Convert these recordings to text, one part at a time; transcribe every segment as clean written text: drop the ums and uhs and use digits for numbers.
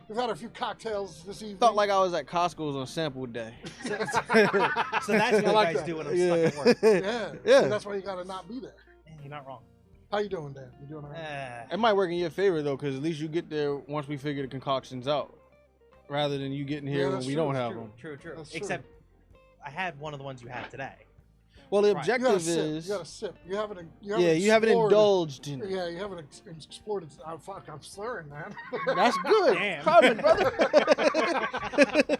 We've had a few cocktails this evening. Felt like I was at Costco's on sample day. So that's what I you like guys that. do when I'm stuck at work. Yeah. Yeah. See, that's why you gotta not be there. You're not wrong. How you doing, Dan? You doing all right? It might work in your favor though, because at least you get there once we figure the concoctions out, rather than you getting here Yeah, when that's we true, don't that's have true. them. True. That's true. Except I had one of the ones you had today. Well, the Right. You gotta objective sip. is, You gotta sip. You haven't. you haven't explored- indulged in it. Yeah, you haven't explored it. Oh, fuck, I'm slurring, man. That's good. Damn. Proud of you, brother.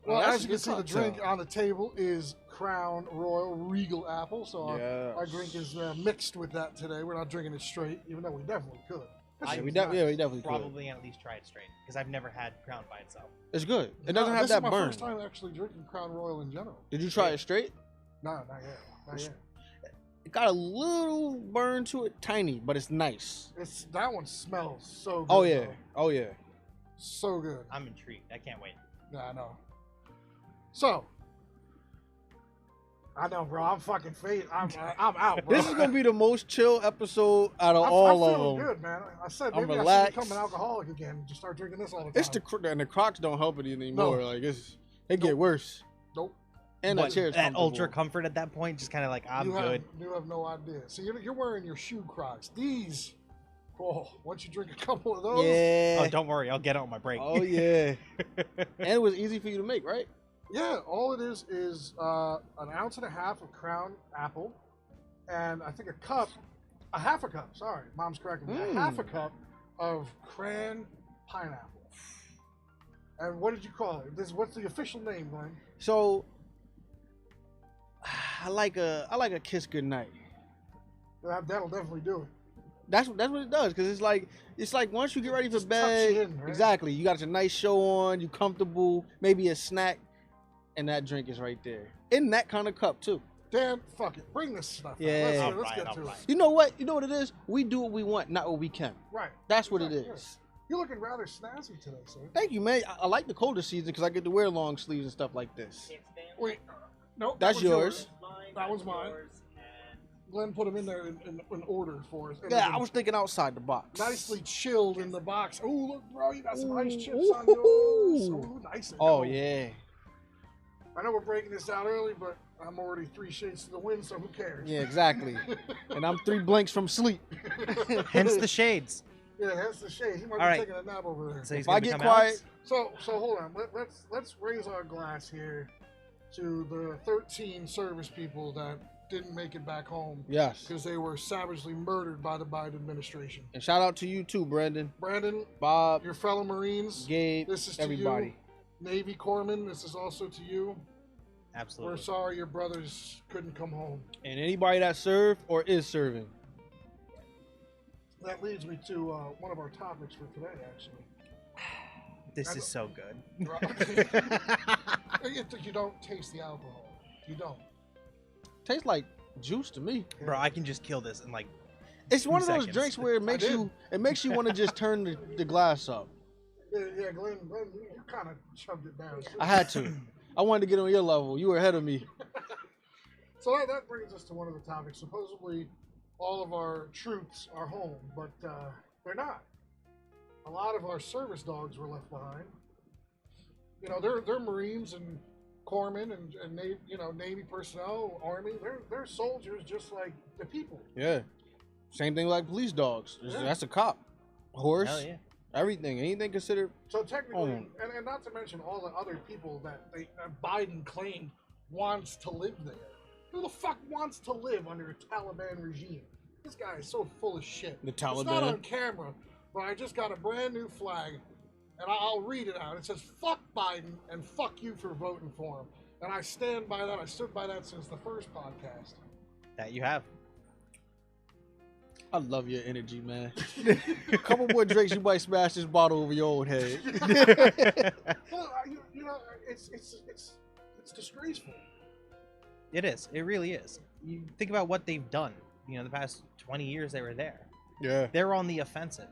Well, that's as you a can good see, the cocktail. drink on the table is Crown Royal Regal Apple. So our Yes. drink is mixed with that today. We're not drinking it straight, even though we definitely could. This I- shit's we nice. definitely could. Probably at least try it straight because I've never had Crown by itself. It's good. It doesn't have This that is my burn. first time actually drinking Crown Royal in general. Did you try it straight? No, not yet. Not yet. It got a little burn to it, tiny, but it's nice. That one smells so good. Oh yeah. though. Oh yeah. So good. I'm intrigued. I can't wait. Yeah, I know. So, I know, bro. I'm fucking faded. I'm out, bro. This is gonna be the most chill episode out of I'm all feeling of them. good, man. I said I'm maybe I should relaxed. become an alcoholic again and just start drinking this all the time. It's and the Crocs don't help it anymore. No. Like it get worse. Nope. And What, the chair's that ultra comfortable. comfort at that point, just kind of like I'm you good. You have no idea. So you're wearing your shoe Crocs. These, once you drink a couple of those, Yeah. Oh, don't worry, I'll get it on my break. Oh yeah. And it was easy for you to make, right? yeah, all it is an ounce and a half of Crown Apple, and I think a half a cup. Sorry, Mom's correcting me. A half a cup of Cran pineapple. And what did you call it? What's the official name, Glenn? So I like a kiss goodnight. That'll definitely do it. That's what it does, because it's like once you get ready for Just tucks you bed, in, right? exactly. You got your nice show on, you comfortable, maybe a snack, and that drink is right there in that kind of cup too. Dan, fuck it. Bring this stuff. Yeah. Out. Let's get to it. Alright. You know what? You know what it is? We do what we want, not what we can. Right. That's what it Right, is. You're looking rather snazzy today, sir. Thank you, man. I like the colder season because I get to wear long sleeves and stuff like this. Wait, no, That's that one's yours. That one's mine. Glenn put them in there in order for us. And Yeah, they've I was thinking outside the box. been nicely chilled in the box. Oh, look, bro, you got some ice chips Ooh. on yours. Ooh, nice. and Oh cold. yeah, I know we're breaking this out early, but I'm already 3 shades to the wind, so who cares? yeah, exactly. And I'm 3 blinks from sleep. Hence the shades. Yeah, that's the shade. He might All be right. taking a nap over there. So he's If gonna I get become quiet, Alex? So hold on. Let's raise our glass here to the 13 service people that didn't make it back home yes. because they were savagely murdered by the Biden administration. And shout out to you too, Brandon, Brandon, Bob, your fellow Marines, Gabe, this is to everybody. you. Navy Corpsman, this is also to you. Absolutely. We're sorry your brothers couldn't come home. And anybody that served or is serving. That leads me to one of our topics for today, actually. This is so good. You don't taste the alcohol. You don't. Tastes like juice to me. Bro, I can just kill this in like It's one of 2 those seconds. drinks where it makes you want to just turn the glass up. Yeah, Glenn, you kind of shoved it down. I had to. I wanted to get on your level. You were ahead of me. So that brings us to one of the topics. Supposedly, all of our troops are home, but they're not. A lot of our service dogs were left behind. You know, they're Marines and corpsmen and Navy, Navy personnel, Army. They're soldiers just like the people. Yeah. Same thing like police dogs. Yeah. That's a cop. Horse. hell yeah. Everything. Anything considered. So technically, Oh. and not to mention all the other people that Biden claimed wants to live there. Who the fuck wants to live under a Taliban regime? This guy is so full of shit. The It's not Taliban. on camera, but I just got a brand new flag, and I'll read it out. It says, fuck Biden and fuck you for voting for him. And I stand by that. I stood by that since the first podcast. That you have. I love your energy, man. A couple more drinks, you might smash this bottle over your old head. Well, it's disgraceful. It is. It really is. You think about what they've done. The past 20 years they were there. Yeah. They're on the offensive.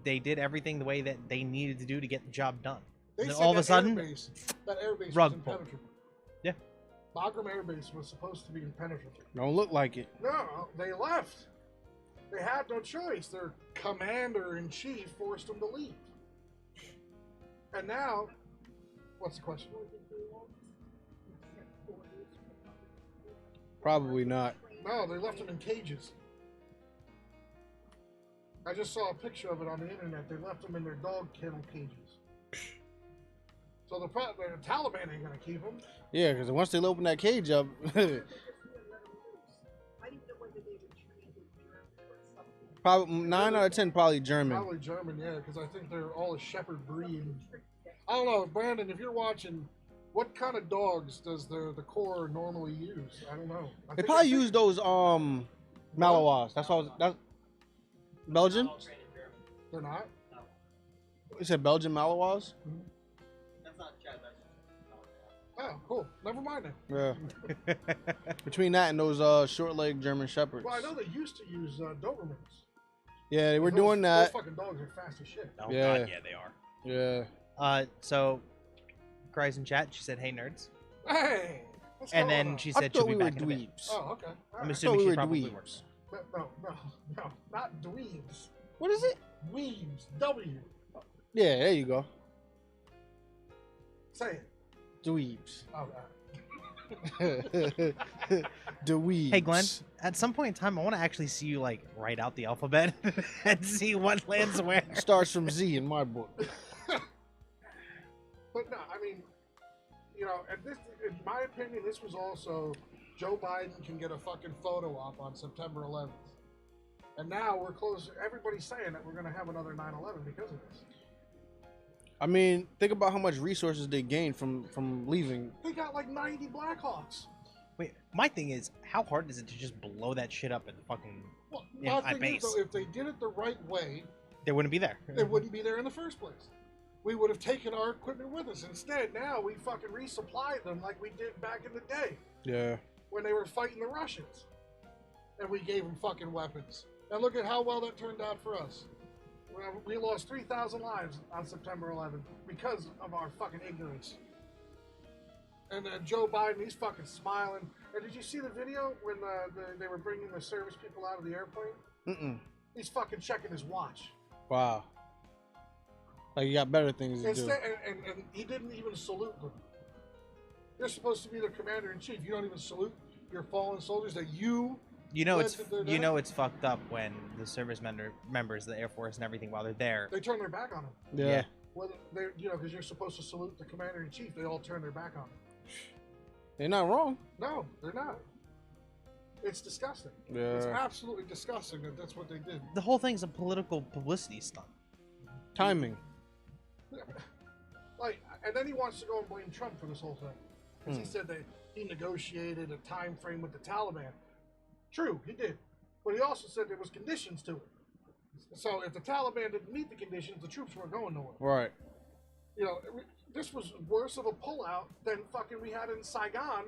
They did everything the way that they needed to do to get the job done. They And said all of a that sudden, that airbase rug was pull. impenetrable. Yeah. Bagram Air Base was supposed to be impenetrable. Don't look like it. No, they left. They had no choice. Their commander-in-chief forced them to leave. And now, what's the question? Probably not. No, they left them in cages. I just saw a picture of it on the internet. They left them in their dog kennel cages. So the Taliban ain't gonna keep them. Yeah, because once they open that cage up, probably 9 out of 10 probably German. Probably German, yeah, because I think they're all a shepherd breed. I don't know, Brandon, if you're watching, what kind of dogs does the Corps normally use? I don't know. They probably use those Malinois. That's Belgian. They're not. You said Belgian Malinois? Oh, cool. Never mind then. Yeah. Between that and those short-legged German Shepherds. Well, I know they used to use Dobermans. Yeah, they were Those- doing that. Those fucking dogs are fast as shit. Oh Yeah. God, yeah, they are. Yeah. So, Cries in chat. She said, "Hey nerds," Hey! What's and going then on? she I said thought she'll we be were back in a bit. dweebs. Oh, okay. All I'm right. assuming we she were probably dweebs. works. No, not dweebs. What is it? Dweebs. W. Yeah, there you go. Say it. Dweebs. Oh, Dweebs. Hey Glenn, at some point in time, I want to actually see you like write out the alphabet and see what lands where. Starts from Z in my book. But no, I mean, you know, and this, in my opinion, this was also Joe Biden can get a fucking photo op on September 11th. And now we're close. Everybody's saying that we're going to have another 9/11 because of this. I mean, think about how much resources they gained from leaving. They got like 90 Blackhawks. Wait, my thing is, how hard is it to just blow that shit up at the fucking? Well, Yeah, my at thing is, base. though, if they did it the right way, They wouldn't be there. it wouldn't be there in the first place. We would have taken our equipment with us. Instead, now we fucking resupply them like we did back in the day Yeah. when they were fighting the Russians. And we gave them fucking weapons. And look at how well that turned out for us. We lost 3,000 lives on September 11th because of our fucking ignorance. And Joe Biden, he's fucking smiling. And did you see the video when they were bringing the service people out of the airplane? Mm-mm. He's fucking checking his watch. Wow. Like you got better things to do. Instead, and he didn't even salute them. You're supposed to be the commander in chief. You don't even salute your fallen soldiers that you. You know it's Listen, they're you not- know it's fucked up when the service members, the Air Force and everything, while they're there. They turn their back on him. Yeah. Well, they, you know, because you're supposed to salute the commander in chief. They all turn their back on him. They're not wrong. No, they're not. It's disgusting. It's Yeah. absolutely disgusting that that's what they did. The whole thing's a political publicity stunt. Timing. Like, and then he wants to go and blame Trump for this whole thing because he Hmm. said that he negotiated a time frame with the Taliban. True, he did, but he also said there was conditions to it. So if the Taliban didn't meet the conditions, the troops weren't going nowhere. Right. You know, this was worse of a pullout than fucking we had in Saigon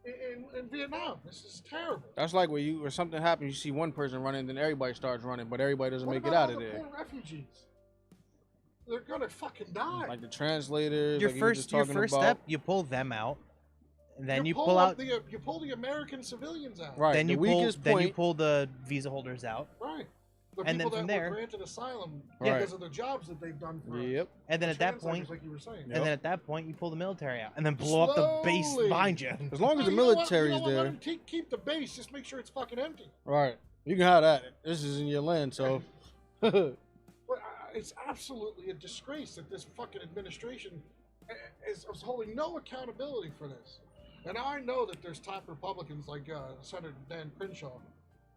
in Vietnam. This is terrible. That's like when or something happens, you see one person running, then everybody starts running, but everybody doesn't What make it about out all of the there. poor refugees? They're gonna fucking die. Like the translators. Your like you were first just your talking first about. step, you pull them out, and then you pull up out. you pull the American civilians out. Right. Then the you pull. weakest Then point. you pull the visa holders out, Right. The And then people from that there- were granted asylum Right. because of the jobs that they've done for us. Yep. and then The at that translators, point, like you were saying. Yep. and then at that point, you pull the military out, and then blow up the base Slowly. behind you. As long as the You know what? military's You know what? there. Let them keep the base. Just make sure it's fucking empty. Right. You can have that. This is in your land, so. But it's absolutely a disgrace that this fucking administration is holding no accountability for this. And I know that there's top Republicans like Senator Dan Crenshaw,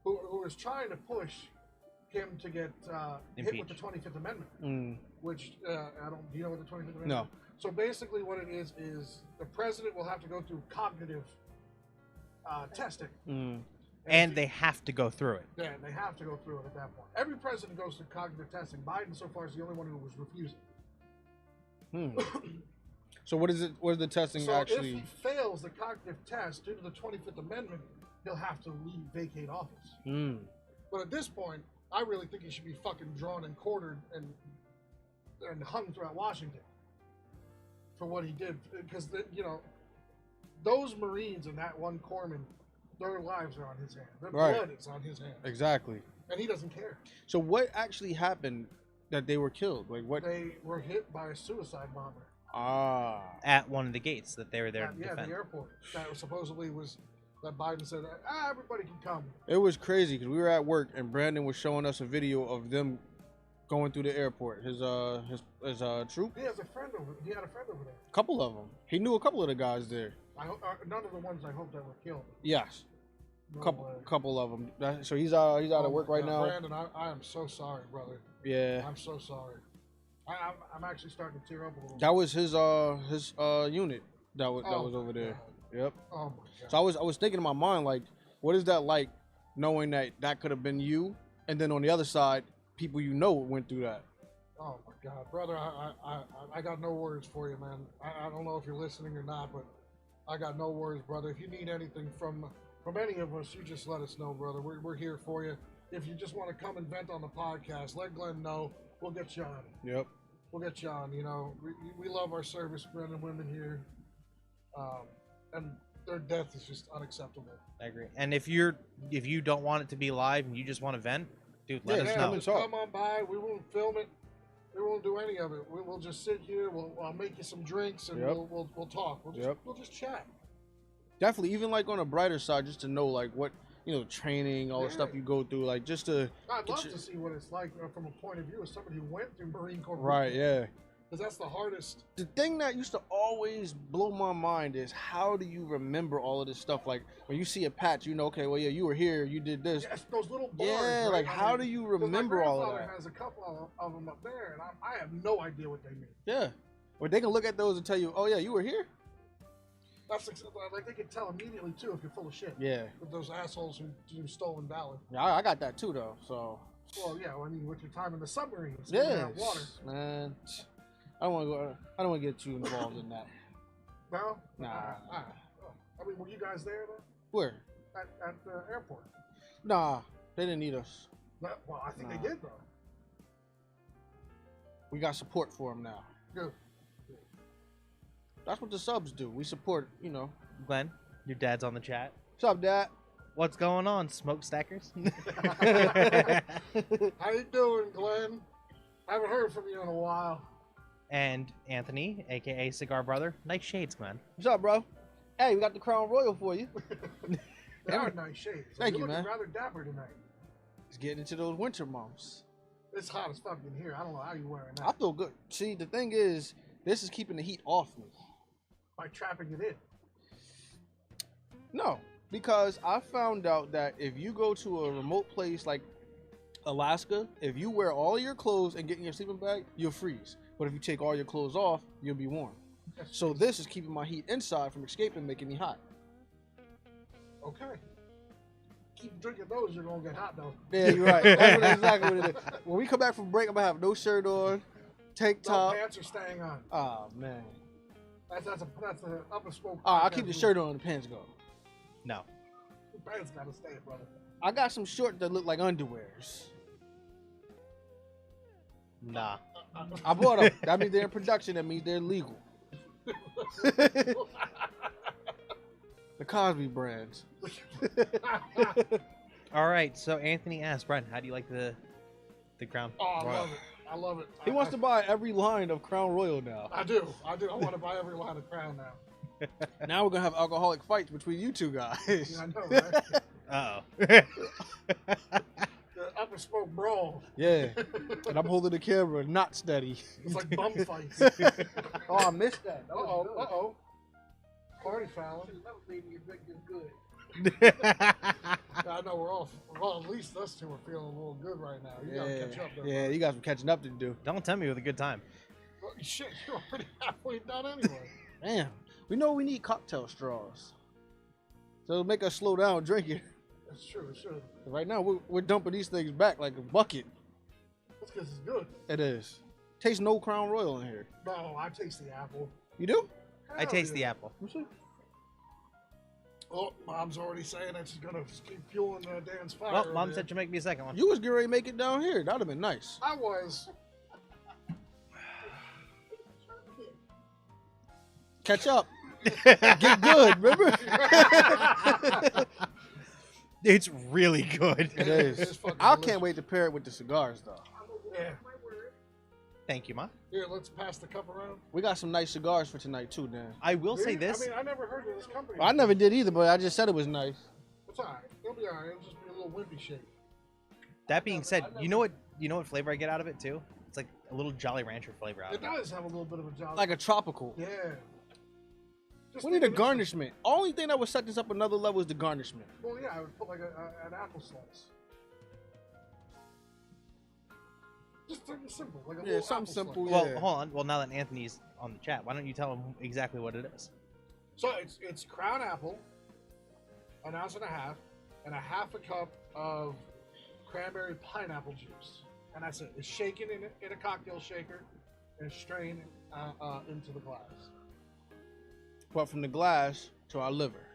who is trying to push him to get hit with the 25th Amendment, Mm. which I don't. Do you know what the 25th Amendment? No. is? So basically, what it is the president will have to go through cognitive testing. Mm. And they have to go through it. Yeah, they have to go through it at that point. Every president goes through cognitive testing. Biden, so far, is the only one who was refusing. Hmm. So what is it? What is the testing So actually? if he fails the cognitive test due to the 25th Amendment, he'll have to vacate office. Mm. But at this point, I really think he should be fucking drawn and quartered and hung throughout Washington for what he did. Because, you know, those Marines and that one corpsman, their lives are on his hand. Their Right. blood is on his hand. Exactly. And he doesn't care. So what actually happened that they were killed? Like what? They were hit by a suicide bomber. Ah. At one of the gates that they were there to Yeah, defend. the airport. That was supposedly was that Biden said, everybody can come. It was crazy because we were at work and Brandon was showing us a video of them going through the airport. His troop. He has a friend over. He had a friend over there. A couple of them. He knew a couple of the guys there. None of the ones I hope that were killed. Yes. No Couple way. couple of them. So he's out Oh of work my right God, now. Brandon, I am so sorry, brother. Yeah. I'm so sorry. I'm actually starting to tear up a little. That was his unit that was Oh, over there. God. Yep. Oh my God. So I was thinking in my mind, like, what is that like, knowing that could have been you, and then on the other side, people you know went through that. Oh my God, brother, I got no words for you, man. I don't know if you're listening or not, but I got no words, brother. If you need anything from any of us, you just let us know, brother. We're here for you. If you just want to come and vent on the podcast, let Glenn know. We'll get you on. Yep. We'll get you on. You know, we love our servicemen and women here, and their death is just unacceptable. I agree. And if you don't want it to be live and you just want to vent, dude, let Yeah, us come know. and talk. Come on by. We won't film it. We won't do any of it. We'll just sit here. I'll make you some drinks and Yep. we'll talk. We'll just chat. Definitely, even like on a brighter side, just to know like what, training, all the stuff Yeah. you go through, like just to. I'd love you- to see what it's like from a point of view of somebody who went through Marine Corps. Right. Yeah. Because that's the hardest. The thing that used to always blow my mind is how do you remember all of this stuff? Like when you see a patch, okay, well, yeah, you were here, you did this. Yes, those little bars. Yeah, right? like I how mean, do you 'cause remember all of My grandfather that? has a couple of them up there, and I have no idea what they mean. Yeah. Or they can look at those and tell you, oh yeah, you were here. That's like they can tell immediately too if you're full of shit. Yeah. With those assholes who do stolen valor. Yeah, I got that too though. So. Well, yeah. I mean, with your time in the submarines, in Yeah. that water. Man. I don't want to get too involved in that. No. Nah. I mean, were you guys there though? Where? At the airport? Nah, they didn't need us. Well, I think Nah. they did though. We got support for them now. Good. That's what the subs do. We support, Glenn, your dad's on the chat. What's up, Dad? What's going on, smokestackers? How you doing, Glenn? I haven't heard from you in a while. And Anthony, aka Cigar Brother. Nice shades, man. What's up, bro? Hey, we got the Crown Royal for you. They are nice shades. Thank You're you, looking man. rather dapper tonight. It's getting into those winter months. It's hot as fuck in here. I don't know how you wearing I that. feel good. See, the thing is, this is keeping the heat off me. By trapping it in. No, because I found out that if you go to a remote place like Alaska, if you wear all your clothes and get in your sleeping bag, you'll freeze. But if you take all your clothes off, you'll be warm. So this is keeping my heat inside from escaping, making me hot. Okay. Keep drinking those, you're gonna get hot though. Yeah, you're right. That's exactly what it is. When we come back from break, I'm gonna have no shirt on, tank No top. pants are staying on. Oh man. That's a upper smoke. I'll keep the shirt on and the pants go. No. The pants gotta stay, brother. I got some shorts that look like underwears. Nah. I bought them. That means they're in production. That means they're legal. The Cosby brands. All right. So Anthony asked, Brian, how do you like the Crown Oh, I Royal? love it. I love it. He wants to buy every line of Crown Royal now. I do. I want to buy every line of Crown now. Now we're gonna have alcoholic fights between you two guys. Yeah, I know, right? Uh-oh. The upper smoke brawl. Yeah. And I'm holding the camera not steady. It's like bum fights. Oh, I missed that. Uh-oh. Party foul. I know we're all, well, at least us two are feeling a little good right now. You gotta catch up there. Yeah, you guys are catching up to do. Don't tell me with a good time. Well, shit, you're already halfway done anyway. Damn. We know we need cocktail straws. So it'll make us slow down drinking. It's true, it should. Right now, we're dumping these things back like a bucket. That's because it's good. It is. Tastes no Crown Royal in here. No, I taste the apple. You do? I taste the apple. What's it? Oh, Mom's already saying that she's gonna keep fueling Dan's fire. Well, over Mom there. said she'll make me a second one. You was getting ready to make it down here. That'd have been nice. I was. Catch up. Get good, remember? It's really good. It It's is. fucking I delicious. can't wait to pair it with the cigars, though. Yeah. Thank you, Ma. Here, let's pass the cup around. We got some nice cigars for tonight too, Dan. I will say Really? this. I mean, I never heard of this company. I never did either, but I just said it was nice. It's alright. It'll be alright. It'll just be a little wimpy shake. That being said, you know what flavor I get out of it too? It's like a little Jolly Rancher flavor out It of it. does have a little bit of a jolly. Like a tropical. Yeah. Just We need a think of this- garnishment. Only thing that would set this up another level is the garnishment. Well, yeah, I would put like an apple slice. Just something simple, like a Yeah, little something apple simple. slice. Well, Yeah. hold on. Well, now that Anthony's on the chat, why don't you tell him exactly what it is? So it's crown apple, an ounce and a half a cup of cranberry pineapple juice, and that's it. It's shaken in a cocktail shaker and strained into the glass. But from the glass to our liver.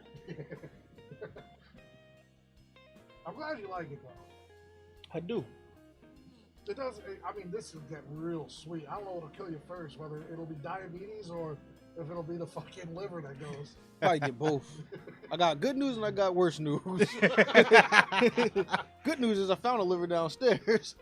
I'm glad you like it though. I do. It does. I mean, this will get real sweet. I don't know what'll kill you first, whether it'll be diabetes or if it'll be the fucking liver that goes. Probably get both. I got good news and I got worse news. Good news is I found a liver downstairs.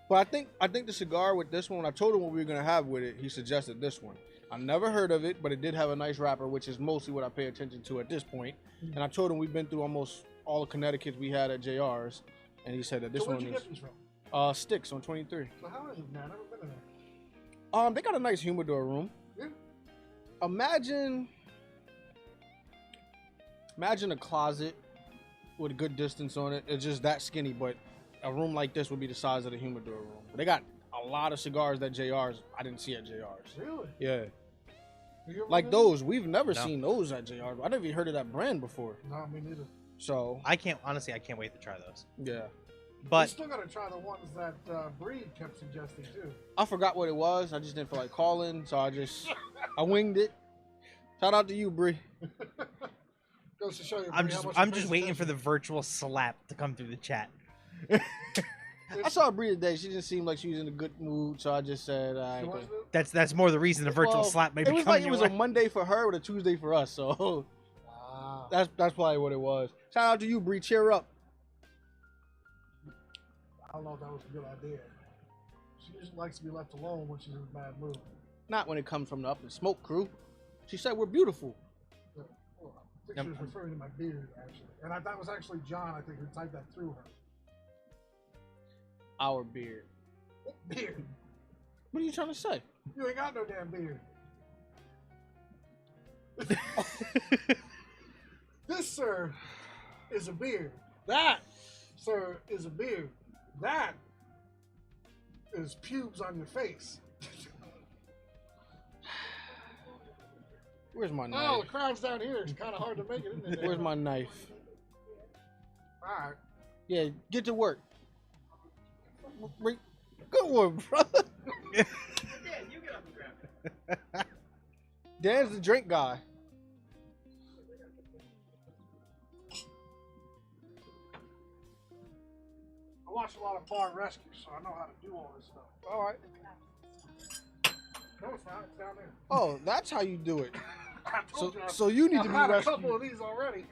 But I think the cigar with this one, when I told him what we were gonna have with it, he suggested this one. I never heard of it, but it did have a nice wrapper, which is mostly what I pay attention to at this point. And I told him we've been through almost all the Connecticut's we had at JR's, and he said that this So where'd one you is get these from? Sticks on 23. So how is it, man? I've never been in there. They got a nice humidor room. Yeah. Imagine a closet with a good distance on it. It's just that skinny, but a room like this would be the size of the humidor room. They got a lot of cigars that JR's I didn't see at JR's. Really? Yeah. Have you ever Like been those, we've never No. seen those at JR's. I never even heard of that brand before. in? No, me neither. So, I can't wait to try those. yeah. We But still gotta try the ones that Breed kept suggesting too. I forgot what it was. I just didn't feel like calling, so I winged it. Shout out to you, Bree. Goes to show you. I'm Bree, how much I'm you just pay waiting for attention. the virtual slap to come through the chat. I saw Bree today. She didn't seem like she was in a good mood, so I just said, She wasn't it? That's more the reason the virtual Well, slap may it be was coming like it your was way. a Monday for her, but a Tuesday for us. So Ah. that's probably what it was. Shout out to you, Bree. Cheer up. I don't know if that was a good idea. She usually likes to be left alone when she's in a bad mood. Not when it comes from the Up and Smoke crew. She said we're beautiful. Well, I think she was referring to my beard, actually. And that was actually John, I think, who typed that through her. Our beard. Beard. What are you trying to say? You ain't got no damn beard. This, sir, is a beard. That, sir, is a beard. That is pubes on your face. Where's my Oh, knife? the crown's down here. It's kind of hard to make it, isn't it? Where's my knife? All right. Yeah, get to work. Good one, brother. Dan's the drink guy. I watch a lot of bar rescues, so I know how to do all this stuff. All right. No, it's not. It's down there. Oh, that's how you do it. I told you. So you need I've to be had a rescued. couple of these already.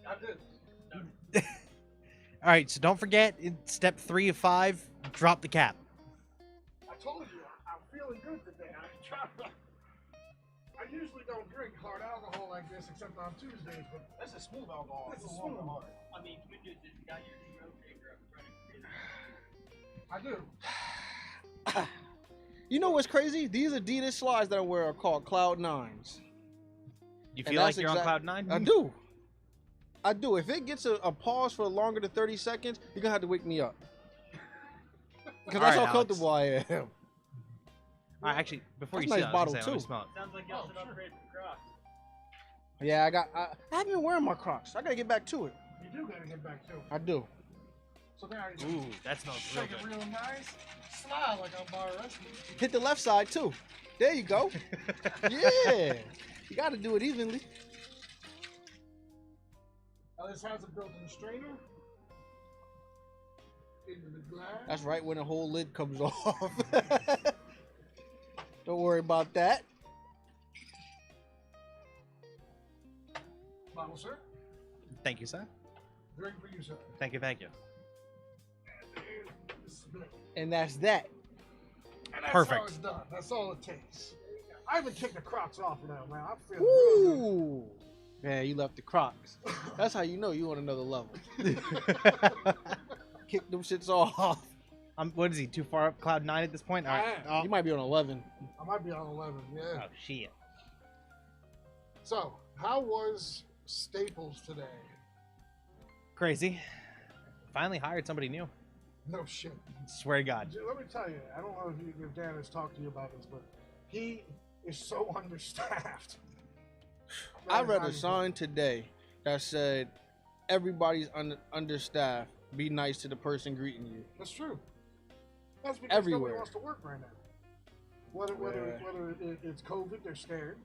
I did. All right, so don't forget in step 3 of 5, drop the cap. I told you, I'm feeling good today. I usually don't drink hard alcohol like this except on Tuesdays, but That's a smooth alcohol. this is smooth. I mean, you just got your smoke shaker up front. I do. You know what's crazy? These Adidas slides that I wear are called Cloud 9s. You And feel like that's you're on exact- cloud 9? I do. I do. If it gets a pause for longer than 30 seconds, you're going to have to wake me up. Because that's All how right, comfortable I am. All right, actually, before That's you a see nice that, I was bottle, gonna say, let me too. smell it. Sounds like y'all should upgrade the Crocs. Yeah, I haven't been wearing my Crocs. I got to get back to it. You do gotta get back to it. I do. So now you Ooh, that smells real shake it good. real nice. Smile like I'm bar rescue. Hit the left side, too. There you go. Yeah. You got to do it evenly. Now this has a built-in strainer. Into the glass. That's right when the whole lid comes off. Don't worry about that. Bottle, sir. Thank you, sir. Drink for you, sir. Thank you, thank you. And And that's that. And that's how Perfect. it's done. That's all it takes. I even kicked the Crocs off now, man. I'm feeling real good. Ooh. Man, you left the Crocs. That's how you know you on another level. Kick them shits off. What is he? Too far up cloud 9 at this point? All right. I am. You might be on 11. I might be on 11, yeah. Oh shit. So, how was Staples today? Crazy. Finally hired somebody new. No shit. Swear to God. Let me tell you, I don't know if Dan has talked to you about this, but he is so understaffed. I read a sign today that said, everybody's understaffed. Be nice to the person greeting you. That's true. That's because Everywhere. nobody wants to work right now. Whether it's COVID, they're scared.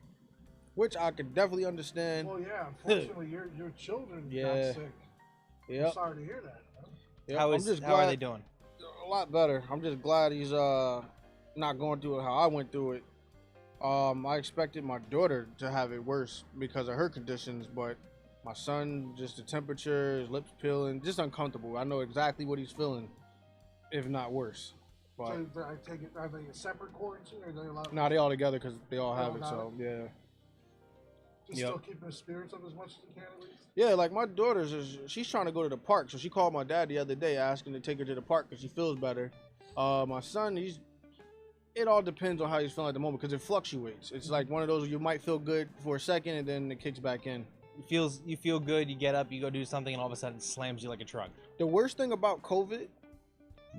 Which I could definitely understand. Well, yeah. Unfortunately, your children Yeah. got sick. I'm Yep. sorry to hear that. Man. Yep. How I'm just are glad- they doing? A lot better. I'm just glad he's not going through it how I went through it. I expected my daughter to have it worse because of her conditions, but my son, just the temperature, his lips peeling, just uncomfortable. I know exactly what he's feeling, if not worse. But So I take it, are they a separate quarantine or are they allowed? nah, they all together because they all They have all it. got So yeah, Just Yep. still keeping the spirits up as much as you can at least. yeah. Like my daughter's, she's trying to go to the park, so she called my dad the other day asking to take her to the park because she feels better. My son, it all depends on how he's feeling at the moment because it fluctuates. It's like one of those where you might feel good for a second and then it kicks back in. You feel good, you get up, you go do something, and all of a sudden it slams you like a truck. The worst thing about COVID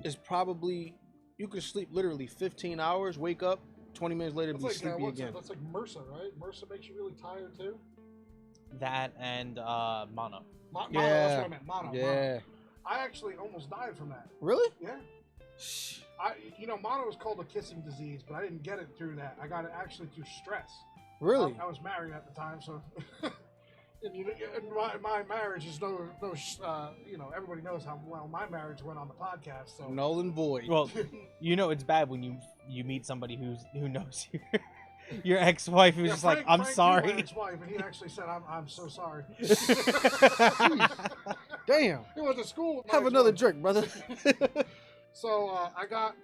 is probably you can sleep literally 15 hours, wake up, 20 minutes later, That's be like, sleepy what's again. it? That's like MRSA, right? MRSA makes you really tired too. That and mono. Mono, Yeah. that's what I meant. Mono. Yeah. I actually almost died from that. Really? Yeah. Mono is called a kissing disease, but I didn't get it through that. I got it actually through stress. Really? I was married at the time, so. And my marriage is everybody knows how well my marriage went on the podcast. So Null and void. Well, you know it's bad when you meet somebody who knows your ex-wife who's Yeah, just like, Frank I'm knew my sorry. ex-wife, and he actually said, "I'm so sorry." Damn. He went to school. with my Have another ex-wife. drink, brother. So I got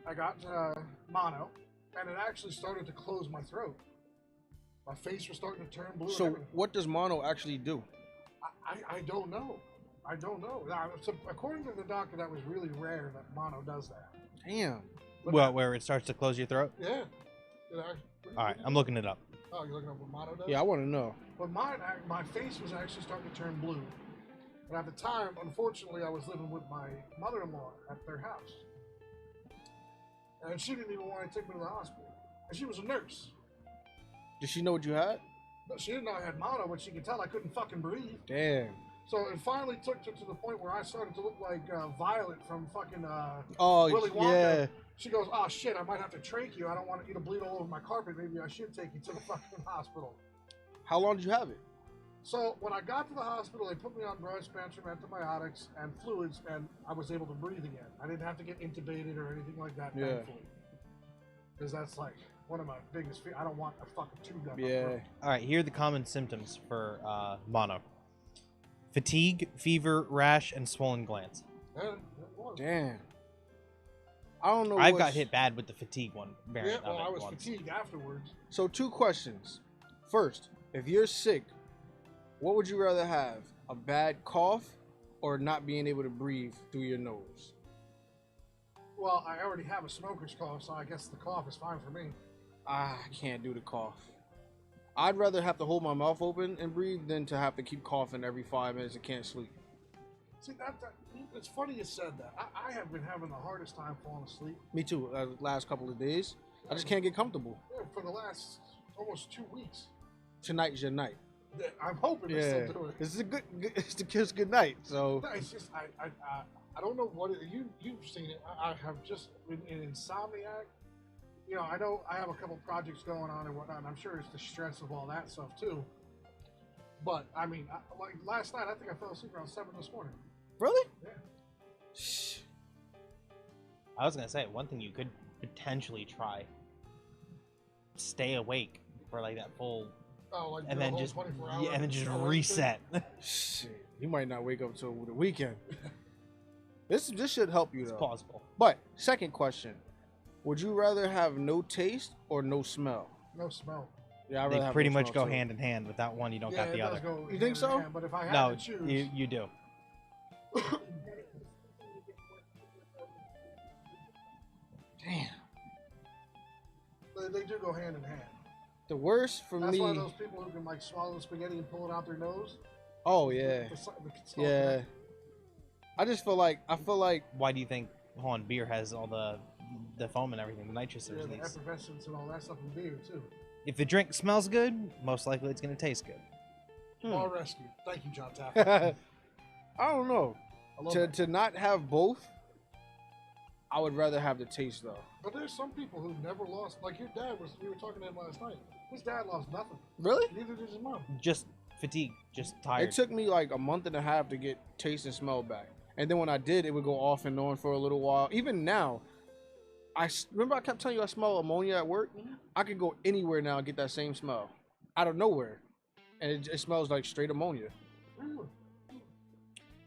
mono, and it actually started to close my throat. My face was starting to turn blue. and So everything. what does mono actually do? I don't know. I don't know. So according to the doctor, that was really rare that mono does that. Damn. But Well, where it starts to close your throat. yeah. All right, I'm looking it up. Oh, you're looking up what mono does? Yeah, I want to know. But my face was actually starting to turn blue. And at the time, unfortunately, I was living with my mother-in-law at their house. And she didn't even want to take me to the hospital. And she was a nurse. Did she know what you had? But she didn't know I had mono, but she could tell I couldn't fucking breathe. Damn. So it finally took her to the point where I started to look like Violet from fucking Oh, Willy Wonka. yeah. She goes, "Oh shit, I might have to trach you. I don't want you to bleed all over my carpet. Maybe I should take you to the fucking hospital." How long did you have it? So when I got to the hospital, they put me on broad-spectrum antibiotics and fluids, and I was able to breathe again. I didn't have to get intubated or anything like that, Yeah. thankfully. Because that's like one of my biggest fears. I don't want a fucking tube down my Yeah. throat. All right, here are the common symptoms for mono: fatigue, fever, rash, and swollen glands. Yeah, it was. Damn. I don't know. I've got what's- hit bad with the fatigue one. Yeah, Variant well, of it I was once. fatigued afterwards. So 2 questions. First, if you're sick, what would you rather have? A bad cough or not being able to breathe through your nose? Well, I already have a smoker's cough, so I guess the cough is fine for me. I can't do the cough. I'd rather have to hold my mouth open and breathe than to have to keep coughing every 5 minutes and can't sleep. See, it's funny you said that. I have been having the hardest time falling asleep Me too. Last couple of days, I just can't get comfortable. for the last almost 2 weeks. Tonight's your night. I'm hoping they Yeah, still do it. this is it's the kiss good night. So No, it's just I don't know what you've seen it. I have just been an insomniac. You know I have a couple projects going on and whatnot. And I'm sure it's the stress of all that stuff too. But I mean, like last night, I think I fell asleep around 7 this morning. really, Yeah. Shh. I was gonna say one thing you could potentially try: stay awake for like that full, Oh, like and the then whole just 24-hour and then just awake thing? reset. Shit, you might not wake up till the weekend. This should help you It's though. plausible. But second question: would you rather have no taste or no smell? No smell. Yeah, I'd They rather have pretty no much smell, go too. hand in hand. Without one, you don't Yeah, got the it other. does go You hand think in so? hand, but if I had No, to choose, you do. Damn. they do go hand in hand. The worst for That's me. why those people who can like swallow spaghetti and pull it out their nose. Oh yeah, the salt yeah. in I feel like Why do you think Holland beer has all the foam and everything, the nitrous it. Yeah, the these? effervescence and all that stuff in beer too. If the drink smells good, most likely it's gonna taste good. Bar rescue. Thank you, John Taft. I don't know. I love To that. to not have both, I would rather have the taste though. But there's some people who never lost. Like your dad was. We were talking to him last night. His dad lost nothing. Really? Neither did his mom. Just fatigue, just tired. It took me like a month and a half to get taste and smell back, and then when I did, it would go off and on for a little while. Even now, remember I kept telling you I smell ammonia at work. I could go anywhere now and get that same smell, out of nowhere, and it smells like straight ammonia. Really?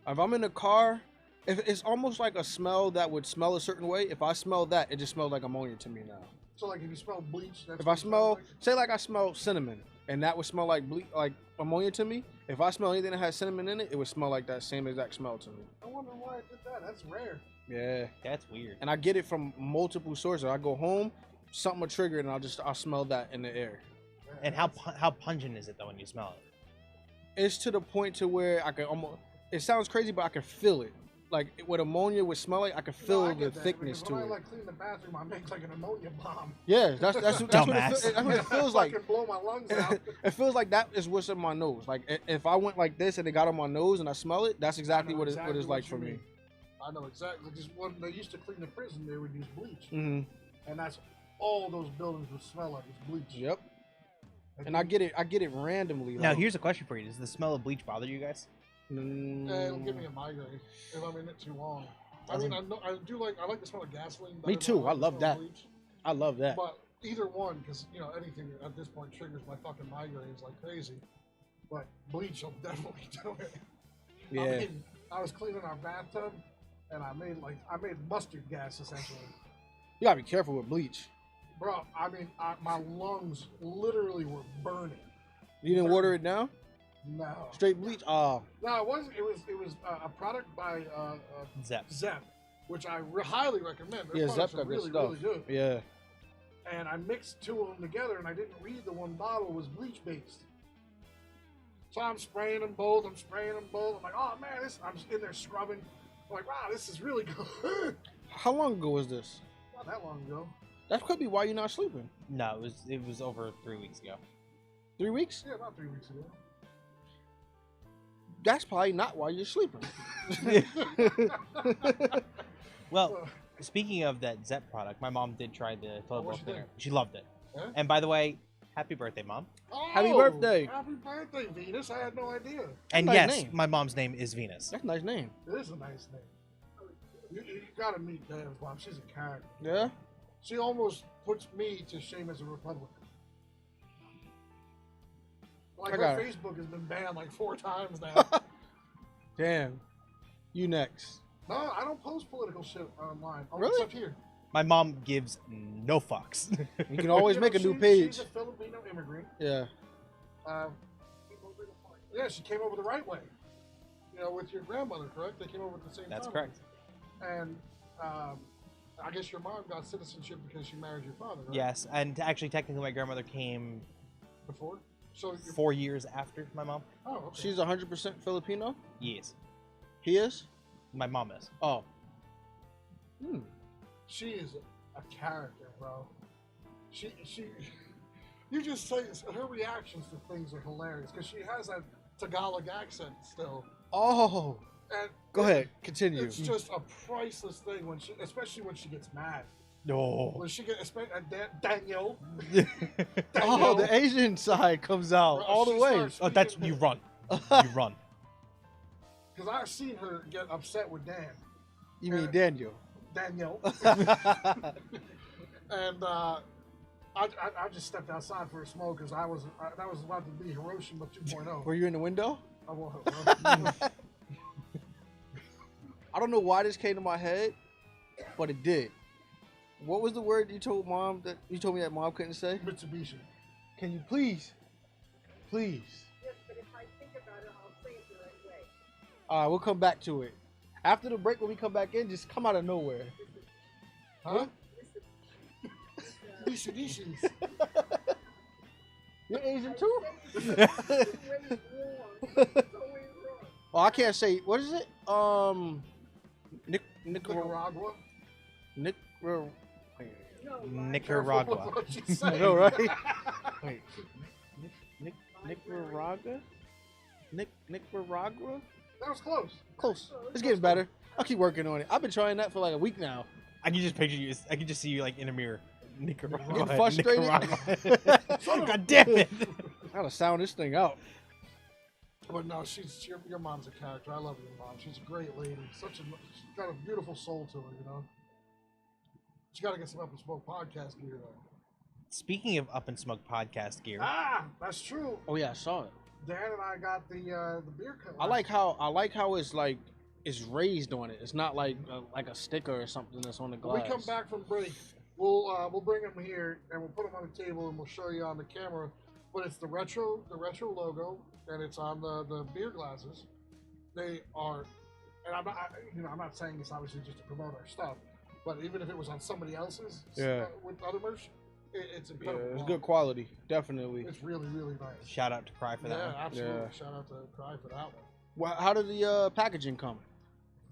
If I'm in a car, if it's almost like a smell that would smell a certain way. If I smell that, it just smells like ammonia to me now. So like if you smell bleach, that's If what I it smells smell, like? say like I smell cinnamon, and that would smell like like ammonia to me. If I smell anything that has cinnamon in it, it would smell like that same exact smell to me. I wonder why it did that. That's rare. Yeah, That's weird. and I get it from multiple sources. I go home, something will trigger it, and I'll smell that in the air. And how pungent is it though when you smell it? It's to the point to where I can almost. It sounds crazy, but I can feel it. Like what ammonia would smell like, I can feel I the get that, thickness because to when it. I like clean the bathroom, I make like an ammonia bomb. Yeah, that's what it, Dumbass. that's what it feels like. Fucking blow my lungs out. It feels like that is what's in my nose. Like if I went like this and it got on my nose and I smell it, that's exactly know what exactly it's what like you for me. mean. I know exactly. Because when they used to clean the prison, they would use bleach, Hmm. and that's all those buildings would smell like is bleach. Yep. Like, And I get it randomly. Now like, here's a question for you: does the smell of bleach bother you guys? it'll give me a migraine if I'm in it too long. I Doesn't- mean, I like the smell of gasoline. Me better too, than I the love smell of that. bleach. I love that. But either one, because anything at this point triggers my fucking migraines like crazy. But bleach will definitely do it. Yeah. I mean, I was cleaning our bathtub, and I made mustard gas essentially. You gotta be careful with bleach. Bro, I mean, my lungs literally were burning. You didn't water it down? No, Straight bleach? Oh, no, it wasn't. It was a product by Zep. Zep, which I highly recommend. Their yeah, products Zep are got good really, stuff. really good. Yeah. And I mixed two of them together, and I didn't read the one bottle was bleach based. So I'm spraying them both. I'm like, oh man, I'm just in there scrubbing. I'm like, wow, this is really good. How long ago was this? Not that long ago. That could be why you're not sleeping. No, it was over 3 weeks ago. 3 weeks? Yeah, about 3 weeks ago. That's probably not why you're sleeping. Well, speaking of that Zep product, my mom did try the toilet bowl what'd she cleaner. think? She loved it. Yeah? And by the way, happy birthday, Mom. Happy Oh, birthday. Happy birthday, Venus. I had no idea. And nice yes, name. my mom's name is Venus. That's a nice name. It is a nice name. You gotta meet Dan's mom. She's a character. Yeah? She almost puts me to shame as a Republican. Like I got her it. Facebook has been banned like 4 times now. Damn. You next. No, I don't post political shit online. Oh, Really? Except here. My mom gives no fucks. You can always You make know, a new she- page. She's a Filipino immigrant. Yeah. Yeah, she came over the right way. With your grandmother, correct? They came over at the same time. That's correct. And I guess your mom got citizenship because she married your father, right? Yes, and actually, technically, my grandmother came Before? So 4 years after my mom. Oh, okay. She's 100% Filipino? Yes, He is? my mom is. Oh. Hmm. She is a character, bro. She you just say her reactions to things are hilarious because she has that Tagalog accent still. Oh. And Go ahead. Continue. It's just a priceless thing especially when she gets mad. No. When she gets, Daniel. Oh, the Asian side comes out Bro, all the she way. starts Oh, that's speaking you to- run. You run. Because I've seen her get upset with You mean Daniel? Daniel. And I just stepped outside for a smoke because that was about to be Hiroshima 2.0. Were you in the window? I won't. I don't know why this came to my head, but it did. What was the word you told mom that you told me that mom couldn't say? Mitsubishi. Can you please? Please. Yes, but if I think about it, I'll say it the right way. All right, we'll come back to it. After the break, when we come back in, just come out of nowhere. Huh? Mitsubishi. Mitsubishi. You're Asian too? It's always wrong. It's always wrong. Oh, I can't say. What is it? Nicaragua. Nicaragua. No, Nicaragua. What you I say? know, right? Wait. Nicaragua? Nicaragua? That was close. Close. It's getting better. I'll keep working on it. I've been trying that for like a week now. I can just picture you. I can just see you like in a mirror. Nicaragua. Getting frustrated? Nicaragua. God damn it! I gotta sound this thing out. But no, your mom's a character. I love your mom. She's a great lady. She's got a beautiful soul to her, you know. She got to get some Up and Smoke podcast gear though. Speaking of Up and Smoke podcast gear, Ah, that's true. Oh yeah, I saw it. Dan and I got the beer cup. I like how it's like it's raised on it. It's not like a sticker or something that's on the When glass. we come back from break, we'll bring them here and we'll put them on the table and we'll show you on the camera. But it's the retro logo and it's on the beer glasses. They are, and I'm not saying this obviously just to promote our stuff, but even if it was on somebody else's, Yeah. with other merch, it's Yeah, incredible. it's good quality, definitely. It's really really nice. shout out to Cry for that Yeah, one. absolutely. Yeah. Shout out to Cry for that one. Well, how did the packaging come?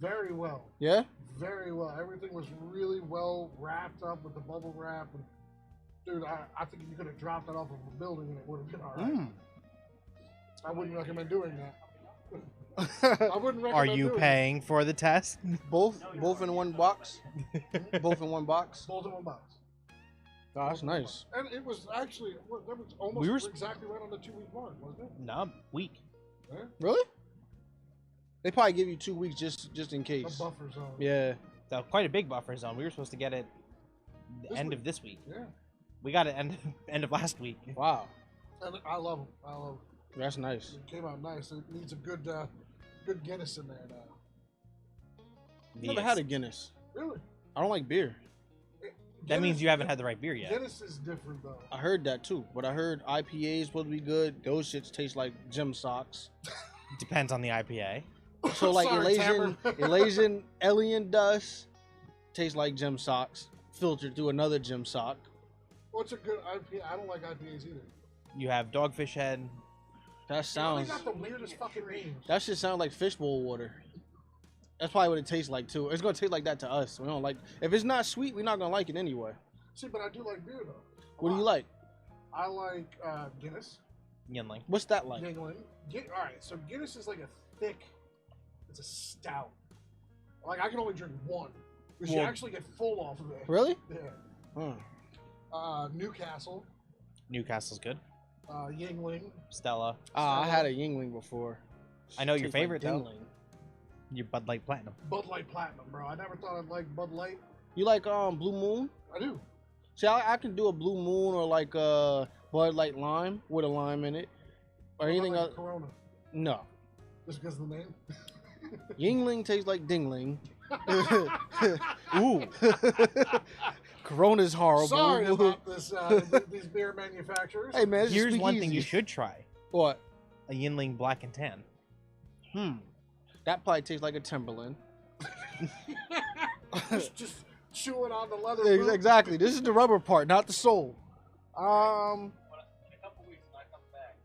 Very well. Yeah. Very well. Everything was really well wrapped up with the bubble wrap. And, dude, I think you could have dropped that off of a building and it would have been all right. I wouldn't recommend doing that. I wouldn't recommend Are you doing paying for the test? both in one box. Both in one box. it. Both in one box. Oh, that's nice. And it was actually, that was almost We were- exactly right on the 2-week mark, wasn't it? No, week. Yeah? Really? They probably give you 2 weeks just in A case. buffer zone. Yeah. So quite a big buffer zone. We were supposed to get it the This end week. of this week. Yeah. We got it end of last week. Wow. And I love them. I love them. That's nice. It came out nice. It needs a good Guinness in there now. Never had a Guinness. Really? I don't like beer. That means you haven't had the right beer yet. Guinness is different though. I heard that too, but I heard IPAs supposed to be good. Those shits taste like gym socks. Depends on the IPA. So like Sorry, Elasian alien dust tastes like gym socks filtered through another gym sock. What's a good IPA? I don't like IPAs either. You have Dogfish Head. That They sounds. got the weirdest fucking names. That shit sounds like fishbowl water. That's probably what it tastes like too. It's gonna taste like that to us. We don't like. If it's not sweet, we're not gonna like it anyway. See, but I do like beer though. What do you like? I like Guinness, Yinling. What's that like? Yingling. All right, so Guinness is like a thick. It's a stout. Like I can only drink one, because you Well- actually get full off of it. Really? Yeah. Huh. Newcastle, Newcastle's good. Yingling. Stella. I had a Yingling before. I know your Tastes like favorite though. Yingling. Your Bud Light Platinum. Bud Light Platinum, bro. I never thought I'd like Bud Light. You like Blue Moon? I do. See, I can do a Blue Moon or like Bud Light Lime with a lime in it, or anything I like else. Corona, No, just because of the name. Yingling tastes like Dingling. Ooh. Corona's horrible. Sorry about this. These beer manufacturers. Hey man, it's a Here's one thing speakeasy. you should try: What? a Yinling Black and Tan. That probably tastes like a Timberland. just chewing on the leather. Yeah, boot. exactly. This is the rubber part, not the sole. In a couple weeks when I come back,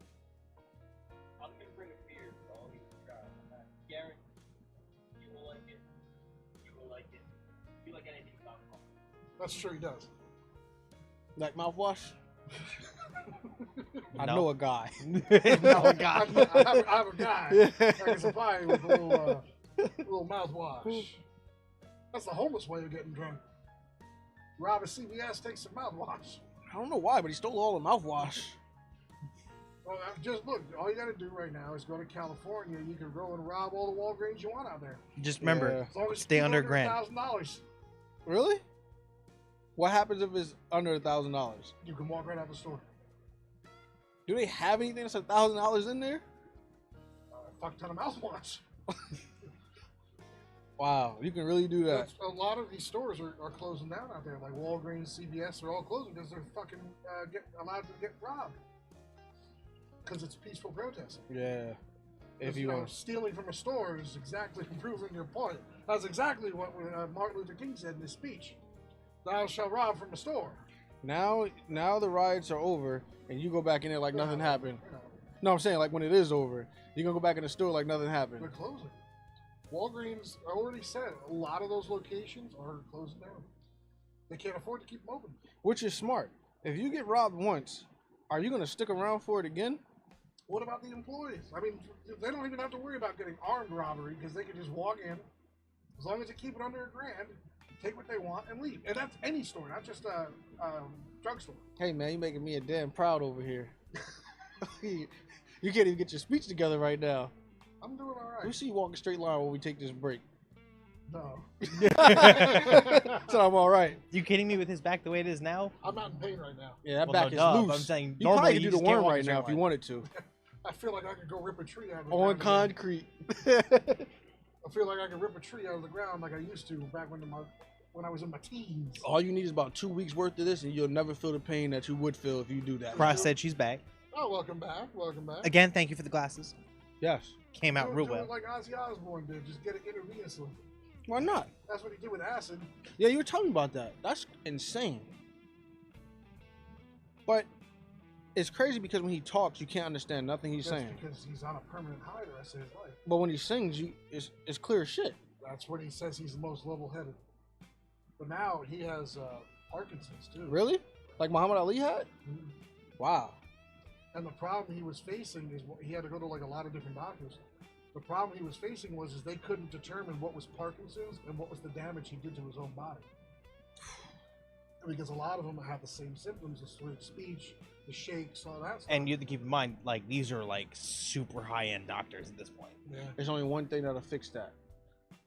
I'm gonna bring a beer for all of you to try. I guarantee you will like it. You will like it. You like anything with alcohol. That's true. He does. like mouthwash. I No. know a guy. No, I God. have a guy that can supply you with a little mouthwash. That's the homeless way of getting drunk. Rob a CVS, take some mouthwash. I don't know why, but he stole all the mouthwash. Well, just look. All you got to do right now is go to California. You can go and rob all the Walgreens you want out there. Just remember, Yeah. As long as Stay under a grand. $1,000, Really? What happens if it's under $1,000? you can walk right out the store. Do they have anything that's $1,000 in there? Fuck ton of mouthwash. Wow, you can really do that. That's, a lot of these stores are closing down out there. Like Walgreens, CVS, they're all closing because they're fucking allowed to get robbed. Because it's peaceful protesting. Yeah. If 'Cause, you know, want. stealing from a store is exactly proving your point. That's exactly what Martin Luther King said in his speech. Thou shalt rob from a store. Now the riots are over, and you go back in there like nothing happened. You know, No, I'm saying like when it is over, you're gonna go back in the store like nothing happened. they're closing. Walgreens, I already said, a lot of those locations are closing down. They can't afford to keep them open. Which is smart. If you get robbed once, are you gonna stick around for it again? What about the employees? I mean, they don't even have to worry about getting armed robbery because they can just walk in, as long as they keep it under $1,000, take what they want and leave. And that's any store, not just a drugstore. Hey man, you making me a damn proud over here. You can't even get your speech together right now. I'm doing all We right. see you walk a straight line while we take this break. No, So I'm all right. You kidding me with his back the way it is now? I'm not in pain right now. Yeah, that Well, back no, is duh, loose. but I'm saying you normally probably could you do the just can't worm walk a right now straight if you line. wanted to. I feel like I could go rip a tree out of the On ground. concrete. I feel like I could rip a tree out of the ground like I used to back when I was in my teens. All you need is about 2 weeks worth of this, and you'll never feel the pain that you would feel if you do that. Cross said she's back. Oh, welcome back. Welcome back. Again, thank you for the glasses. Yes. Came out Do- real do well. it like Ozzy Osbourne did. Just get it intravenously. Why not? That's what he did with acid. Yeah, you were telling me about that. That's insane. But it's crazy because when he talks, you can't understand nothing he's That's saying. because he's on a permanent high the rest of his life. But when he sings, it's clear as shit. That's when he says he's the most level-headed. But now he has Parkinson's too. Really? Like Muhammad Ali had? Mhm. Wow. And the problem he was facing is he had to go to like a lot of different doctors. The problem he was facing was they couldn't determine what was Parkinson's and what was the damage he did to his own body. Because a lot of them have the same symptoms: the slurred speech, the shakes, all that stuff. And you have to keep in mind, like, these are like super high-end doctors at this point. Yeah. There's only one thing that'll fix that.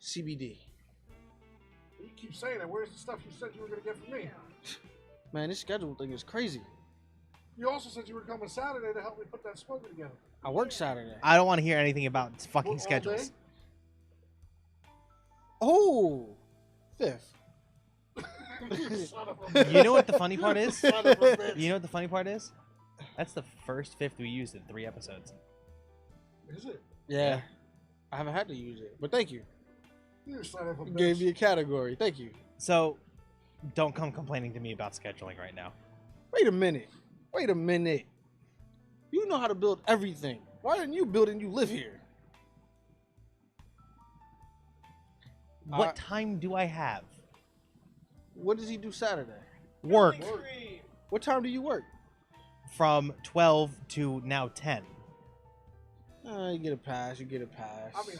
CBD. You keep saying that. Where's the stuff you said you were going to get from me? Man, this schedule thing is crazy. You also said you were coming Saturday to help me put that smoker together. I work Saturday. I don't want to hear anything about What, fucking all schedules. day? Oh, fifth. Son of a bitch. You know what the funny part is? Son of a bitch. You know what the funny part is? That's the first fifth we used in 3 episodes. Is it? Yeah. I haven't had to use it, but thank you. You son of a You bitch. gave me a category. Thank you. So, don't come complaining to me about scheduling right now. Wait a minute. Wait a minute. You know how to build everything. Why didn't you build it and you live here? What time do I have? What does he do Saturday? Work Work. What time do you work? from 12 to now 10. You get a pass. You get a pass. I mean,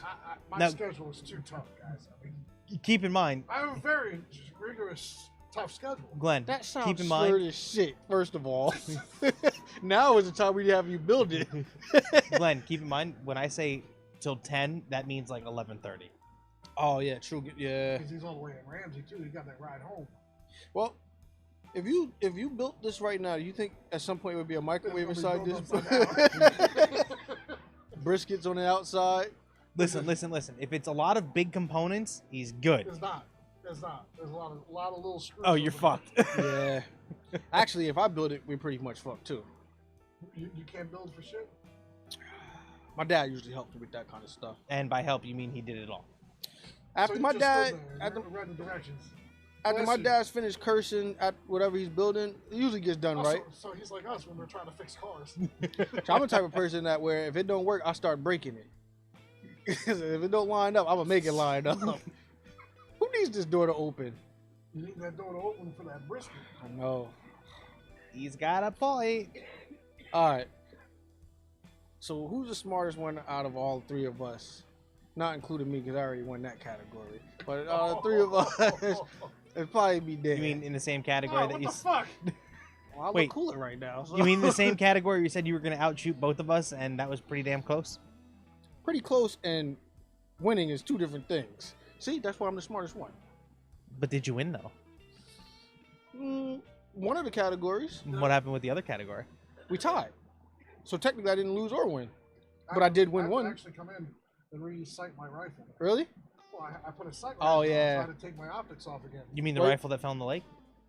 my Now- schedule is too tough, guys. I mean, Keep in mind, I have a very rigorous, tough schedule. Glenn, that sounds keep in slurred mind, as shit. First of all, now is the time we have you build it. Glenn, keep in mind, when I say till 10, that means like 11:30. Oh yeah, true. Yeah. Because he's all the way in Ramsey too. He got that ride home. Well, if you built this right now, you think at some point it would be a microwave It's inside gonna this? be built upside down. Briskets on the outside. Listen. If it's a lot of big components, he's good. It's not. It's not. There's a lot of little screws. Oh, you're over there. fucked. Yeah. Actually, if I build it, we're pretty much fucked too. You can't build for shit. My dad usually helps me with that kind of stuff. And by help, you mean he did it all. After So you my just dad, stood there and after, read the directions. after my Bless you. dad's finished cursing at whatever he's building, it usually gets done Oh, right. So he's like us when we're trying to fix cars. So I'm the type of person that where if it don't work, I start breaking it. if it don't line up, I'm gonna make it line up. Who needs this door to open? You need that door to open for that brisket. I know. He's got a point. All right. So who's the smartest one out of all three of us? Not including me, because I already won that category. But three of us, it'd probably be Dan. You mean in the same Oh, category that what you? the fuck? Well, I look wait. cooler right now. So. You mean the same category? You said you were gonna outshoot both of us, and that was pretty damn close. Pretty close, and winning is two different things. See, that's why I'm the smartest one. But did you win though? One of the categories, What happened with the other category? we tied. So technically, I didn't lose or win. But I did win have one. To actually come in and re-sight my rifle. Really? Well, Well, I put a sight Oh, on, so I yeah. had to take my optics off again. You mean the Wait. rifle that fell in the lake?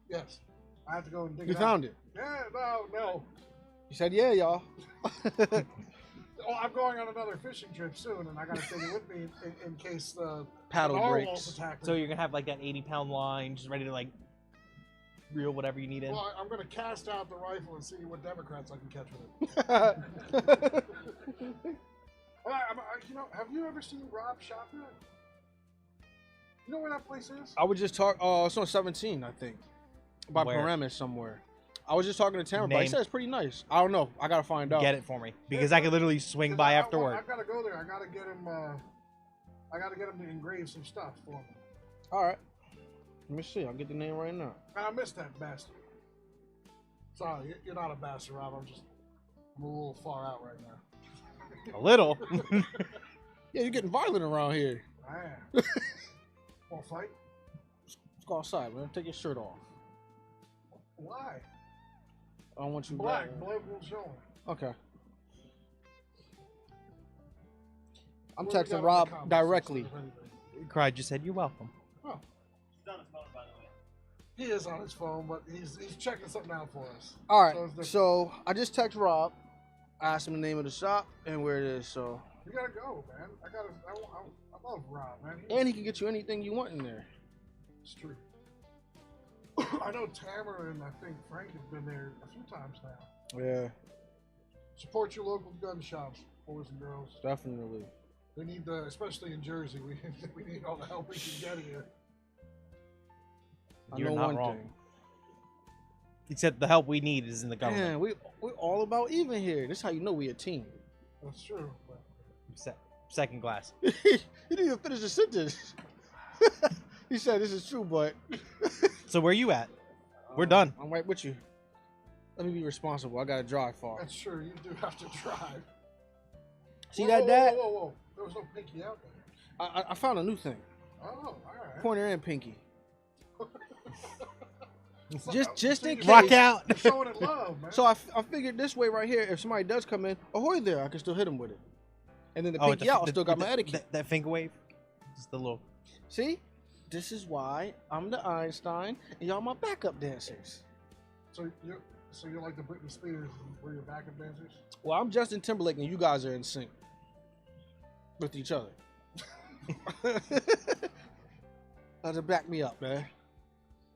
Yes. I have to go and dig You it found out. it. Yeah, no. You said, yeah, y'all. Oh, I'm going on another fishing trip soon, and I got to take it with me in case the Paddle narwhals breaks. attack me. So you're gonna have like that 80-pound line, just ready to like reel whatever you need in. Well, I'm going to cast out the rifle and see what Democrats I can catch with it. Have you ever seen Rob Shotgun? You know where that place is? I was just talking. Oh, it's on 17, I think. By Where? Paramus somewhere. I was just talking to Tamara, but he Name. said it's pretty nice. I don't know. I gotta find out. Get it for me because I could literally swing by after work. I've got to go there. I got to get him. I got to get him to engrave some stuff for me. All right. Let me see. I'll get the name right now. And I missed that bastard. Sorry, you're not a bastard, Rob. I'm a little far out right now. A little. Yeah, you're getting violent around here. I am. Want to fight? Let's go outside, man. Take your shirt off. Why? I don't want you. Black. Blood will show. Okay. I'm What do we got texting in Rob the comments? directly. If anything? Cry just said you're welcome. Oh, He's on his phone, by the way. he is on his phone, but he's checking something out for us. All right. So it's different. So I just text Rob. I asked him the name of the shop and where it is. So You gotta go, man. I love Rob, man. and he can get you anything you want in there. It's true. I know Tamara and I think Frank have been there a few times now. Yeah, Support your local gun shops, boys and girls. definitely. We need the, especially in Jersey, we need all the help we can get here. I You're know not one wrong. thing. Except the help we need is in the government. Man, we're all about even here. This is how you know we a team. That's true. But Second glass. He didn't even finish the sentence. He said this is true, but So where you at? We're done. I'm right with you. Let me be responsible. I gotta drive far. that's true. You do have to drive. See Whoa, that, whoa, Dad? Whoa, whoa, whoa. There was no pinky out there. I found a new thing. Oh, all right. Pointer and pinky. So- Just so in you- case. Rock out. You're showing it love, man. So I figured this way right here, if somebody does come in, ahoy there, I can still hit them with it. And then the pinky out, I still got my etiquette. That finger wave. Just the little. See? This is why I'm the Einstein and y'all my backup dancers. So you're like the Britney Spears, where your backup dancers? Well, I'm Justin Timberlake and you guys are in sync with each other. Now to back me up, man.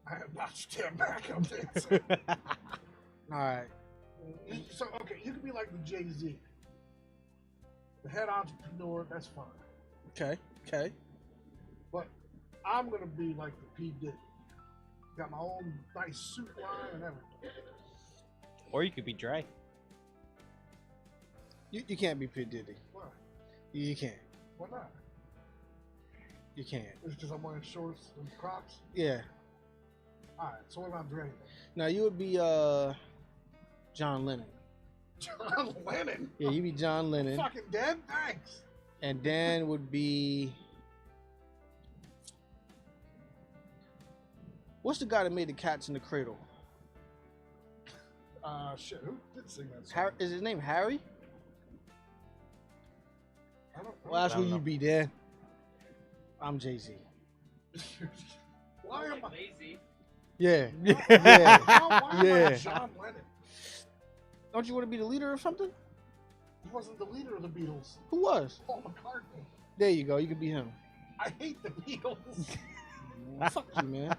I am not your backup dancer. All right. So okay, you can be like the Jay-Z, the head entrepreneur. That's fine. Okay. But I'm gonna be like the P Diddy. Got my own nice suit line and everything. Or you could be Dre. You can't be P. Diddy. Why? You can't. Why not? You can't. It's because I'm wearing shorts and Crocs. Yeah. All right. So what about Dre? Now you would be John Lennon. John Lennon. Yeah, you'd be John Lennon. Fucking dead. Thanks. And Dan would be. What's the guy that made the Cats in the Cradle? Shit. Who did sing that song? Harry, is his name Harry? I don't know. Well, that's I who don't you know. be, Dan. I'm Jay-Z. Why am I? Lazy. Yeah. Why Yeah. am I Yeah. John Lennon? Don't you want to be the leader of something? He wasn't the leader of the Beatles. Who was? Paul McCartney. There you go. You could be him. I hate the Beatles. Fuck you, man.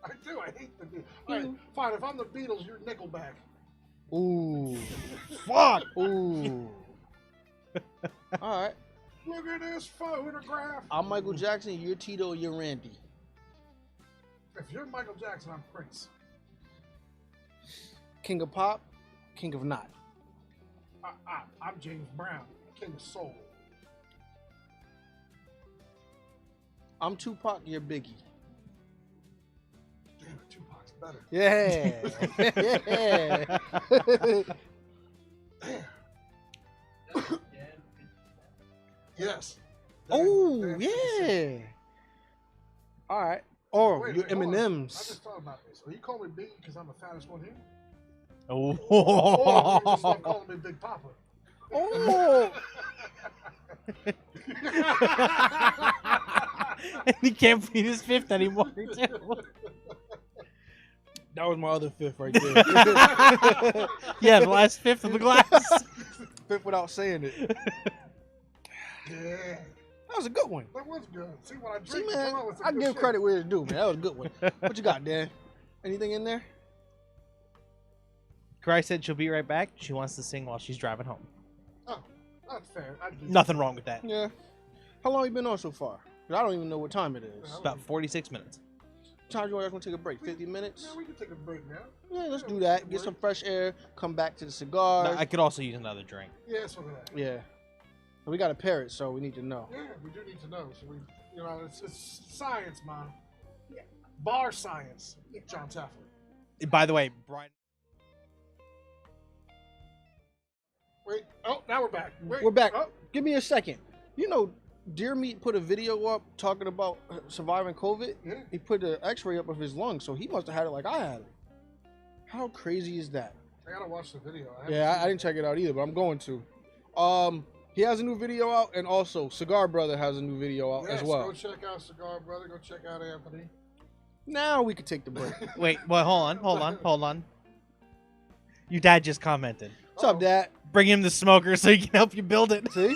I do. I hate the Beatles. All right, fine. If I'm the Beatles, you're Nickelback. Ooh. Fuck. Ooh. All right. Look at this photograph. I'm Michael Jackson. You're Tito. You're Randy. If you're Michael Jackson, I'm Prince. King of pop. King of not. I'm James Brown, King of Soul. I'm Tupac. You're Biggie. Damn it, Tupac's better. Yeah. Yeah. Yes. Oh Dan- yeah. All right. Or Wait, you wait, hold on. I M&Ms. just thought about this. Are you calling me Biggie because I'm the fattest one here? Oh. Or you just start calling me Big Papa? Oh. and he can't plead his fifth anymore. Too. That was my other fifth right there. Yeah, the last fifth of the glass. Fifth without saying it. Yeah, That was a good one. that was good. See, when I See, drink, man, come out with some I good give shit. credit where it's due, man. That was a good one. What you got, Dan? Anything in there? Cry said she'll be right back. She wants to sing while she's driving home. Oh, that's fair. I'd do Nothing wrong with that. Yeah. How long you been on so far? 'Cause I don't even know what time it is. Yeah. It's about 46 minutes. Time you guys want to take a break? 50 minutes? Yeah, we can take a break now. Yeah, let's Yeah, do we that. can Get work. some fresh air. Come back to the cigars. No, I could also use another drink. Yeah, so that. Yeah. We got to pair it, so we need to know. Yeah, we do need to know. So we, you know, it's science, man. Yeah. Bar science. John Taffer. By the way, Brian. Wait. Oh, now we're back. Wait. We're back. Oh, Give me a second. You know, Deer Meat put a video up talking about surviving COVID. yeah. He put an x-ray up of his lungs, so he must have had it like I had it. How crazy is that? I gotta watch the video. Yeah, I didn't check it out either, but I'm going to. He has a new video out, and also Cigar Brother has a new video out as well. Go check out Cigar Brother. Go check out Anthony. Now we can take the break. Wait, well, hold on. Your dad just commented. What's up, Dad? Bring him the smoker so he can help you build it. See?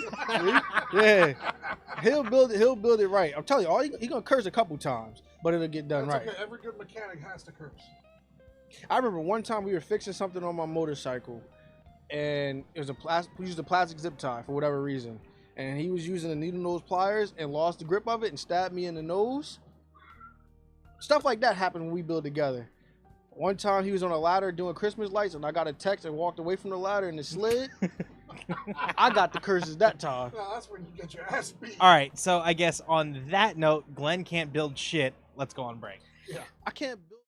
Yeah. He'll build it right. I'm telling you, he gonna curse a couple times, but it'll get done That's right. okay. Every good mechanic has to curse. I remember one time we were fixing something on my motorcycle, and it was we used a plastic zip tie for whatever reason, and he was using the needle nose pliers and lost the grip of it and stabbed me in the nose. Stuff like that happened when we build together. One time he was on a ladder doing Christmas lights, and I got a text and walked away from the ladder and it slid. I got the curses that time. No, that's when you get your ass beat. All right, so I guess on that note, Glenn can't build shit. Let's go on break. I can't build.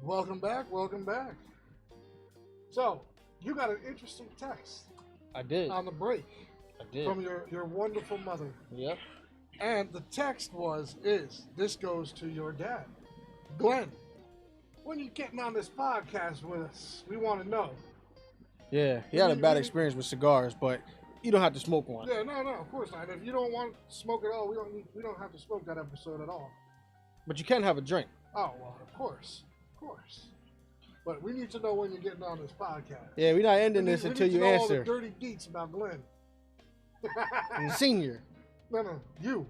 Welcome back. Welcome back. So, you got an interesting text I did. on the break I did. from your wonderful mother. Yep. And the text this goes to your dad. Glenn, when you getting on this podcast with us, we want to know. Yeah, he had a bad experience with cigars, but you don't have to smoke one. Yeah, no, of course not. If you don't want to smoke at all, we don't have to smoke that episode at all. But you can have a drink. Oh, well, of course. But we need to know when you're getting on this podcast. Yeah, we're not ending this until you know all the answer. dirty deets about Glenn. And senior. No, you.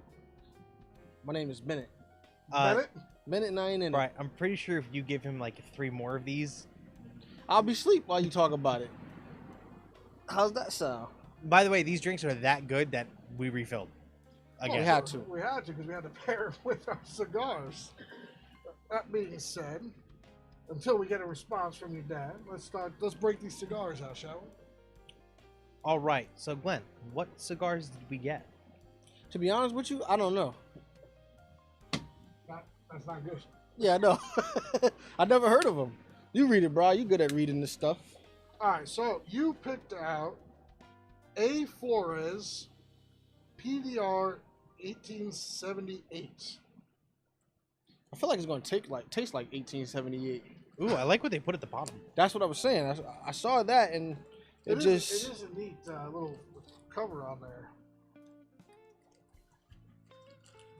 My name is Bennett. Bennett? Bennett and I ain't in it. Right, I'm pretty sure if you give him like 3 more of these. I'll be asleep while you talk about it. How's that sound? By the way, these drinks are that good that we refilled. Again. We had to. We had to because we had to pair it with our cigars. That being said, until we get a response from your dad, let's break these cigars out, shall we? All right, so Glenn, what cigars did we get? To be honest with you, I don't know. That's not good. Yeah, I know. I never heard of them. You read it, bro. You good at reading this stuff. All right, so you picked out A. Flores PDR 1878. I feel like it's gonna taste like 1878. Ooh, I like what they put at the bottom. That's what I was saying. I saw that and it It is a neat little cover on there.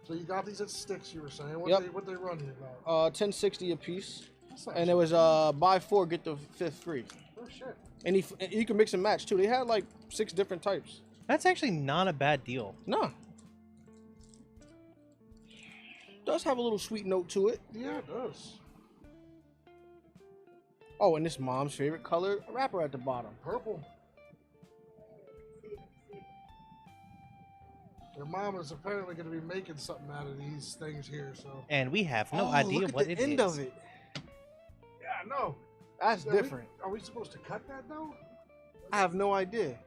So you got these at Sticks, you were saying. What they run you about? $10.60 a piece, That's not and cheap. it was buy 4 get the 5th free. Oh shit. And you can mix and match too. They had like 6 different types. That's actually not a bad deal. No. Does have a little sweet note to it. Yeah, it does. Oh, and this mom's favorite color wrapper at the bottom. Purple. Your mom is apparently going to be making something out of these things here, so. And we have no Oh, idea look at what the it end is. of it. Yeah, no. That's different. Are we supposed to cut that though? I have no idea.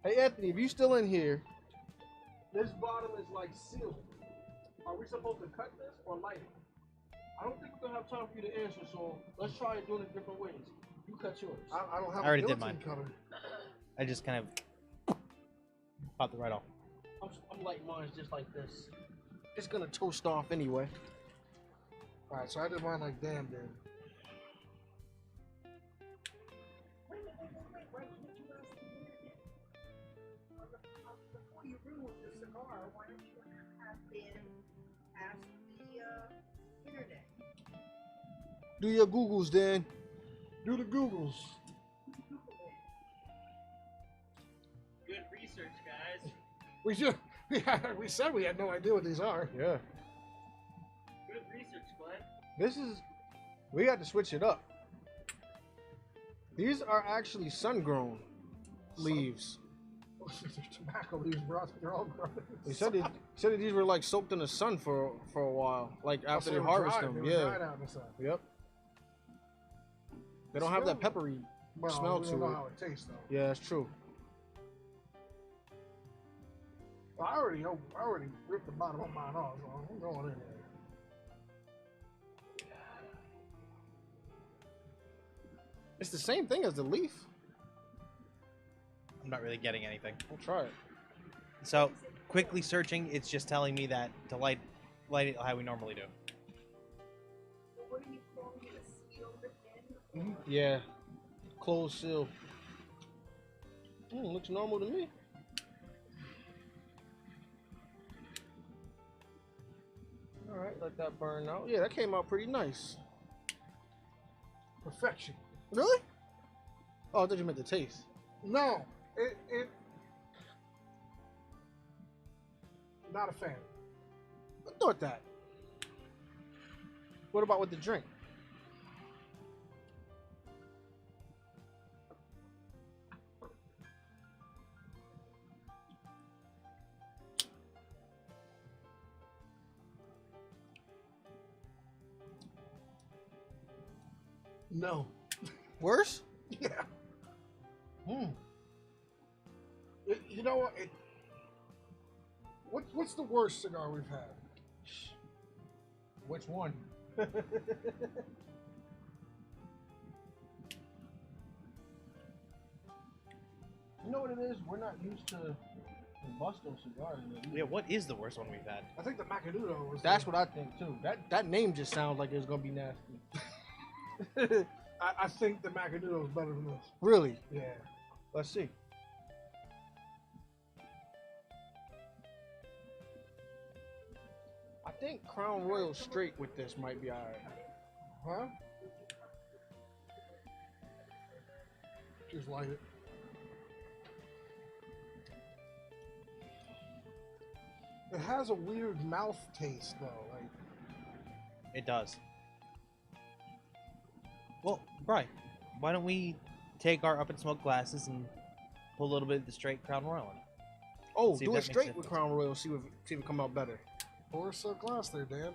Hey Anthony, if you still in here, this bottom is like sealed. Are we supposed to cut this or light it? I don't think we're gonna have time for you to answer, so let's try it doing it different ways. You cut yours. I don't have I already a did built-in mine. cutter. I just kind of popped it right off. I'm lighting mine just like this. It's gonna toast off anyway. All right, so I did mine like Dan did. Before you ruin the cigar, why don't you have been ask the internet? Do your Googles, Dan. Do the Googles. Good research, guys. We should. We said we had no idea what these are. Yeah. Good research, Glenn. This is. We got to switch it up. These are actually sun-grown leaves. They're tobacco leaves, bro. They're all grown. They said that these were like soaked in the sun for a while, like after So they were harvest dried. them. They were Yeah. dried out in the sun. Yep. They don't have that peppery Well, smell we to don't know it. how it tastes though. Yeah, that's true. Well, I already ripped the bottom of mine off, so I'm going in there. It's the same thing as the leaf. I'm not really getting anything. We'll try it. So, quickly searching, it's just telling me that to light it how we normally do. What do you call it? A sealed bin? Yeah. Closed seal. Looks normal to me. Alright, let that burn out. Yeah, that came out pretty nice. Perfection. Really? Oh, I thought you meant the taste. No, it. Not a fan. I thought that. What about with the drink? No. Worse? Yeah. You know what? What's the worst cigar we've had? Which one? know what it is? We're not used to Robusto cigars. Yeah, what is the worst one we've had? I think the Macanudo was. That's what I think too. That name just sounds like it's gonna be nasty. I think the Macanudo is better than this. Really? Yeah. Let's see. I think Crown Royal straight with this might be alright. Huh? Just light it. It has a weird mouth taste though. Like It does. Well, Bri, why don't we take our up and smoke glasses and put a little bit of the straight Crown Royal in? Oh, See if do that it makes straight sense. with Crown Royal. See if it come out better. pour us a glass there, Dan.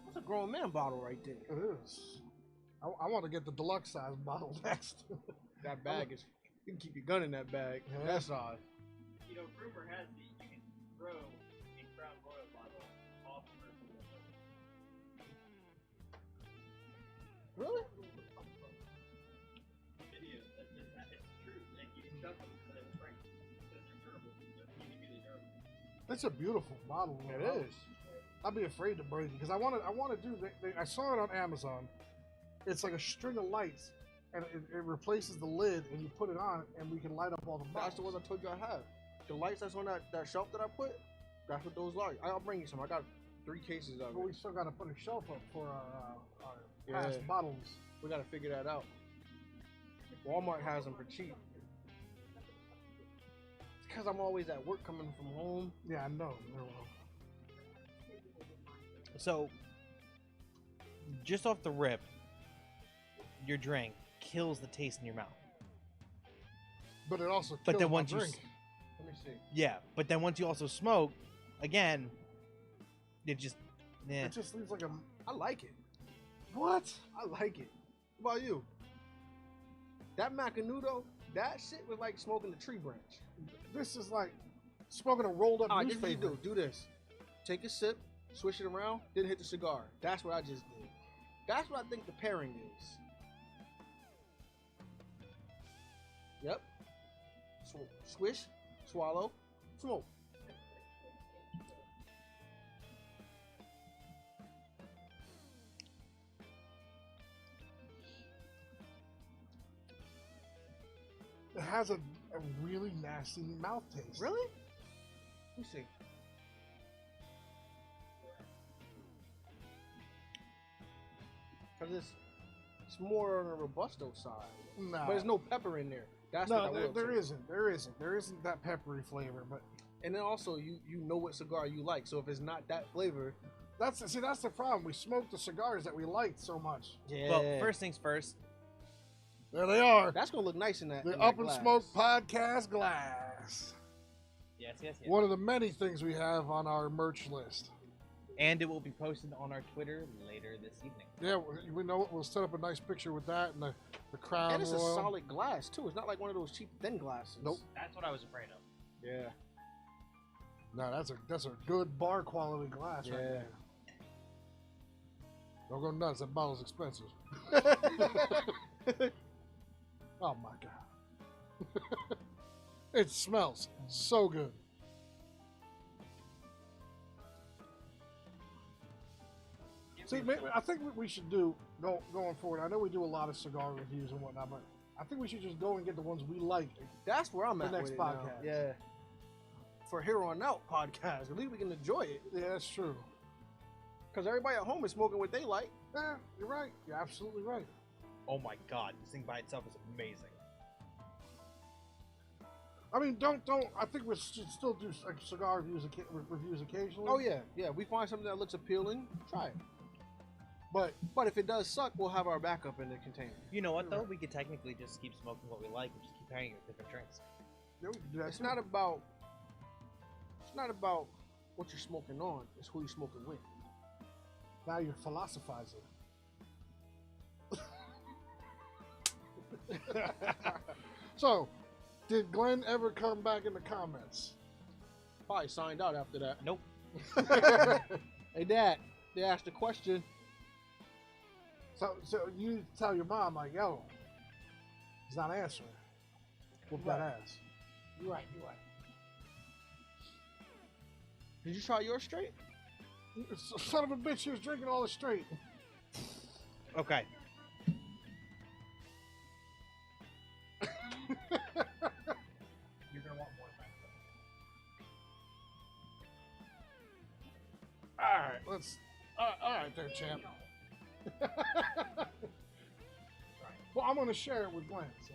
That's a grown man bottle right there. It is. I want to get the deluxe size bottle next. That bag is. You can keep your gun in that bag. Yeah. That's odd. You know, rumor has it you can throw a Crown Royal bottle off the Really? video. It's true. Like, you can chuck them and it's right. They're durable. They're really durable. It's a beautiful bottle. It though. is. I'd be afraid to break it because I want to do. I saw it on Amazon. It's like a string of lights, and it replaces the lid, and you put it on, and we can light up all the bottles. That's the ones I told you I have. The lights that's on that shelf that I put, that's what those are. I'll bring you some. I got 3 cases of But we it. still got to put a shelf up for our Yeah. past bottles. We gotta figure that out. Walmart has them for cheap. It's because I'm always at work coming from home. Yeah, I know. No, So, just off the rip, your drink kills the taste in your mouth. but it also. But kills then my once you drink. Let me see. Yeah, but then once you also smoke, again, it just, yeah. It just leaves like a. I like it. What? I like it. What about you? That Macanudo, that shit was like smoking a tree branch. This is like smoking a rolled up All right, this is what you newspaper. do. Do this. Take a sip, swish it around, then hit the cigar. That's what I just did. That's what I think the pairing is. Yep. Swish, swallow, smoke. It has a really nasty mouth taste. Really? Let me see. Cause it's more on the robusto side, Nah. but there's no pepper in there. That's what I No, will there say. isn't. There isn't that peppery flavor. But And then also you know what cigar you like. So if it's not that flavor, that's the problem. We smoked the cigars that we liked so much. yeah. Well, first things first, There they are. that's gonna look nice in that. The in that Up and glass. Smoke podcast glass. yes, yes, yes. One of the many things we have on our merch list. And it will be posted on our Twitter later this evening. Yeah, we know it. We'll set up a nice picture with that and the Crown And it's a Royal. solid glass too. It's not like one of those cheap thin glasses. Nope. That's what I was afraid of. Yeah. No, that's a good bar quality glass right Yeah. there. Don't go nuts. That bottle's expensive. Oh my god. It smells so good. See, maybe, I think what we should do going forward. I know we do a lot of cigar reviews and whatnot, but I think we should just go and get the ones we like. That's where I'm The at. next with it now. podcast. Yeah. For here on out podcast, at least we can enjoy it. Yeah, that's true. Cause everybody at home is smoking what they like. Yeah, you're right. You're absolutely right. Oh my god, this thing by itself is amazing. I mean, don't. I think we should still do like cigar reviews occasionally. Oh yeah. We find something that looks appealing, try it. but But if it does suck, we'll have our backup in the container. You know what though? We could technically just keep smoking what we like and just keep pairing it with different drinks. yeah, we can do that It's too. not about. It's not about what you're smoking on. It's who you're smoking with. Now you're philosophizing. So, did Glenn ever come back in the comments? Probably signed out after that. Nope. Hey Dad, they asked a question. So you tell your mom like, yo, He's not answering. Whoop that ass. You're right. Did you try yours straight? Son of a bitch, he was drinking all the straight. Okay. You're gonna want more back. All right, let's. All right, there, champ. Well, I'm gonna share it with Glenn. So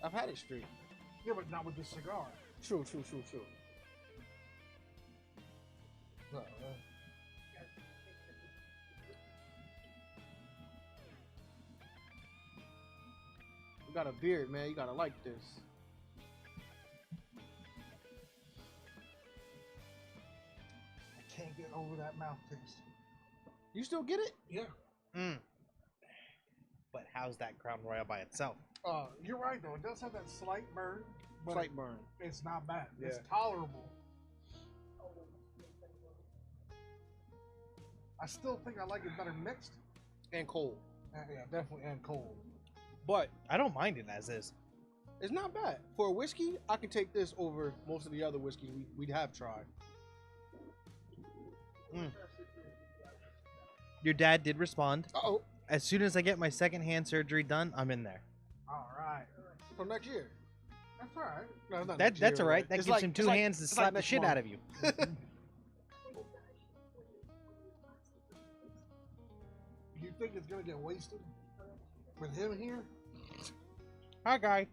I've had it straight. yeah, but not with this cigar. True. No, You got a beard, man. You gotta like this. I can't get over that mouth taste. You still get it? Yeah. Mm. But how's that Crown Royal by itself? You're right though. It does have that slight burn, but Slight burn. it's not bad. It's Yeah. tolerable. I still think I like it better mixed. And cold. Yeah, definitely, and cold. But I don't mind it as is. it's not bad. For a whiskey, I can take this over most of the other whiskeys we'd have tried. Your dad did respond. Uh-oh. As soon as I get my second-hand surgery done, I'm in there. All right. From next year. That's all right. No, not That's next all year, right. That It's gives like- him it's two like- hands to it's slap like the next shit month. out of you. You think it's gonna get wasted with him here? Hi, guy.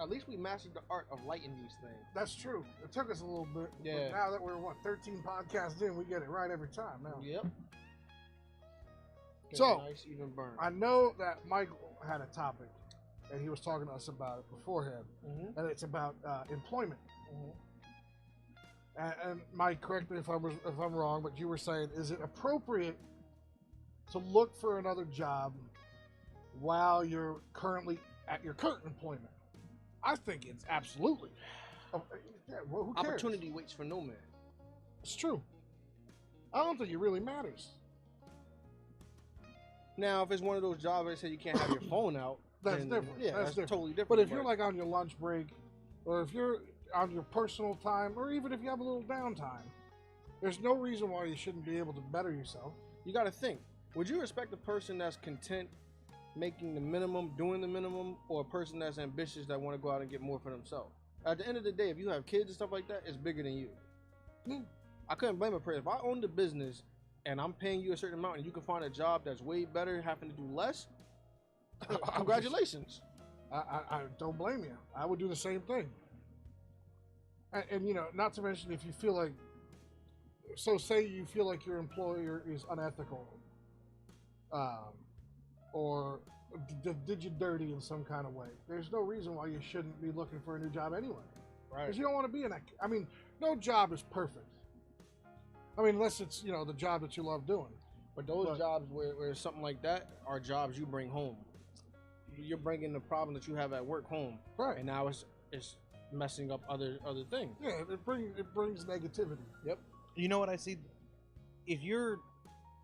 At least we mastered the art of lighting these things. That's true. It took us a little bit. Yeah. But now that we're 13 podcasts in, we get it right every time now. Yep. Get So, a nice even burn. I know that Michael had a topic, and he was talking to us about it beforehand, Mhm. and it's about employment. And Mike, correct me if I'm wrong, but you were saying, is it appropriate to look for another job while you're currently at your current employment? I think it's absolutely. Yeah, well, who cares? Opportunity waits for no man. It's true. I don't think it really matters. Now, if it's one of those jobs that say you can't have your phone out, That's then, different. Yeah, That's that's different. totally different. But if you're like on your lunch break, or if you're on your personal time, or even if you have a little downtime, there's no reason why you shouldn't be able to better yourself. you got to think: would you respect a person that's content making the minimum, doing the minimum, or a person that's ambitious that want to go out and get more for themselves? At the end of the day, if you have kids and stuff like that, it's bigger than you. Hmm. I couldn't blame a person. If I owned a business and I'm paying you a certain amount and you can find a job that's way better, having to do less, congratulations. I don't blame you. I would do the same thing. And you know, not to mention if you feel like, so say you feel like your employer is unethical, or did you dirty in some kind of way. There's no reason why you shouldn't be looking for a new job anyway. Right. Because you don't want to be in that. I mean, no job is perfect. I mean, unless it's, you know, the job that you love doing. But those jobs where it's something like that are jobs you bring home. You're bringing the problem that you have at work home, Right. and now it's messing up other things. Yeah, it brings negativity. Yep. You know what I see? If you're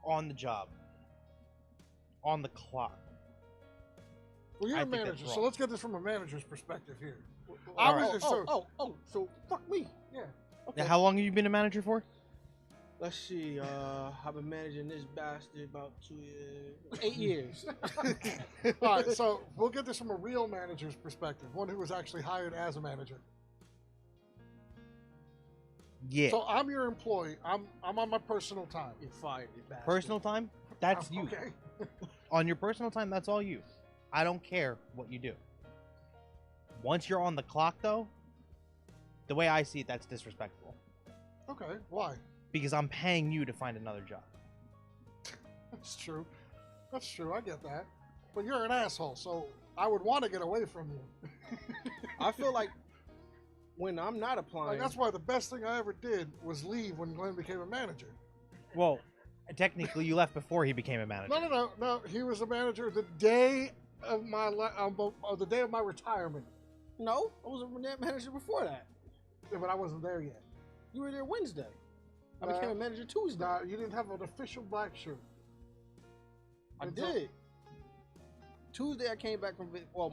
on the job, on the clock, Well, you're I a think that's manager, so wrong. let's get this from a manager's perspective here. All I right. was So fuck me. yeah. Okay. now, how long have you been a manager for? Let's see. I've been managing this bastard about 2 years, 8 years. All right, so we'll get this from a real manager's perspective, one who was actually hired as a manager. Yeah. So I'm your employee. I'm on my personal time. You're fired, you bastard. Personal time? That's you. Okay. On your personal time, that's all you. I don't care what you do. Once you're on the clock, though, the way I see it, that's disrespectful. Okay. Why? Because I'm paying you to find another job. That's true. That's true. I get that. But you're an asshole, so I would want to get away from you. I feel like when I'm not applying, Like, that's why the best thing I ever did was leave when Glenn became a manager. Well, technically, you left before he became a manager. No. He was a manager the day of my the day of my retirement. no, I was a manager before that. Yeah, but I wasn't there yet. You were there Wednesday. I Nah. became a manager Tuesday. Nah, you didn't have an official black shirt. I until- did. Tuesday I came back from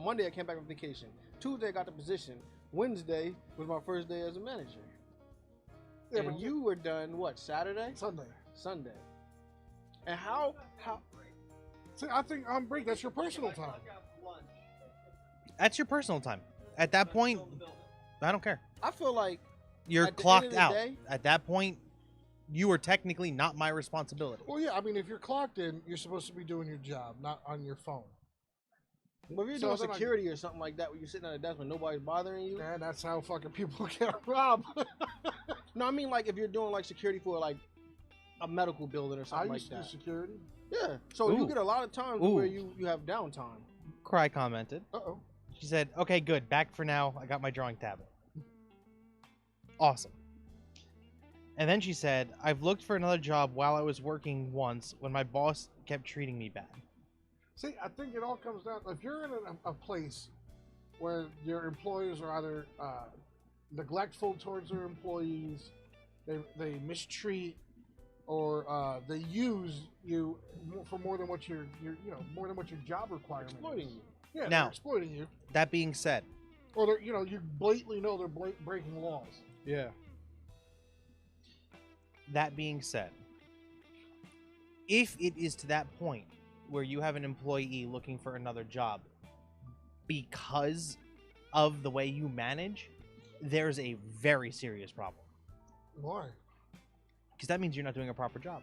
Monday I came back from vacation. Tuesday I got the position. Wednesday was my first day as a manager. Yeah, And but you were done what, Saturday? Sunday. Sunday. And how See, I think on break, that's your personal time. That's your personal time. At that point, I don't care. I feel like You're at the end clocked of the out. day- At that point, you are technically not my responsibility. Well, yeah, I mean, if you're clocked in, you're supposed to be doing your job, not on your phone. well, if you're So doing then I- security or something like that where you're sitting at a desk when nobody's bothering you. And that's how fucking people get robbed. No, I mean like if you're doing like security for like a medical building or I something like used to do that. security. Yeah. So you Ooh. get a lot of times Ooh. where you have downtime. Cry commented. Uh-oh. She said, okay, good. Back for now. I got my drawing tablet. Awesome. And then she said, I've looked for another job while I was working once when my boss kept treating me bad. See, I think it all comes down. If you're in a place where your employers are either neglectful towards their employees, they mistreat, or they use you for more than what your more than what your job requirement Exploiting is. you. Yeah, Now- they're exploiting you, That being said, or they're you blatantly know they're breaking laws. Yeah. that being said, if it is to that point where you have an employee looking for another job because of the way you manage, there's a very serious problem. Why? Because that means you're not doing a proper job.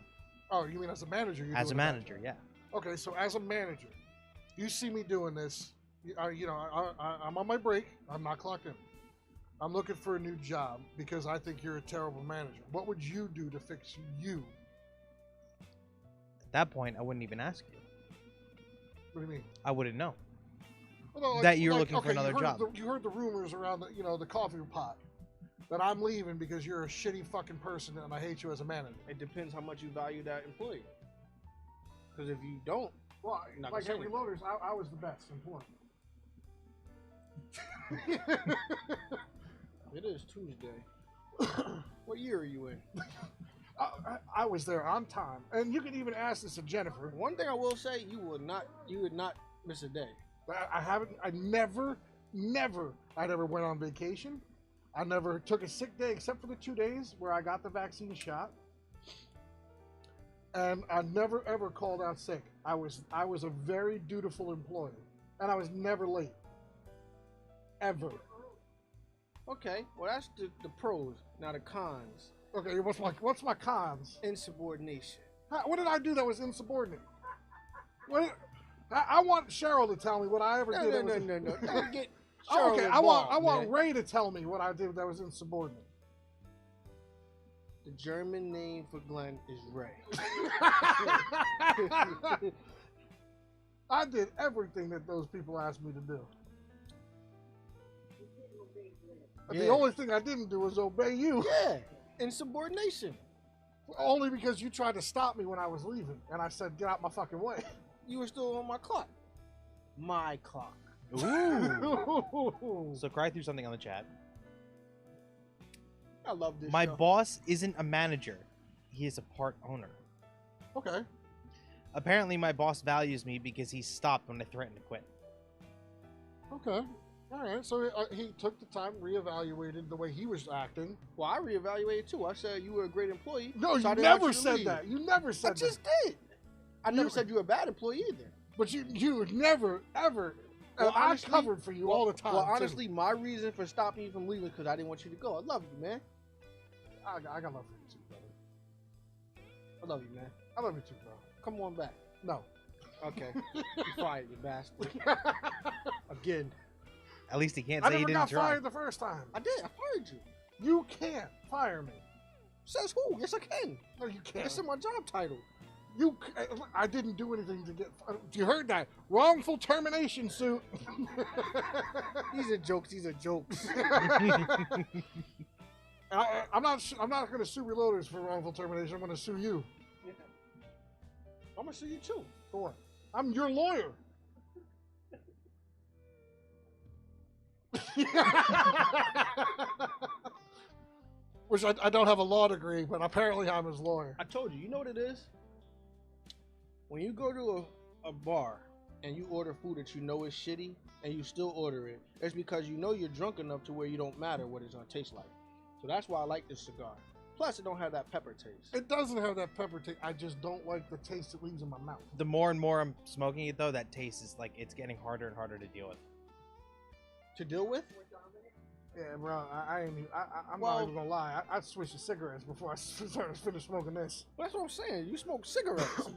Oh, you mean as a manager? You're As a doing bad manager, job. yeah. Okay, so as a manager, you see me doing this. I'm on my break. I'm not clocked in. I'm looking for a new job because I think you're a terrible manager. What would you do to fix you? At that point, I wouldn't even ask you. What do you mean? I wouldn't know. Well, no, That you're looking for another you heard job. You heard the rumors around the coffee pot that I'm leaving because you're a shitty fucking person and I hate you as a manager. It depends how much you value that employee. Because if you don't, Well, Not like gonna at say Reloaders, I was the best employee. it is Tuesday. What year are you in? I was there on time, and you can even ask this of Jennifer. One thing I will say, you would not miss a day. I never went on vacation. I never took a sick day except for the 2 days where I got the vaccine shot. And I never ever called out sick. I was a very dutiful employee, and I was never late. Ever. Okay, well that's the pros. Now the cons. Okay, what's my cons? Insubordination. What did I do that was insubordinate? I want Cheryl to tell me what I ever No, did. no, that was no, no, no. Don't get Oh, okay, Cheryl I want involved, man. Ray to tell me what I did that was insubordinate. The German name for Glenn is Ray. I did everything that those people asked me to do. The Yeah. only thing I didn't do was obey you. Yeah, insubordination. Only because you tried to stop me when I was leaving, and I said, "Get out my fucking way." You were still on my clock. My clock. Ooh. So Cry threw something on the chat. I love this. My show. boss isn't a manager. He is a part owner. Okay. Apparently, my boss values me because he stopped when I threatened to quit. Okay. All right. So he took the time, reevaluated the way he was acting. Well, I reevaluated too. I said you were a great employee. No, so I you didn't want never to said leave. that. You never said I just that. did. I never You- said you were a bad employee either. But you never ever. Well, and I honestly- covered for you all the time. Well, too. honestly, my reason for stopping you from leaving is because I didn't want you to go. I love you, man. I got love for you too, brother. I love you, man. I love you too, bro. Come on back. No. Okay. You fired, you bastard. Again. At least he can't I say he never didn't got try. fired the first time. I did. I fired you. You can't fire me. Says who? Yes, I can. No, you can't. It's in my job title. I didn't do anything to get. You heard that? Wrongful termination suit. These are jokes. These are jokes. I'm not going to sue Reloaders for wrongful termination. I'm going to sue you. I'm gonna sue you too. For what? I'm your lawyer. Which I don't have a law degree, but apparently I'm his lawyer. I told you. You know what it is? When you go to a bar and you order food that you know is shitty and you still order it, it's because you know you're drunk enough to where you don't matter what it's gonna taste like. So that's why I like this cigar. Plus, it don't have that pepper taste. It doesn't have that pepper taste. I just don't like the taste it leaves in my mouth. The more and more I'm smoking it, though, that taste is like it's getting harder and harder to deal with. To deal with? Yeah, bro, I'm Well- not even gonna lie. I'd switch to cigarettes before I finish smoking this. That's what I'm saying. You smoke cigarettes.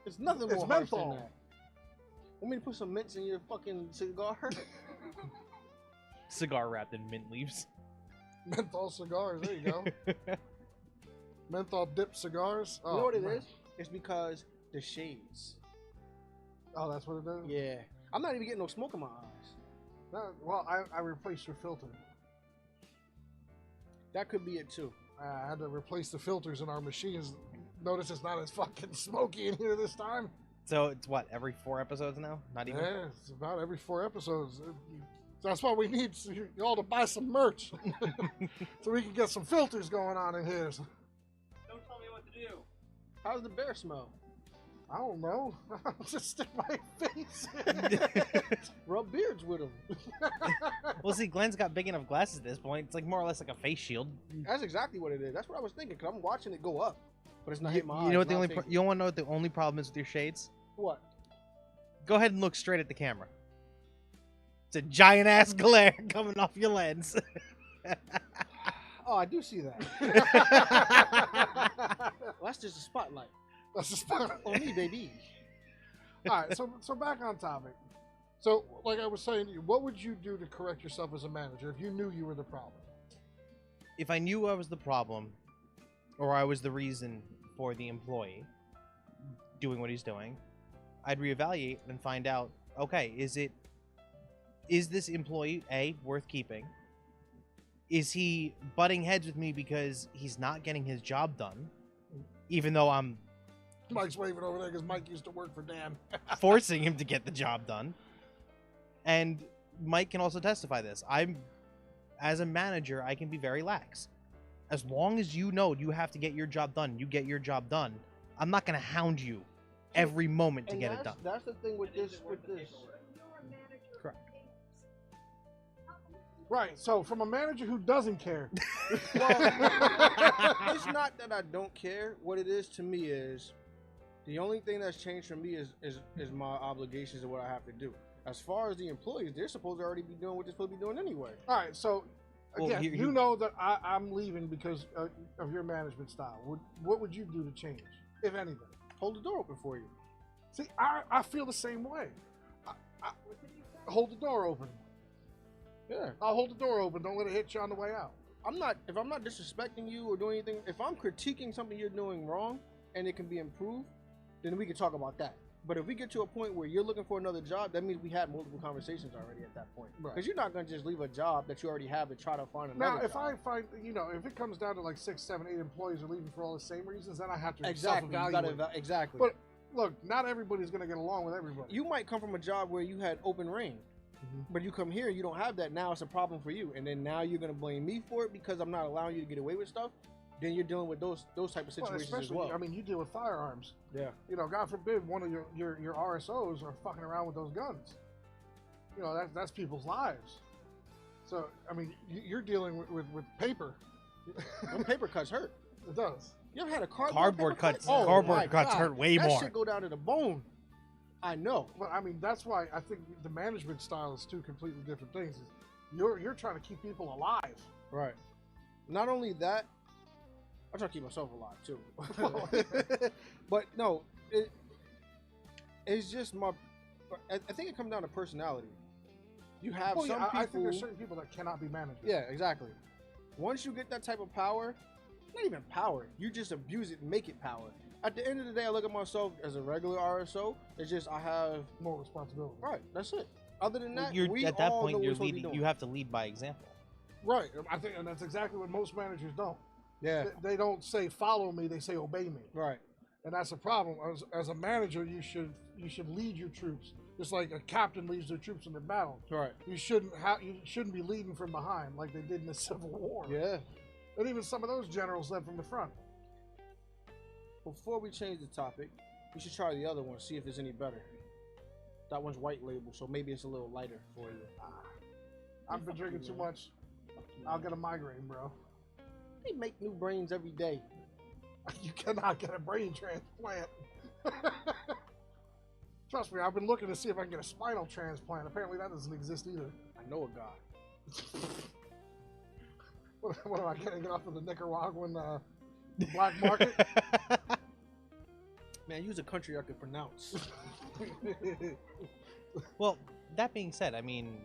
It's nothing It's more harsh than menthol. that. Want me to put some mints in your fucking cigar? Cigar wrapped in mint leaves. Menthol cigars, there you go. Menthol dipped cigars. Oh, You know what it man. is? It's because the shades. Oh, that's what it is? Yeah. I'm not even getting no smoke in my eyes. No, well, I replaced your filter. That could be it too. I had to replace the filters in our machines. Notice it's not as fucking smoky in here this time. So it's what, every 4 episodes now? Not even. Yeah, it's about every 4 episodes. That's why we need y'all to buy some merch so we can get some filters going on in here. Don't tell me what to do. How's the bear smell? I don't know. I'll just stick my face Rub beards with him. Well, see, Glenn's got big enough glasses at this point. It's like more or less like a face shield. That's exactly what it is. That's what I was thinking. Cause I'm watching it go up, but it's not You, hitting my eyes. you know what the Now I'm only thinking, you want to know what the only problem is with your shades? what? Go ahead and look straight at the camera. It's a giant ass glare coming off your lens. Oh, I do see that. Well, that's just a spotlight That's the spot. on me, baby. All right, so back on topic. So, like I was saying to you, what would you do to correct yourself as a manager if you knew you were the problem? If I knew I was the problem, or I was the reason for the employee doing what he's doing, I'd reevaluate and find out, okay, is this employee A, worth keeping? Is he butting heads with me because he's not getting his job done, even though I'm Mike's waving over there because Mike used to work for Dan. forcing him to get the job done? And Mike can also testify this. As a manager, I can be very lax. As long as you know you have to get your job done, you get your job done. I'm not going to hound you every moment to And get it done. That's the thing with this. With this. You're a manager. Correct. Right, so from a manager who doesn't care. It's not that I don't care. What it is to me is the only thing that's changed for me is my obligations and what I have to do. As far as the employees, they're supposed to already be doing what they're supposed to be doing anyway. All right, so Well, again, here- you know that I'm leaving because of your management style. What would you do to change, if anything? Hold the door open for you. See, I feel the same way. I hold the door open. Yeah. I'll hold the door open. Don't let it hit you on the way out. If I'm not disrespecting you or doing anything, if I'm critiquing something you're doing wrong and it can be improved, then we can talk about that. But if we get to a point where you're looking for another job, that means we had multiple conversations already at that point. Right. Because you're not going to just leave a job that you already have and try to find another Now, if job. I find, if it comes down to like 6, 7, 8 employees are leaving for all the same reasons, then I have to Exactly. You gotta self-evaluate. exactly. But look, not everybody's going to get along with everybody. You might come from a job where you had open reign, Mhm. but you come here, you don't have that. Now it's a problem for you, and then now you're gonna blame me for it because I'm not allowing you to get away with stuff. Then you're dealing with those type of Well, situations especially, as well. I mean, you deal with firearms. Yeah. God forbid one of your RSOs are fucking around with those guns. That's people's lives. So, I mean, you're dealing with paper. Them paper cuts hurt. It does. You ever had a Cardboard paper cut? cuts- Oh cardboard my cuts God. hurt way that more. Shit go down to the bone. I know. But I mean, that's why I think the management style is two completely different things. You're trying to keep people alive. Right. Not only that, I try to keep myself alive too. But no, it's just my. I think it comes down to personality. You have Well, some yeah, people. I think there's certain people that cannot be managers. Yeah, exactly. Once you get that type of power, not even power, you just abuse it and make it power. At the end of the day, I look at myself as a regular RSO. It's just I have More responsibility. right. That's it. Other than that, You're we at that all know point what you're we're supposed to be leading. doing. You have to lead by example. Right. I think, and that's exactly what most managers don't. Yeah. They don't say follow me. They say obey me. Right. And that's a problem. As a manager, you should lead your troops, just like a captain leads their troops in the battle. Right. You shouldn't be leading from behind like they did in the Civil War. Yeah. And even some of those generals led from the front. Before we change the topic, we should try the other one, see if it's any better. That one's white label, so maybe it's a little lighter for you. I've been drinking too much. I'll get a migraine, bro. They make new brains every day. You cannot get a brain transplant. Trust me, I've been looking to see if I can get a spinal transplant. Apparently that doesn't exist either. I know a guy. What am I getting off of the Nicaraguan black market? Man, use a country I could pronounce. Well, that being said, I mean,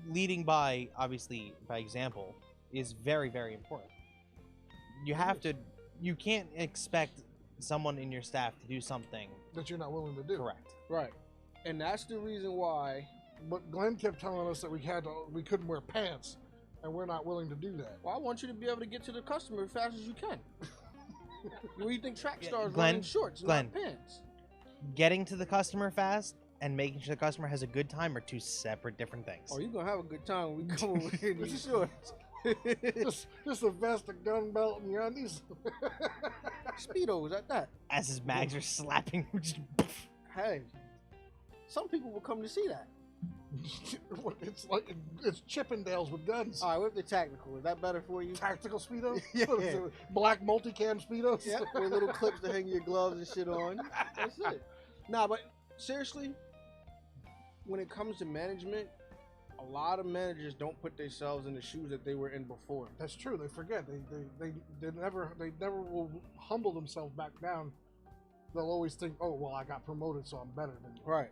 leading by, obviously, by example is very, very important. You have to, you can't expect someone in your staff to do something That you're not willing to do. correct. Right. And that's the reason why. But Glenn kept telling us that we couldn't wear pants, and we're not willing to do that. Well, I want you to be able to get to the customer as fast as you can. What do you think track Yeah, stars Glenn, run in shorts, Glenn. not pants? Getting to the customer fast and making sure the customer has a good time are two separate different things. Oh, you're going to have a good time when we come over here in these shorts. Just a vest, a gun belt, and your undies. Speedos at that. As his mags are slapping. Just Hey, some people will come to see that. It's like it's Chippendales with guns. All right, what's the tactical? Is that better for you? Tactical speedos. Yeah. What is it, black multicam speedos. Yep, with little clips to hang your gloves and shit on. That's it. Nah, but seriously, when it comes to management, a lot of managers don't put themselves in the shoes that they were in before. That's true. They forget. They never will humble themselves back down. They'll always think, oh well, I got promoted, so I'm better than you. Right.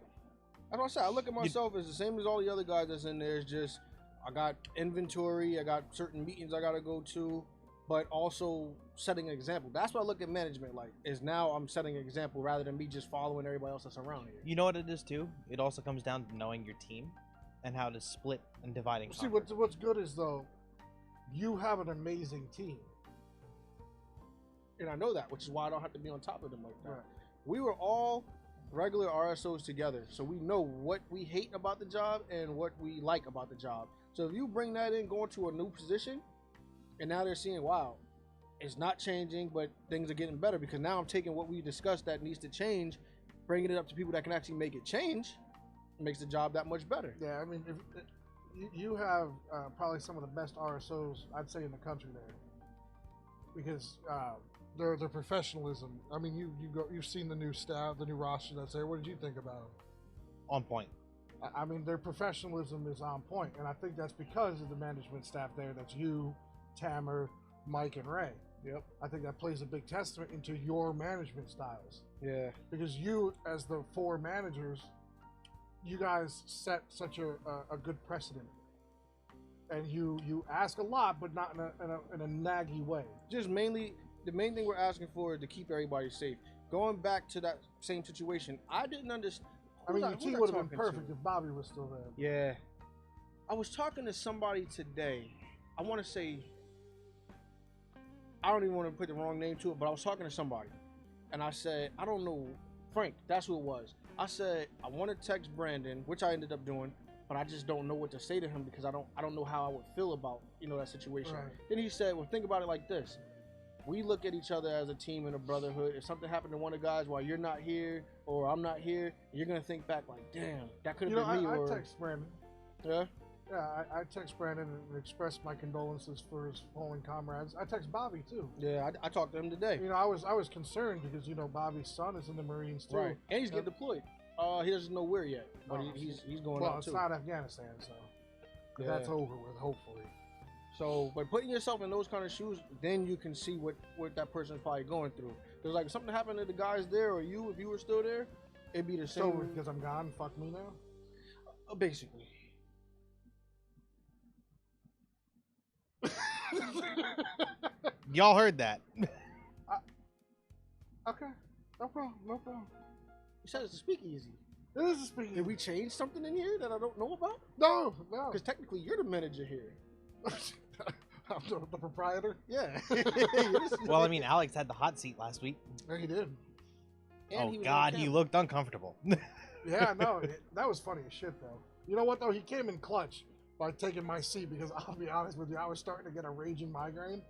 That's what I said. I look at myself as the same as all the other guys that's in there. It's just I got inventory, I got certain meetings I gotta go to, but also setting an example. That's what I look at management like. Is now I'm setting an example rather than me just following everybody else that's around here. You know what it is too? It also comes down to knowing your team and how to split and divide and See, conquer. what's good is though, you have an amazing team. And I know that, which is why I don't have to be on top of them like that. Right. We were all regular RSOs together, so we know what we hate about the job and what we like about the job. So if you bring that in going to a new position, and now they're seeing, wow, it's not changing, but things are getting better because now I'm taking what we discussed that needs to change, bringing it up to people that can actually make it change, makes the job that much better. Yeah, I mean, if you have probably some of the best RSOs I'd say in the country there, because their professionalism. I mean, you've seen the new staff, the new roster that's there. What did you think about them? On point. I mean, their professionalism is on point, and I think that's because of the management staff there. That's you, Tamer, Mike, and Ray. Yep. I think that plays a big testament into your management styles, Yeah. because you, as the four managers, you guys set such a good precedent, and you ask a lot, but not in a naggy way. Just mainly, the main thing we're asking for is to keep everybody safe. Going back to that same situation, I didn't understand. I mean, your team would have been perfect if Bobby was still there. Yeah. I was talking to somebody today. I want to say, I don't even want to put the wrong name to it, but I was talking to somebody. And I said, I don't know, Frank, that's who it was. I said, I want to text Brandon, which I ended up doing, but I just don't know what to say to him because I don't know how I would feel about, that situation. Right. Then he said, well, think about it like this. We look at each other as a team and a brotherhood. If something happened to one of the guys while you're not here or I'm not here, you're going to think back like, damn, that could have been me. I text Brandon. Yeah? Yeah, I text Brandon and express my condolences for his fallen comrades. I text Bobby too. Yeah, I talked to him today. I was concerned because Bobby's son is in the Marines too. Right. And he's getting deployed. He doesn't know where yet, but Oh, he's going Well, out it's too. not Afghanistan, so Yeah. that's over with, hopefully. So, by putting yourself in those kind of shoes, then you can see what that person's probably going through. Because like if something happened to the guys there or you, if you were still there, it'd be the So same. because I'm gone, fuck me now. Basically. Y'all heard that. Okay, no problem, no problem. You said it's a speakeasy. It is a speaking. Did we change something in here that I don't know about? No. Because technically you're the manager here. I'm the proprietor. Yeah. Well, I mean, Alex had the hot seat last week. Yeah, he did. And Oh he was on God, he camera. looked uncomfortable. Yeah, no, that was funny as shit though. You know what though? He came in clutch by taking my seat because I'll be honest with you, I was starting to get a raging migraine,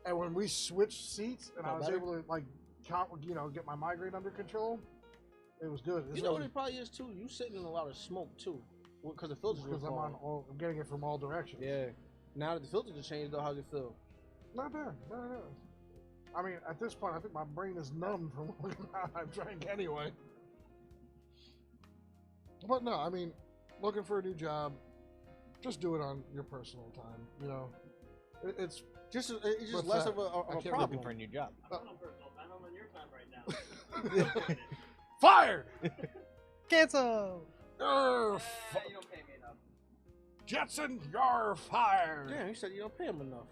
and when we switched seats and I Felt was better? able to get my migraine under control, It was good. You know what it probably is too? You sitting in a lot of smoke too, because the filters were because I'm getting it from all directions. Yeah. Now that the filters have changed, though, how's it feel? Not bad. No. I mean, at this point, I think my brain is numb from how I drank anyway. But no, I mean, looking for a new job, just do it on your personal time. You know, it's just What's less that? of a I can't problem. Looking for a new job. I'm on personal time. I'm on your time right now. fired. Cancel. You're You don't pay me enough. Jetson, you're fired. Damn, you said you don't pay him enough.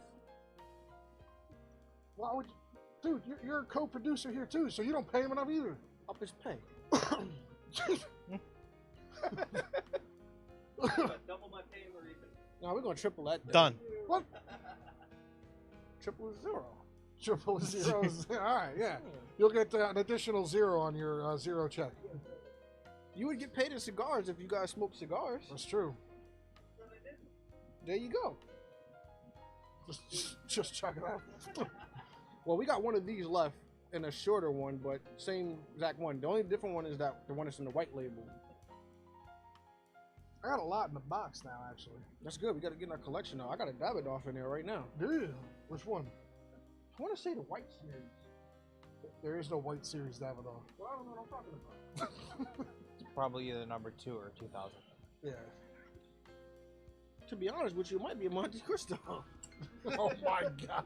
Why would you, dude? You're a co-producer here too, so you don't pay him enough either. Up his pay. Double my pay or even. Now we're gonna triple that. Done. What? Triple is zero. Triple zeros. All right, yeah. You'll get an additional 0 on your 0 check. You would get paid in cigars if you guys smoked cigars. That's true. There you go. Just check it out. Well, we got one of these left and a shorter one, but same exact one. The only different one is that the one that's in the white label. I got a lot in the box now, actually. That's good. We got to get in our collection now. I got a Davidoff in there right now. Do you? Which one? I want to say the white series. There is no white series Davidoff. Well, I don't know what I'm talking about. It's probably either number 2 or 2000. Yeah. To be honest with you, it might be a Monte Cristo. Oh my God.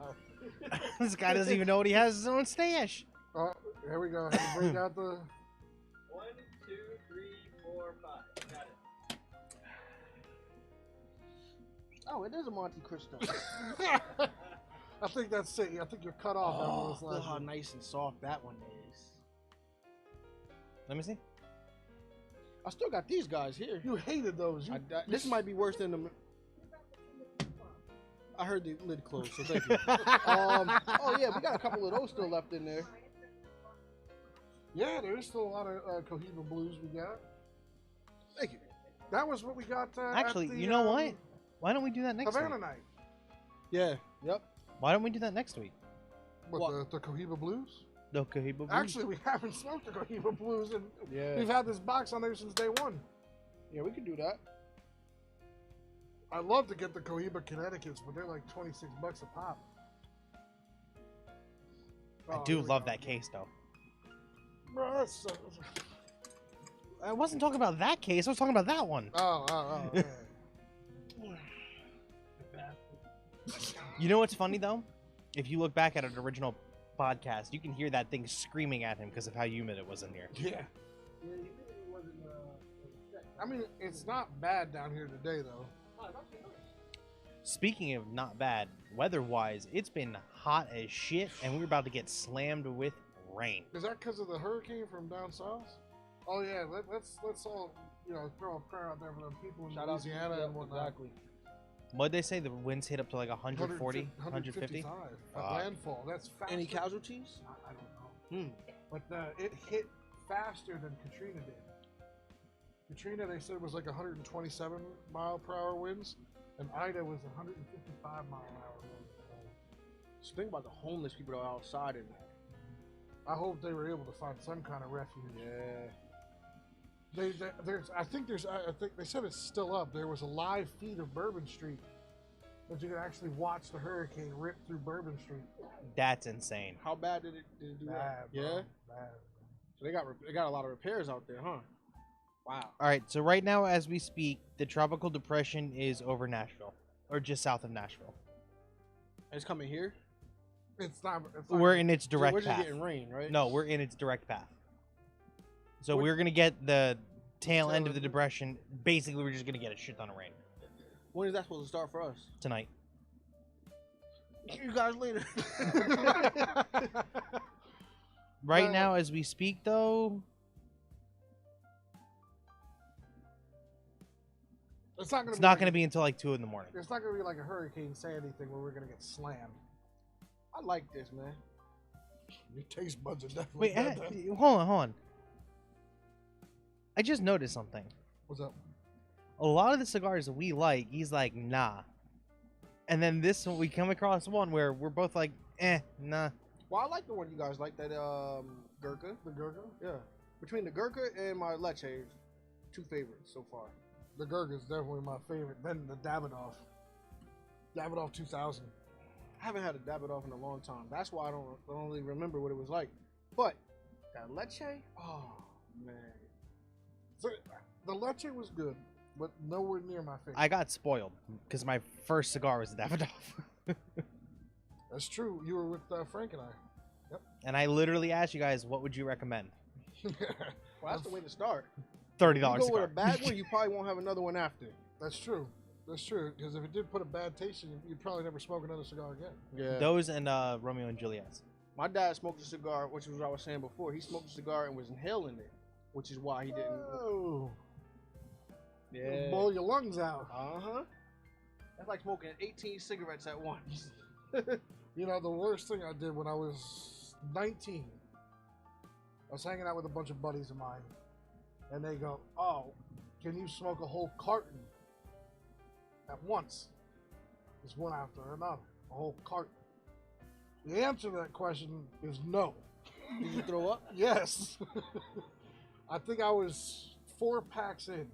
This guy doesn't even know what he has his own stash. Oh, here we go. Had to bring out the. 1, 2, 3, 4, 5. Got it. Oh, it is a Monte Cristo. I think that's it. I think you're cut off after this Look last how one. nice and soft that one is. Let me see. I still got these guys here. You hated those. This might be worse than the. I heard the lid closed, so thank you. Oh yeah, we got a couple of those still left in there. Yeah, there's still a lot of Cohiba Blues we got. Thank you. That was what we got. Actually, at the, you know what? Why don't we do that next Havana week? night. Yeah. Yep. Why don't we do that next week? What, the Cohiba Blues? No Cohiba Blues. Actually, we haven't smoked the Cohiba Blues, and Yeah. we've had this box on there since day one. Yeah, we could do that. I love to get the Cohiba Connecticut's, but they're like $26 a pop. I Oh, do here we love go. that case though. Bro, that's so... I wasn't talking about that case. I was talking about that one. Oh, yeah. You know what's funny though? If you look back at an original podcast, you can hear that thing screaming at him because of how humid it was in here. Yeah. I mean, it's not bad down here today, though. Speaking of not bad, weather-wise, it's been hot as shit, and we're about to get slammed with rain. Is that because of the hurricane from down south? Oh yeah, let's all throw a prayer out there for the people in Shout out to Louisiana and whatnot. Exactly. What'd they say? The winds hit up to like 140, 150? 155 at Fuck. landfall. That's fast. Any casualties? I don't know. Hmm. But it hit faster than Katrina did. Katrina, they said, was like 127 mile per hour winds, and Ida was 155 mile an hour winds. Just think about the homeless people that are outside and I hope they were able to find some kind of refuge. yeah. I think they said it's still up. There was a live feed of Bourbon Street that you could actually watch the hurricane rip through Bourbon Street. That's insane. How bad did it do that? Bad, bro. Yeah. Bad. So they got a lot of repairs out there, huh? Wow. All right, so right now as we speak, the tropical depression is over Nashville, or just south of Nashville. It's coming here. It's not. We're in its So direct we're just path. getting rain, right? No, we're in its direct path. So What- we're gonna get the tail Tail end of the end. depression. Basically, we're just gonna get a shit ton of rain When is that supposed to start for us? tonight. You guys later. Right Well- now, as we speak, though, It's not gonna. it's be not like, gonna be until like 2 in the morning. It's not gonna be like a Hurricane Sandy thing where we're gonna get slammed. I like this, man. Your taste buds are definitely. Wait, dead then. hold on. I just noticed something. What's up? A lot of the cigars that we like, he's like, nah. And then this one, we come across one where we're both like, nah. Well, I like the one you guys like, that Gurkha. The Gurkha? Yeah. Between the Gurkha and my Leche, two favorites so far. The Gurkha is definitely my favorite. Then the Davidoff. Davidoff 2000. I haven't had a Davidoff in a long time. That's why I don't really remember what it was like. But that Leche, oh man. So, the Leche was good, but nowhere near my favorite. I got spoiled because my first cigar was a Davidoff. That's true. You were with Frank and I. And I literally asked you guys, what would you recommend? Well, that's the way to start. $30 You go cigar. with a bad one, you probably won't have another one after. That's true. That's true. Because if it did put a bad taste in you, you'd probably never smoke another cigar again. Yeah. Those and Romeo and Juliet's. My dad smoked a cigar, which is what I was saying before. He smoked a cigar and was inhaling it, which is why he didn't. Oh. Yeah. Blow your lungs out. Uh-huh. That's like smoking 18 cigarettes at once. You know, the worst thing I did when I was 19, I was hanging out with a bunch of buddies of mine, and they go, "Oh, can you smoke a whole carton at once?" Just one after another, a whole carton. The answer to that question is no. Did you throw up? Yes. I think I was 4 packs in.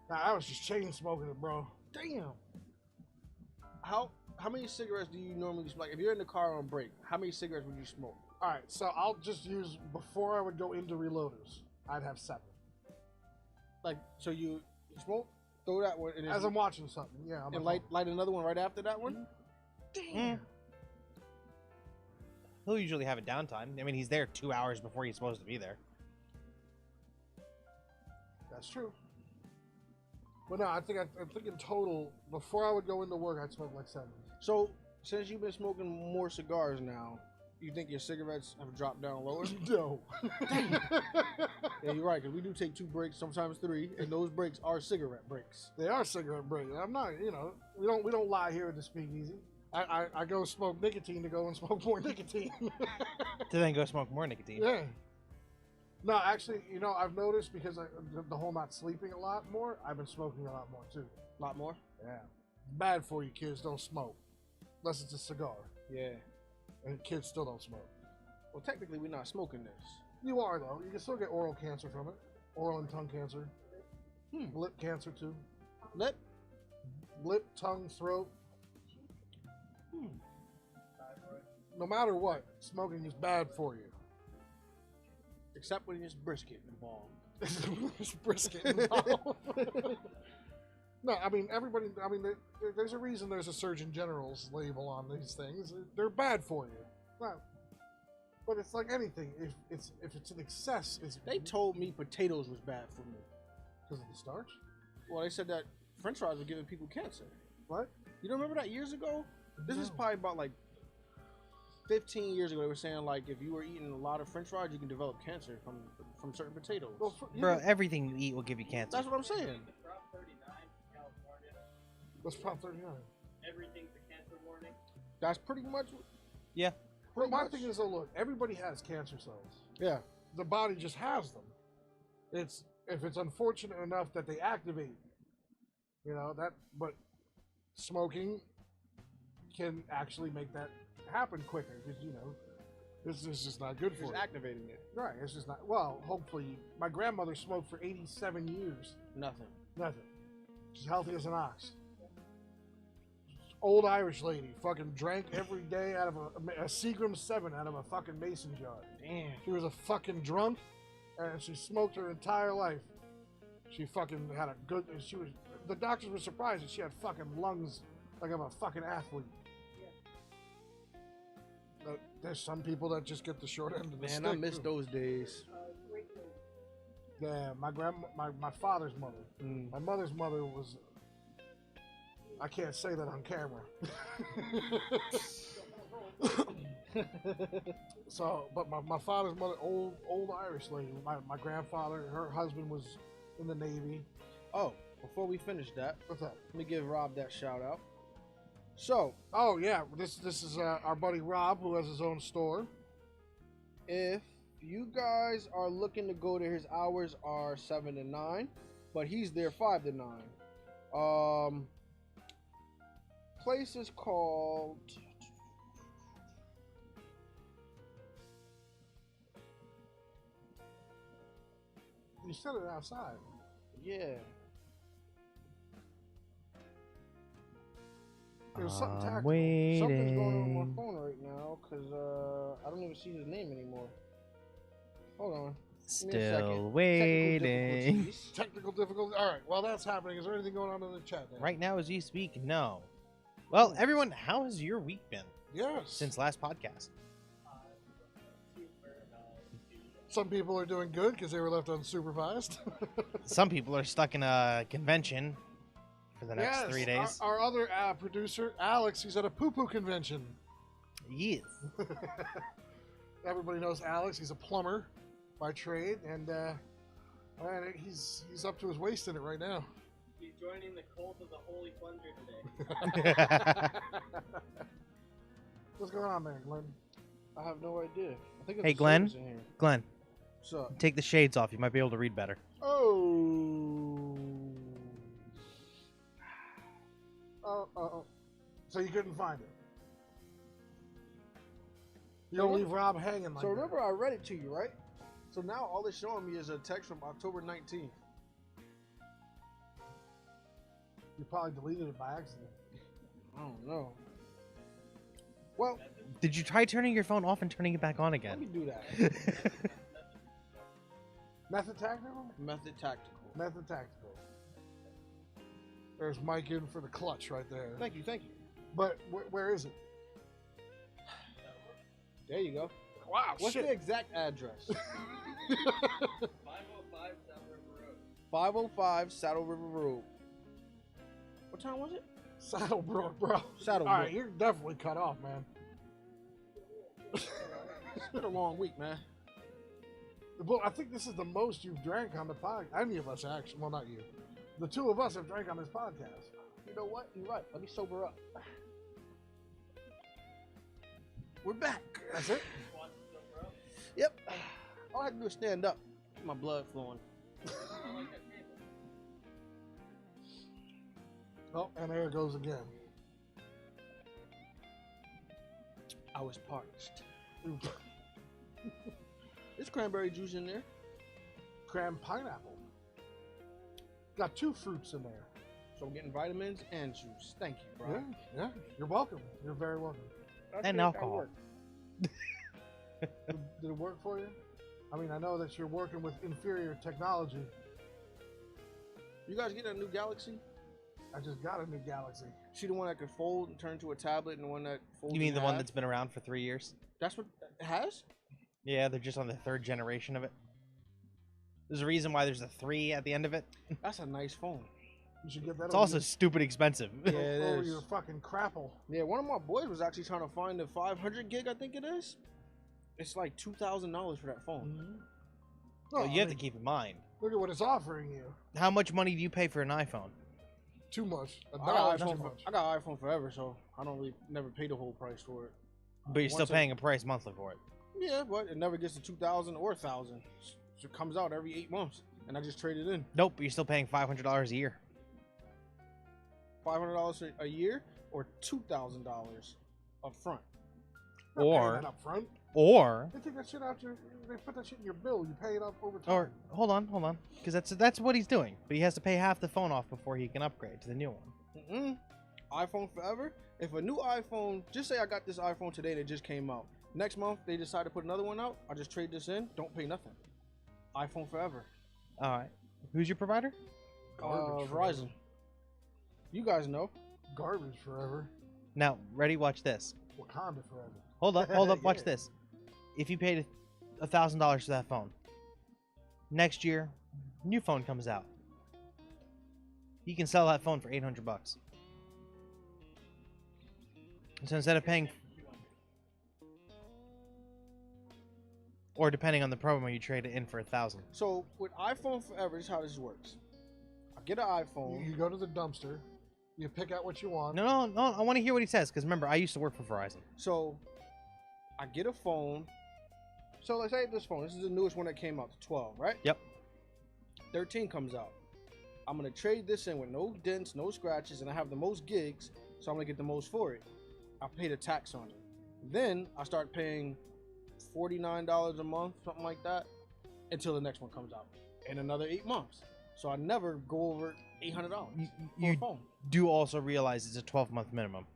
Now, I was just chain smoking it, bro. Damn. How many cigarettes do you normally smoke? If you're in the car on break, how many cigarettes would you smoke? All right, so I'll just use, before I would go into reloaders, I'd have 7. Like, so you smoke, throw that one, and, As I'm watching something, yeah. and light another one right after that one? Mm. He'll usually have a downtime. I mean, he's there 2 hours before he's supposed to be there. That's true. But no, I think in total, before I would go into work, I'd smoke like 7. So, since you've been smoking more cigars now, you think your cigarettes have dropped down lower? No. Yeah, you're right, because we do take 2 breaks, sometimes 3, and those breaks are cigarette breaks. They are cigarette breaks. I'm not, you know, we don't lie here at the speakeasy. I go smoke nicotine to go and smoke more nicotine. To then go smoke more nicotine. Yeah. No, actually, you know, I've noticed because the whole not sleeping a lot more, I've been smoking a lot more too. A lot more? Yeah. Bad for you, kids. Don't smoke. Unless it's a cigar. Yeah. And kids still don't smoke. Well, technically, we're not smoking this. You are, though. You can still get oral cancer from it. Oral and tongue cancer. Lip cancer, too. Lip? Lip, tongue, throat. No matter what, smoking is bad for you. Except when there's brisket involved. There's brisket involved. No, I mean, everybody, there's a reason there's a Surgeon General's label on these things. They're bad for you. No. But it's like anything. If it's an excess, it's... They told me potatoes was bad for me. Because of the starch? Well, they said that French fries were giving people cancer. What? You don't remember that years ago? This is No. probably about like 15 years ago. They were saying like if you were eating a lot of French fries, you can develop cancer from certain potatoes. Well, Bro, everything you eat will give you cancer. That's what I'm saying. Prop 39, California. What's Prop 39? Everything's a cancer warning. That's pretty much. Yeah. Well, my much. thing is, though, look, everybody has cancer cells. Yeah. The body just has them. It's if it's unfortunate enough that they activate, you know that. But smoking can actually make that happen quicker because you know this is just not good for Just you. activating it. Right? It's just not. Well, hopefully, my grandmother smoked for 87 years. Nothing. Nothing. She's healthy as an ox. Old Irish lady, fucking drank every day out of a Seagram 7 out of a fucking mason jar. Damn. She was a fucking drunk, and she smoked her entire life. She fucking had a good. She was. The doctors were surprised that she had fucking lungs like of a fucking athlete. But there's some people that just get the short end of the stick. Man, I miss too. those days. Yeah, my father's mother. Mm. My mother's mother was. I can't say that on camera. So, but my father's mother, old Irish lady. My grandfather, her husband was in the Navy. Oh, before we finish that, What's that? let me give Rob that shout out. So, Oh yeah, this is our buddy Rob who has his own store. if you guys are looking to go there, his hours are 7 to 9, but he's there 5 to 9. Place is called You said it outside. Yeah. There's something I'm tactical. Something's going on with waiting. my phone right now because I don't even see his name anymore. Hold on. Give me a second. Still Technical waiting. difficulties. Technical difficulty. All right. While that's happening, is there anything going on in the chat? There? Right now, as you speak, no. Well, everyone, how has your week been Yes. since last podcast? Some people are doing good because they were left unsupervised. Some people are stuck in a convention for the next Yes, 3 days. Our other producer, Alex, he's at a poo-poo convention. Yes. Everybody knows Alex. He's a plumber by trade, and man, he's up to his waist in it right now. He's joining the cult of the Holy Plunger today. What's going on there, Glenn? I have no idea. I think it's Hey, a Glenn? service in here. Glenn, What's up? take the shades off. You might be able to read better. Oh. Oh. So you couldn't find it. You don't leave Rob hanging like So that. remember I read it to you, right? So now all it's showing me is a text from October 19th. You probably deleted it by accident. I don't know. Well, Did you try turning your phone off and turning it back on let again? me do that. Method tactical? Method tactical. Method tactical. There's Mike in for the clutch right there. Thank you, thank you. But where is it? There you go. Wow, What's shit. the exact address? 505 South River Road. 505 Saddle River Road. What time was it? Saddlebrook, bro. Saddlebrook. All right, you're definitely cut off, man. It's been a long week, man. Well, I think this is the most you've drank on the podcast. Any of us, actually. Well, not you. The two of us have drank on this podcast. You know what? You're right. Let me sober up. We're back. That's it? Want some sober up? Yep. All I had to do is stand up. Get my blood flowing. I like that table. Oh, and there it goes again. I was parched. There's cranberry juice in there. Cran pineapple. Got two fruits in there. So I'm getting vitamins and juice. Thank you, bro. Yeah. You're welcome. You're very welcome. And alcohol. Did it work for you? I mean, I know that you're working with inferior technology. You guys get a new Galaxy? I just got a new Galaxy. See the one that could fold and turn to a tablet, and the one that folds. You mean in the one half? that's been around for 3 years? That's what it has? Yeah, they're just on the 3rd generation of it. There's a reason why there's a 3 at the end of it. That's a nice phone. You should get that It's over also your, stupid expensive. Yeah, it over is. your fucking crapple. Yeah, one of my boys was actually trying to find the 500 gig, I think it is. It's like $2,000 for that phone. Well, Well, you I have to mean, keep in mind. Look at what it's offering you. How much money do you pay for an iPhone? Too much. I $1 got, too iPhone much. I got iPhone forever, so I don't really never pay the whole price for it. But you're still Once paying a price monthly for it. Yeah, but it never gets to 2,000 or 1,000. It comes out every 8 months, and I just trade it in. Nope, but you're still paying $500 a year. $500 a year or $2,000 up front. Not paying Or- that up front. Or, They take that shit out your. They put that shit in your bill. You pay it up over time. hold on, because that's what he's doing. But he has to pay half the phone off before he can upgrade to the new one. Mm-mm. iPhone forever. If a new iPhone, just say I got this iPhone today that just came out. Next month they decide to put another one out. I just trade this in. Don't pay nothing. iPhone forever. All right, who's your provider? Garbage forever. Verizon. You guys know. Garbage forever. Now, ready? Watch this. Wakanda forever. Hold up, watch Yeah. this. If you paid $1,000 for that phone, next year, new phone comes out. You can sell that phone for $800. So instead of paying, or depending on the promo, you trade it in for $1,000. So with iPhone forever, this is how this works. I get an iPhone. You go to the dumpster. You pick out what you want. No, I want to hear what he says, because remember, I used to work for Verizon. So I get a phone. So let's say this phone. This is the newest one that came out, the 12, right? Yep. 13 comes out. I'm gonna trade this in with no dents, no scratches, and I have the most gigs, so I'm gonna get the most for it. I pay the tax on it. Then I start paying $49 a month, something like that, until the next one comes out. in another 8 months. So I never go over $800 for You a phone. do also realize it's a 12-month minimum.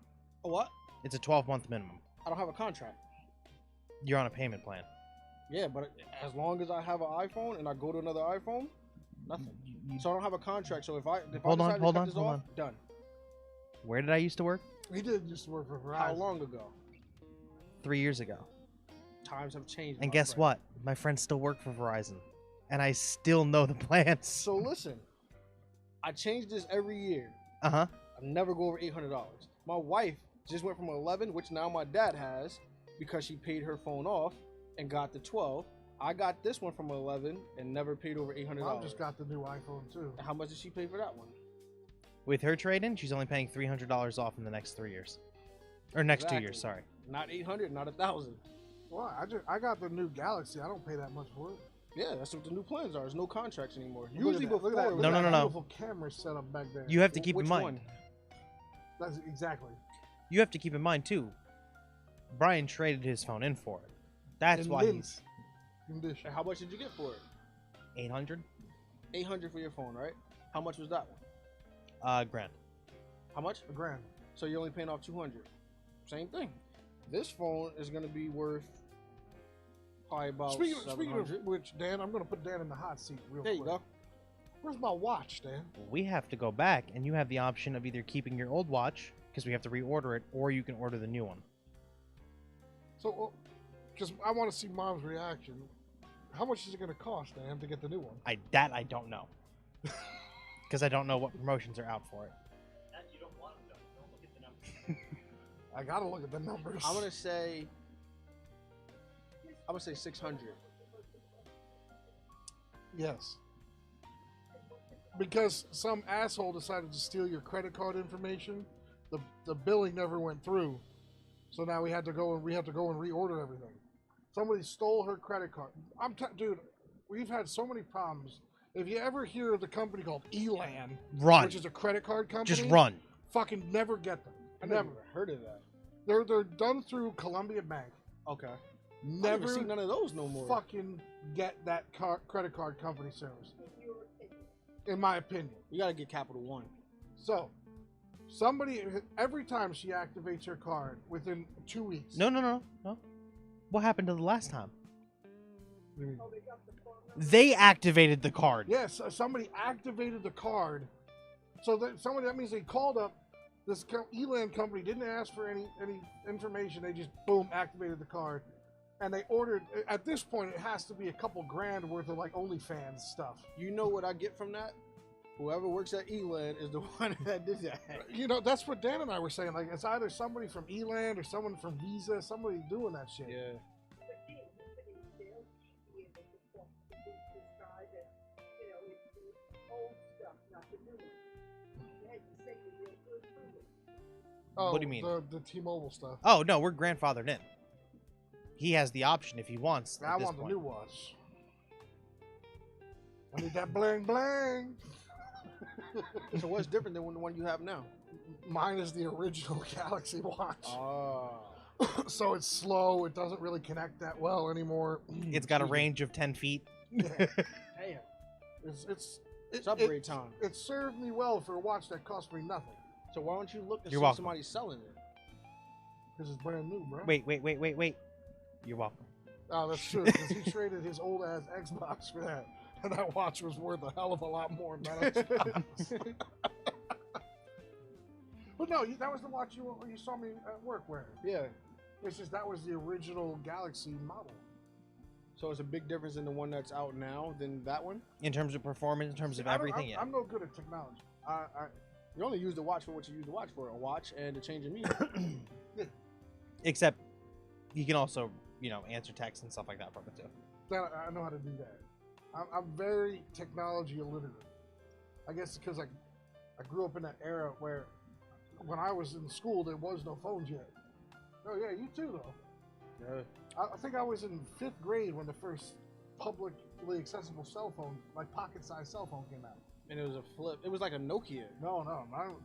A what? It's a 12-month minimum. I don't have a contract. You're on a payment plan. Yeah, but as long as I have an iPhone and I go to another iPhone, nothing. So I don't have a contract. So if I Hold on, decide to hold cut on, this hold off, done. Where did I used to work? He did used to work for Verizon. How long ago? 3 years ago. Times have changed. And my guess friend. what? My friends still work for Verizon. And I still know the plans. So listen, I change this every year. Uh-huh. I never go over $800. My wife just went from 11, which now my dad has, because she paid her phone off and got the 12. I got this one from 11 and never paid over $800. Mom just got the new iPhone too. How much did she pay for that one? With her trade-in, she's only paying $300 off in the next 3 years. Or next 2 years, sorry. Not 800, not 1,000. Well, I got the new Galaxy. I don't pay that much for it. Yeah, that's what the new plans are. There's no contracts anymore. Look at Usually that, look before, at that, it was look No, at no, that no, no. beautiful camera set up back there. You have to keep in Which mind. one? That's exactly. You have to keep in mind, too. Brian traded his phone in for it. That's In why mint he's condition. And how much did you get for it? 800 $800 for your phone, right? How much was that one? grand. How much? $1,000. So you're only paying off 200. Same thing. This phone is gonna be worth probably about Speaking of 700. which, Dan, I'm going to put Dan in the hot seat real There you quick. go. Where's my watch, Dan? We have to go back, and you have the option of either keeping your old watch, because we have to reorder it, or you can order the new one. So, because I want to see Mom's reaction. How much is it going to cost, Dan, to get the new one? I don't know. Because I don't know what promotions are out for it. That you don't want to know. Don't look at the numbers. I got to look at the numbers. I'm gonna say 600. Yes. Because some asshole decided to steal your credit card information, the billing never went through, so now we had to go and reorder everything. Somebody stole her credit card. Dude, we've had so many problems. If you ever hear of the company called Elan, Run. which is a credit card company, Just run. Fucking never get them. I Never. never heard of that. They're done through Columbia Bank. Okay. Never Never see none of those no more. fucking get that credit card company service, in my opinion. You gotta get Capital One. So, every time she activates her card within 2 weeks. No. What happened to the last time? What do you mean? They activated the card. Yes, somebody activated the card. So that means they called up this Elan company, didn't ask for any information. They just boom activated the card, and they ordered. At this point, it has to be a couple grand worth of like OnlyFans stuff. You know what I get from that? Whoever works at Elan is the one that did that. You know, that's what Dan and I were saying. Like, it's either somebody from Elan or someone from Visa, somebody doing that shit. Yeah. Oh, What do you mean? The T-Mobile stuff. Oh, no, we're grandfathered in. He has the option if he wants. I at this want the point. new watch. I need that bling bling. So what's different than the one you have now? Mine is the original Galaxy Watch. Oh. So it's slow. It doesn't really connect that well anymore. It's got a Excuse me. range of 10 feet. Yeah. Damn. It's upgrade time. It served me well for a watch that cost me nothing So why don't you look to You're see if welcome. somebody's selling it? because it's brand new, bro. Wait. You're welcome. Oh, that's true. Because he traded his old ass Xbox for that, and that watch was worth a hell of a lot more than that Xbox. But no, that was the watch you saw me at work wearing. Yeah. It's just that was the original Galaxy model. So it's a big difference in the one that's out now than that one? In terms of performance, in terms of I don't- everything, yeah. I'm no good at technology. You only use the watch for what you use the watch for, a watch and a change of meter. Except you can also, answer texts and stuff like that from it too. I know how to do that. I'm very technology illiterate. I guess because I grew up in that era where when I was in school there was no phones yet. Oh yeah, you too though. Yeah. I think I was in 5th grade when the first publicly accessible cell phone, like pocket-sized cell phone, came out. And it was a flip. It was like a Nokia. No, mine was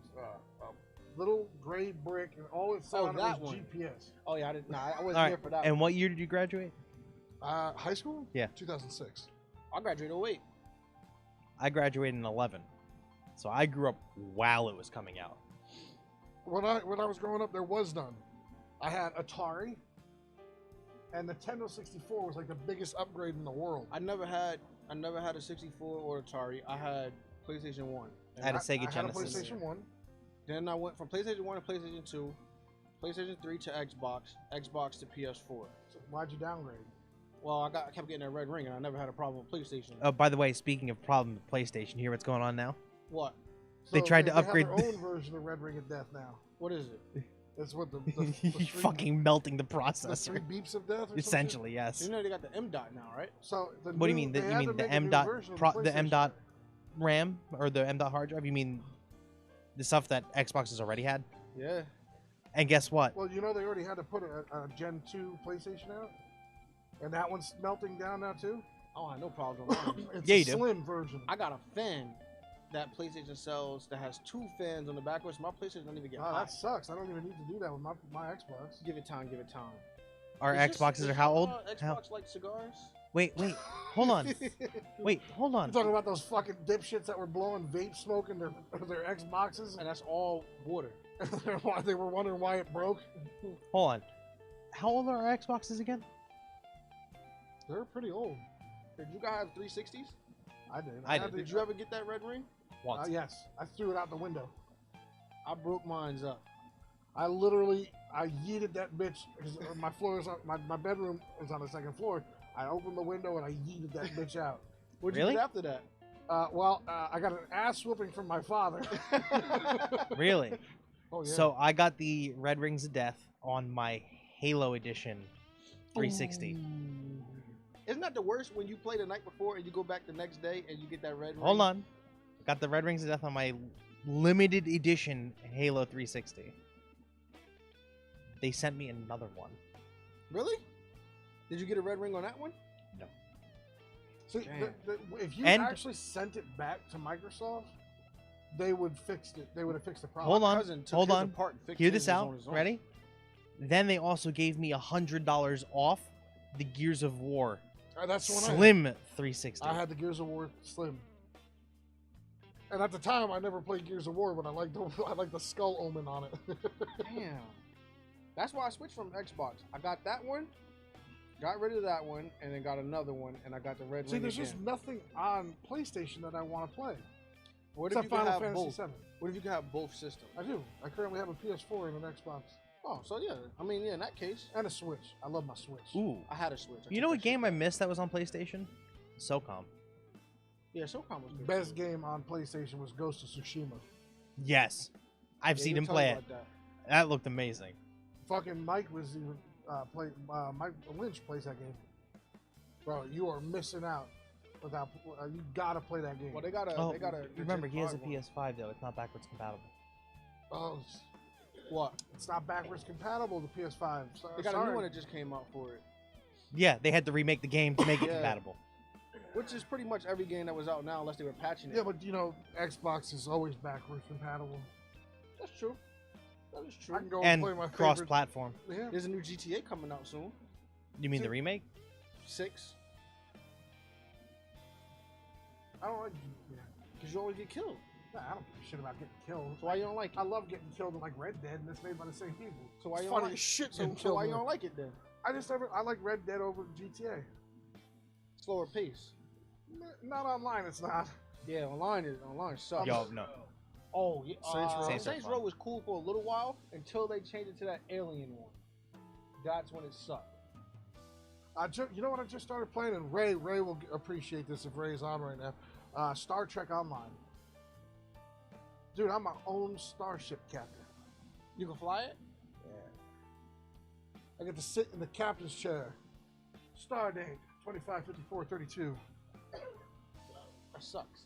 a little gray brick, and all it said Oh, on it that was one. GPS. Oh yeah, I wasn't All right. here for that. And what year did you graduate? High school? Yeah. 2006. I graduated 08. I graduated in 11, so I grew up while it was coming out. When I was growing up, there was none. I had Atari, and Nintendo 64 was like the biggest upgrade in the world. I never had a 64 or Atari. I had PlayStation 1. I had a Sega I had a Genesis. PlayStation 1. Then I went from PlayStation 1 to PlayStation 2, PlayStation 3 to Xbox, Xbox to PS4. So why'd you downgrade? Well, I kept getting that red ring, and I never had a problem with PlayStation. Oh, by the way, speaking of problem with PlayStation, you hear what's going on now? What? They tried to have upgrade their own version of Red Ring of Death now. What is it? It's what the You three, fucking melting the the three processor. beeps of death. Or some shit? Essentially, yes. You know they got the M dot now, right? So the What do you new- mean? they You had mean to the make a M new dot version of the M PlayStation. dot RAM or the M dot hard drive? You mean the stuff that Xbox has already had? Yeah. And guess what? Well, you know they already had to put a Gen 2 PlayStation out, and that one's melting down now too. Oh, I have no problem with mine. It's Yeah, a you do. slim version. I got a fan that PlayStation sells that has 2 fans on the back, which my PlayStation doesn't even get Oh, hot. that sucks. I don't even need to do that with my Xbox. Give it time, give it time. Our Is Xboxes is are how old? How? Xbox like cigars? Wait, hold on. Wait, hold I'm on. talking about those fucking dipshits that were blowing vape smoke in their Xboxes, And that's all water. and why they were wondering why it broke. Hold on. How old are our Xboxes again? They're pretty old. Did you guys have 360s? I did. I had did. the- Did you ever get that red ring? Once. Yes, I threw it out the window. I broke mines up. I yeeted that bitch because my floor is on, my bedroom is on the second floor. I opened the window and I yeeted that bitch out. What'd Really? you get after that? I got an ass whooping from my father. Really? Oh yeah. So I got the Red Rings of Death on my Halo Edition 360. Isn't that the worst when you play the night before and you go back the next day and you get that red ring? Hold on. Got the Red Rings of Death on my limited edition Halo 360. They sent me another one. Really? Did you get a red ring on that one? See, Damn. if you And- actually sent it back to Microsoft, they would fix it. They would have fixed the problem. Hold My on. cousin took Hold his on. apart and fixed Hear his this on out. his own. Ready? Then they also gave me $100 off the Gears of War That's the one Slim 360. I had the Gears of War Slim. And at the time, I never played Gears of War, but I liked the skull omen on it. Damn. That's why I switched from Xbox. I got that one, got rid of that one, and then got another one, and I got the red See, ring there's again. just nothing on PlayStation that I want to play. What if Except you could Final have Fantasy both? VII. What if you could have both systems? I do. I currently have a PS4 and an Xbox Oh, so yeah. I mean, yeah. In that case, and a Switch. I love my Switch. Ooh. I had a Switch. I You took know that what shit game I back. missed that was on PlayStation? SOCOM. Yeah, SOCOM was good. Best game on PlayStation was Ghost of Tsushima. Yes. I've Yeah, seen you him tell play me it. about that. That looked amazing. Fucking Mike was even Mike Lynch plays that game. Bro, you are missing out. Without you gotta play that game. Well, they got a. Oh, They got a. remember, he has a Gen 5 one. PS5 though. It's not backwards compatible. Oh, What? it's not backwards compatible. The PS5. They got a Sorry. new one that just came out for it, Yeah, they had to remake the game to make it Yeah. compatible. which is pretty much every game that was out now, unless they were patching it. Yeah, but you know, Xbox is always backwards compatible. That's true. That is true. I can go And play my favorite. cross-platform. Yeah. There's a new GTA coming out soon. You mean See- the remake? 6. I don't like GTA. Because you always get killed. Nah, I don't give a shit about getting killed. So why you don't like it? I love getting killed in like Red Dead, and it's made by the same people. So why It's you don't funny like as shit So, getting so killed why in you it. don't like it then? I like Red Dead over GTA. Slower pace. Not online, it's not. Yeah, online sucks. Yo, no. Oh, yeah. Saints Row. Saints Saints Row Row fun. was cool for a little while until they changed it to that alien one. That's when it sucked. You know what I just started playing, and Ray will appreciate this if Ray's on right now. Star Trek Online. Dude, I'm my own starship captain. You can fly it? Yeah. I get to sit in the captain's chair. Stardate 255432. That sucks.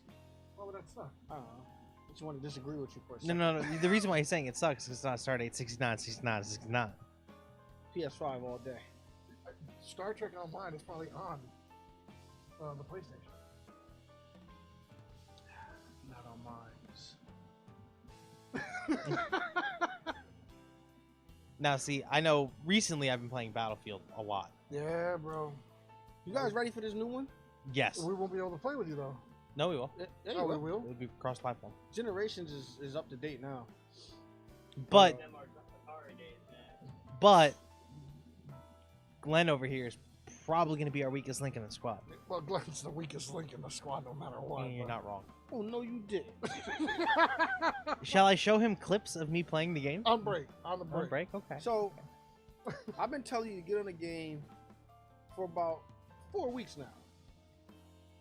Why would that suck? I don't know. I just want to disagree with you for a No, second. no, no. The reason why he's saying it sucks is it's not Stardate 69, 69, 69. PS5 all day. Star Trek Online is probably on the PlayStation. Not on mine. Now, see, I know recently I've been playing Battlefield a lot. Yeah, bro. You guys ready for this new one? Yes. We won't be able to play with you though. No, we will. Yeah, you Oh, we will. will. It'll be cross-platform. Generations is up to date now. But Them are Atari days, man. but Glenn over here is probably going to be our weakest link in the squad. Well, Glenn's the weakest link in the squad, no matter what. You're but- not wrong. Oh no, you didn't. Shall I show him clips of me playing the game? On break. On the On break. break? Okay. So, I've been telling you to get on the game for about 4 weeks now.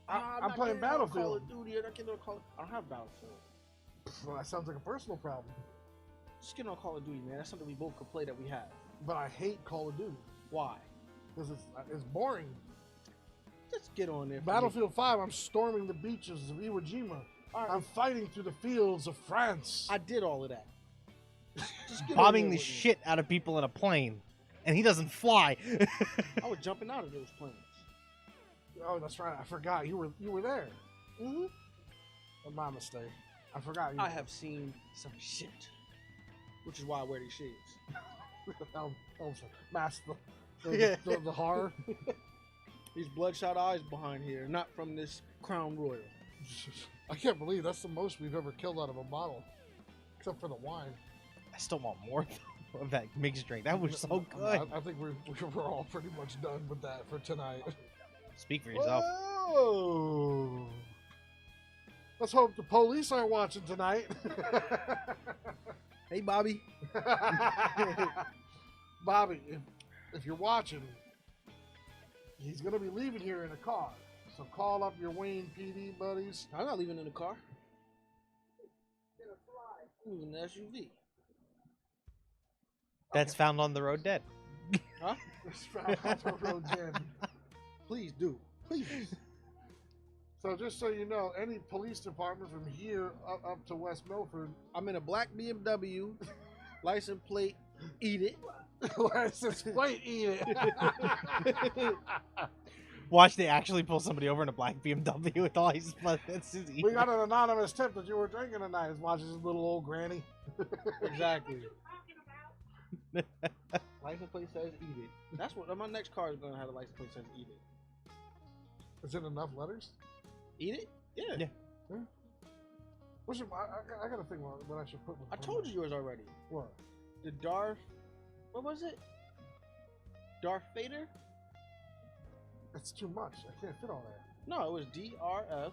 I'm not playing getting on Call Battlefield. of Duty. I'm not getting on Call. I don't have Battlefield. Well, that sounds like a personal problem. Just get on Call of Duty, man. That's something we both could play that we have. But I hate Call of Duty Why? because it's boring. Just get on there. for me. Battlefield 5, I'm storming the beaches of Iwo Jima. All right, I'm fighting through the fields of France. I did all of that. Just get on Bombing there the with me. shit out of people in a plane, and he doesn't fly. I was jumping out of those planes. Oh, that's right. I forgot you were there. Mm-hmm. My mistake. I forgot you. I have seen some shit, which is why I wear these shades. Mask Yeah. the horror. These bloodshot eyes behind here, not from this Crown Royal. I can't believe that's the most we've ever killed out of a bottle, except for the wine. I still want more of that mixed drink. That was so good. I think we're all pretty much done with that for tonight. Speak for yourself. Whoa. Let's hope the police aren't watching tonight. Hey, Bobby. Bobby, if you're watching, he's gonna be leaving here in a car. So call up your Wayne PD buddies. I'm not leaving in the car. I'm leaving in the SUV. That's found on the road dead. Huh? Off the road jam. Please do. Please. So just so you know, any police department from here up to West Milford, I'm in a black BMW, license plate, eat it. license plate, eat it. Watch, they actually pull somebody over in a black BMW with all his that's his We got an anonymous tip that you were drinking tonight. Is watching this little old granny. Exactly. Talking about License plate says eat it. That's what my next car is gonna have. A license plate says eat it. Is it enough letters? Eat it? Yeah. Yeah. What's your, I gotta think what I should put. I told you yours already. What? The Darth. What was it? Darth Vader? It's too much. I can't fit all that. No, it was DRF.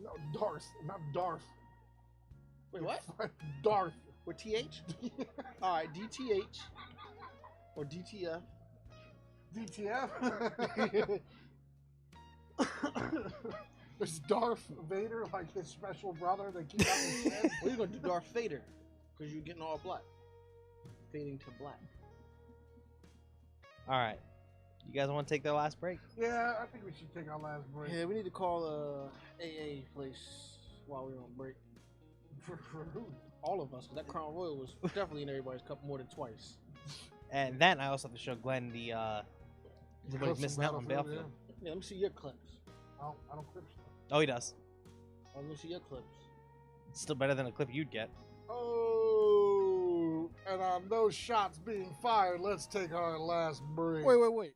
No, Darth, not Darth. Wait, what? Darth. With TH? Alright, DTH. Or DTF. DTF. Is Darth Vader like his special brother they keep out his head? Well, you're gonna do Darth Vader. Because you're getting all black. Fading to black. All right. You guys want to take their last break? Yeah, I think we should take our last break. Yeah, we need to call AA place while we're on break. For who? All of us, because that Crown Royal was definitely in everybody's cup more than twice. And then I also have to show Glenn the what Clips he's missing from out on Battlefield, Battlefield. Yeah, let me see your clips. yeah. I don't clip stuff. Oh, he does. Let me see your clips. It's still better than a clip you'd get. Oh, and on those shots being fired, let's take our last break. Wait.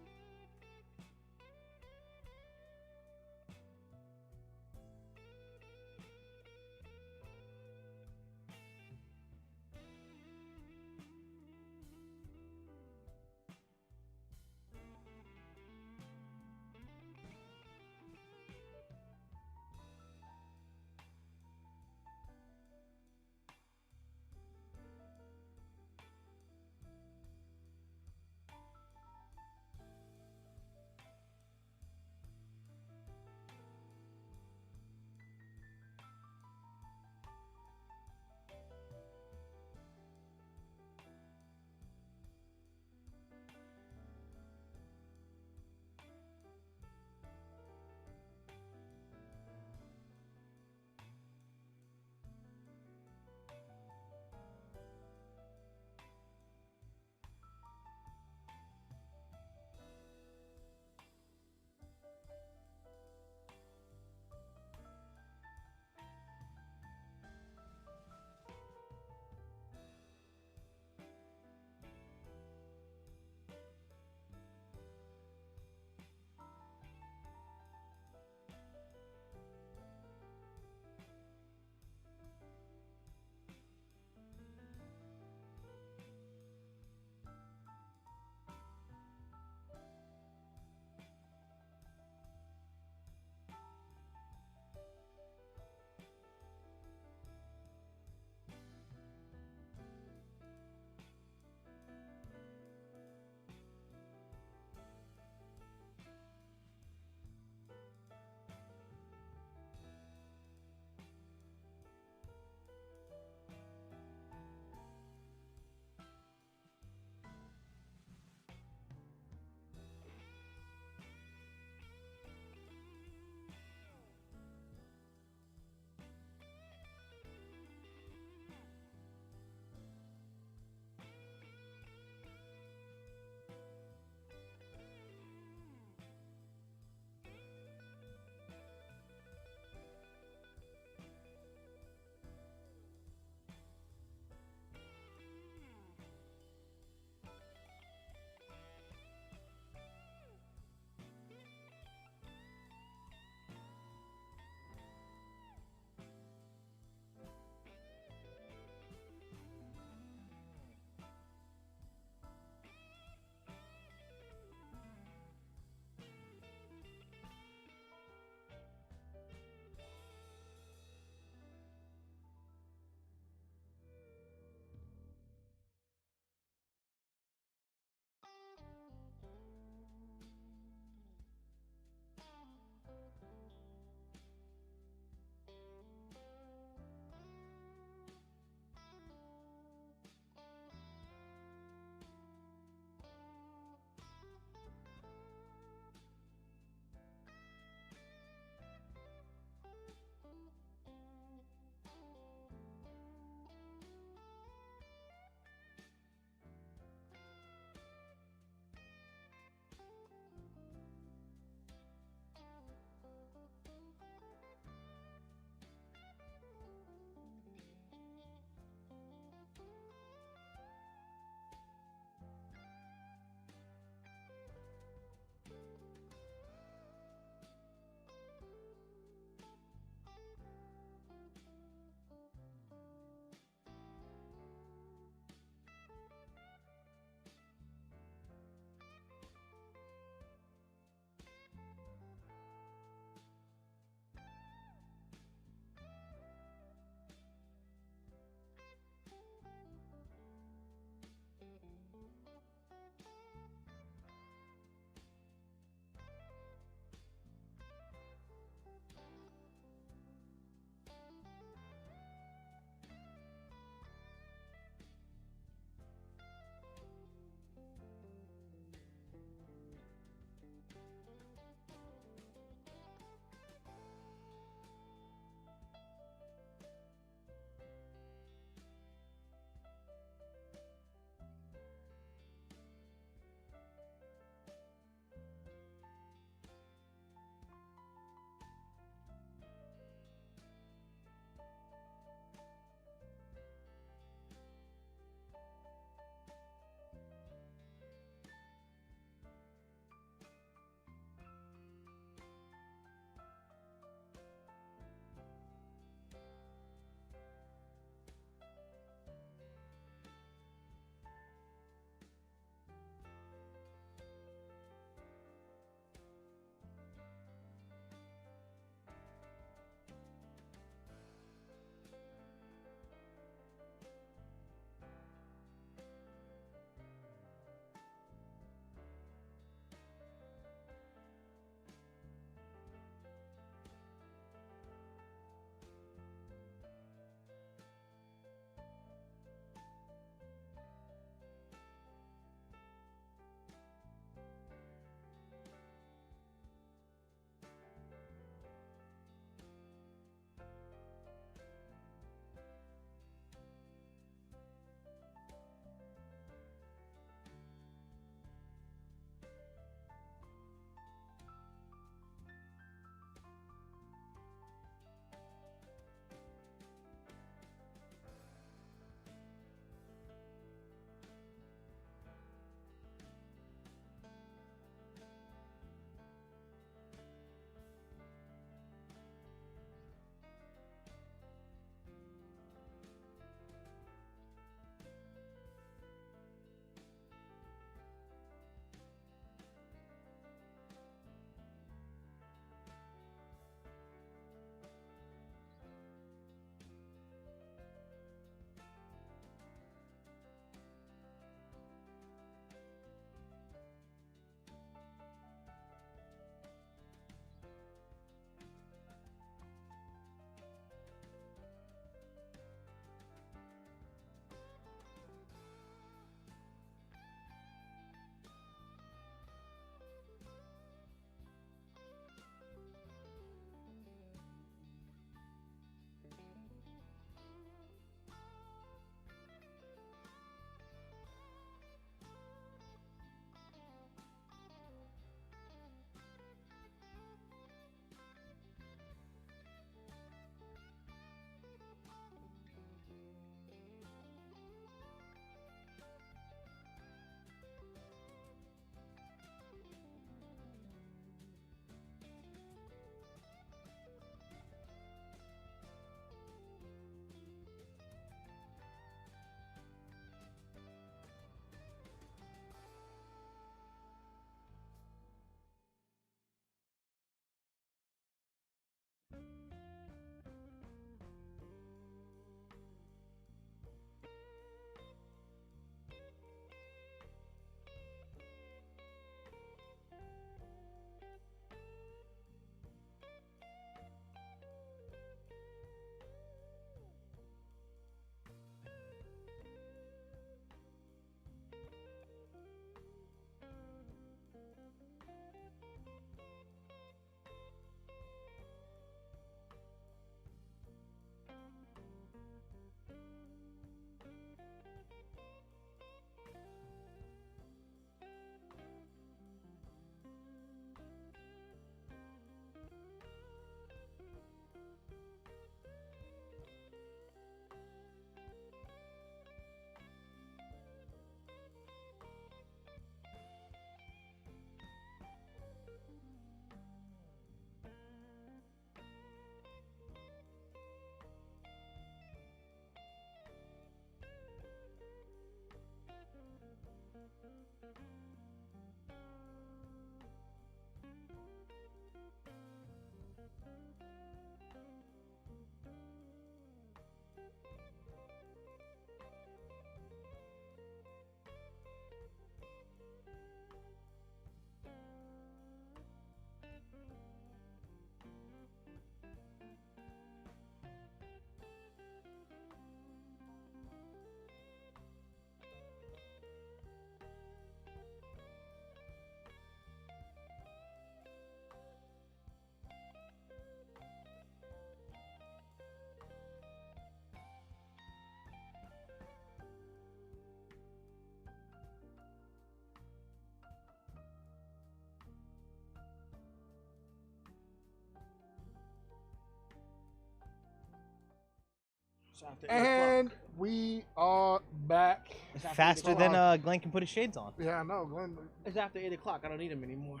It's after 8 And o'clock. we are back. It's after 8 Faster o'clock. than Glenn can put his shades on. Yeah, I know, Glenn. It's after 8 o'clock. I don't need him anymore.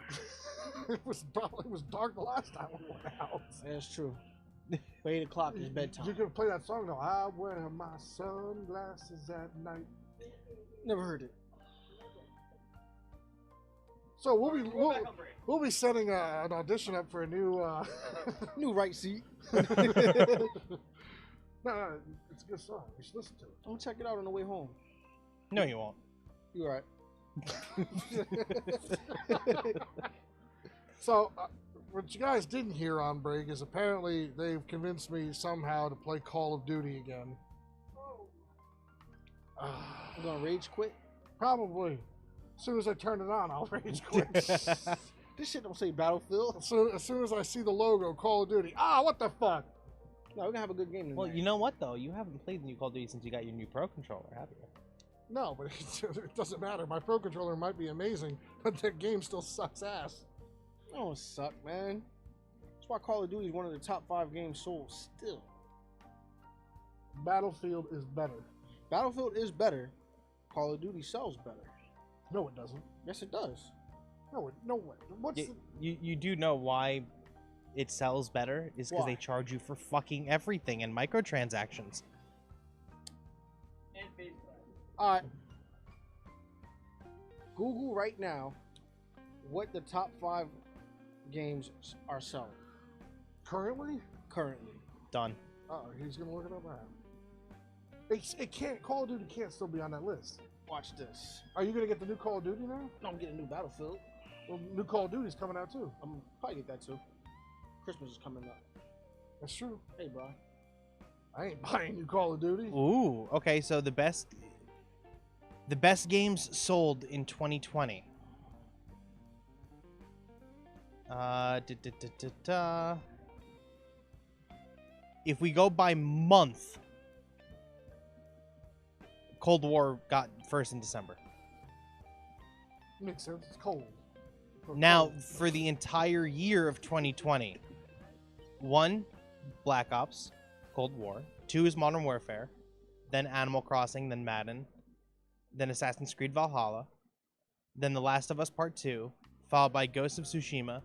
It was dark the last time we went out. That's true. But 8 o'clock is You bedtime. could play that song though. I wear my sunglasses at night. Never heard it. So we'll be setting an audition up for a new. New right seat. No, it's a good song. You should listen to it. I'm gonna check it out on the way home. No, you won't. You alright? So, what you guys didn't hear on break is apparently they've convinced me somehow to play Call of Duty again. I'm gonna rage quit. Probably. As soon as I turn it on, I'll rage quit. This shit don't say Battlefield. So as soon as I see the logo, Call of Duty, what the fuck? No, we're gonna have a good game tonight. Well, you know what though? You haven't played the new Call of Duty since you got your new Pro controller, have you? No, but it doesn't matter. My Pro Controller might be amazing, but the game still sucks ass. That don't suck, man. That's why Call of Duty is one of the top 5 games sold still. Battlefield is better. Battlefield is better. Call of Duty sells better. No, it doesn't. Yes, it does. No way. What's You do know why it sells better is because Why? they charge you for fucking everything and microtransactions. And face All right. Google right now what the top 5 games are selling currently? currently. Done. Oh, he's gonna look it up now. It can't. Call of Duty can't still be on that list. Watch this. Are you gonna get the new Call of Duty now? No, I'm getting a new Battlefield. Well, new Call of Duty's coming out too. I'm probably get that too. Christmas is coming up. That's true. Hey, bro. I ain't buying new Call of Duty. Ooh, okay, so the best games sold in 2020. If we go by month, Cold War got first in December. Makes sense. It's cold. Now, for the entire year of 2020, 1, Black Ops, Cold War. 2 is Modern Warfare. Then Animal Crossing, then Madden. Then Assassin's Creed Valhalla. Then The Last of Us Part 2. Followed by Ghost of Tsushima.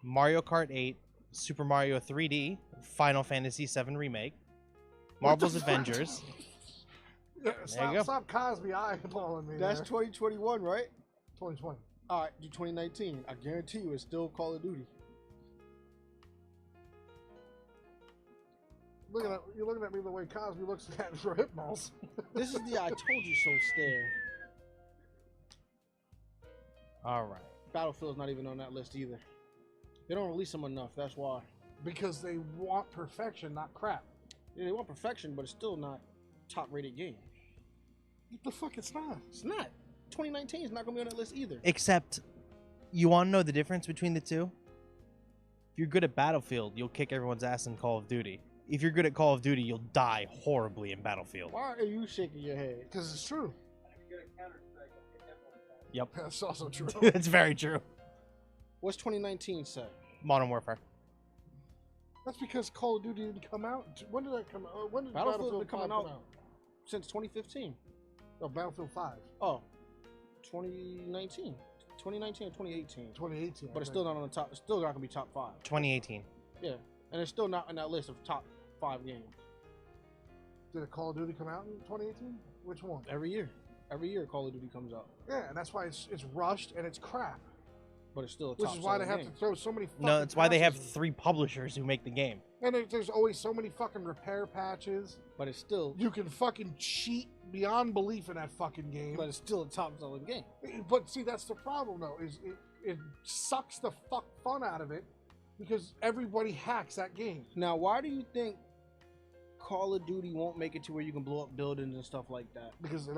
Mario Kart 8. Super Mario 3D. Final Fantasy VII Remake. Marvel's Avengers. Yeah, you go. stop Cosby eyeballing me. That's there. 2021, right? 2020. All right, do 2019. I guarantee you it's still Call of Duty. You're looking at me the way Cosby looks at for hitballs. This is the I told you so stare. All right. Battlefield's not even on that list either. They don't release them enough, that's why. Because they want perfection, not crap. Yeah, they want perfection, but it's still not top rated game. What the fuck? It's not. It's not. 2019 is not gonna be on that list either. Except, you want to know the difference between the two? If you're good at Battlefield, you'll kick everyone's ass in Call of Duty. If you're good at Call of Duty, you'll die horribly in Battlefield. Why are you shaking your head? Because it's true. You're gonna Counter-Strike, okay, everyone's bad. Yep. That's also true. It's very true. What's 2019 say? Modern Warfare. That's because Call of Duty didn't come out. When did that come out? When did Battlefield Battlefield been coming 5 come out. out? Since 2015. No, Battlefield 5. Oh, 2019. 2019 or 2018. 2018. But it's still not on the top. It's still not gonna be top 5. 2018. Yeah, and it's still not on that list of top 5 games. Did a Call of Duty come out in 2018? Which one? Every year Call of Duty comes out, Yeah, and that's why it's rushed and it's crap. but it's still a Which top is why they have game. to throw so many. No, that's why they have patches 3 publishers who make the game. in. And there's always so many fucking repair patches. But it's still, You can fucking cheat beyond belief in that fucking game. but it's still a top selling game. But see, that's the problem though. Is it sucks the fuck fun out of it because everybody hacks that game. Now, why do you think Call of Duty won't make it to where you can blow up buildings and stuff like that? Because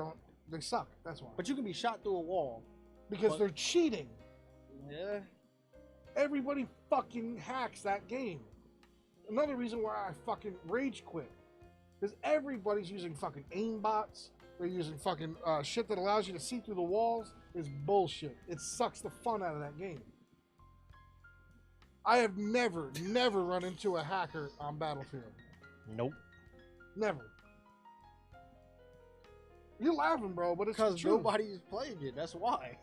they suck. That's why. But you can be shot through a wall. Because but- they're cheating. Yeah. Everybody fucking hacks that game. Another reason why I fucking rage quit is everybody's using fucking aimbots. They're using fucking shit that allows you to see through the walls. Is bullshit. It sucks the fun out of that game. I have never run into a hacker on Battlefield. Nope. Never. You're laughing, bro, but it's Because true. nobody's playing it. That's why.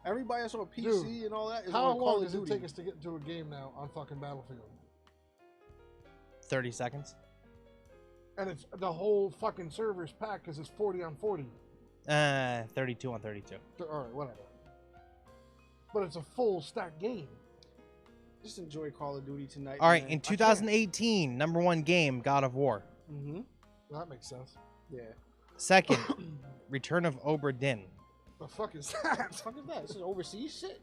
Everybody else on PC Dude, and all that is How on Call long of does it Duty. take us to get into a game now on fucking Battlefield? 30 seconds. And it's the whole fucking server's packed because it's 40 on 40. 32 on 32. All right, whatever. But it's a full stack game. Just enjoy Call of Duty tonight. All right, man. in 2018, #1 game, God of War. Mm-hmm. That makes sense. Yeah. Second, Return of Obra Dinn. The fuck is What that? the fuck is that? This is overseas shit.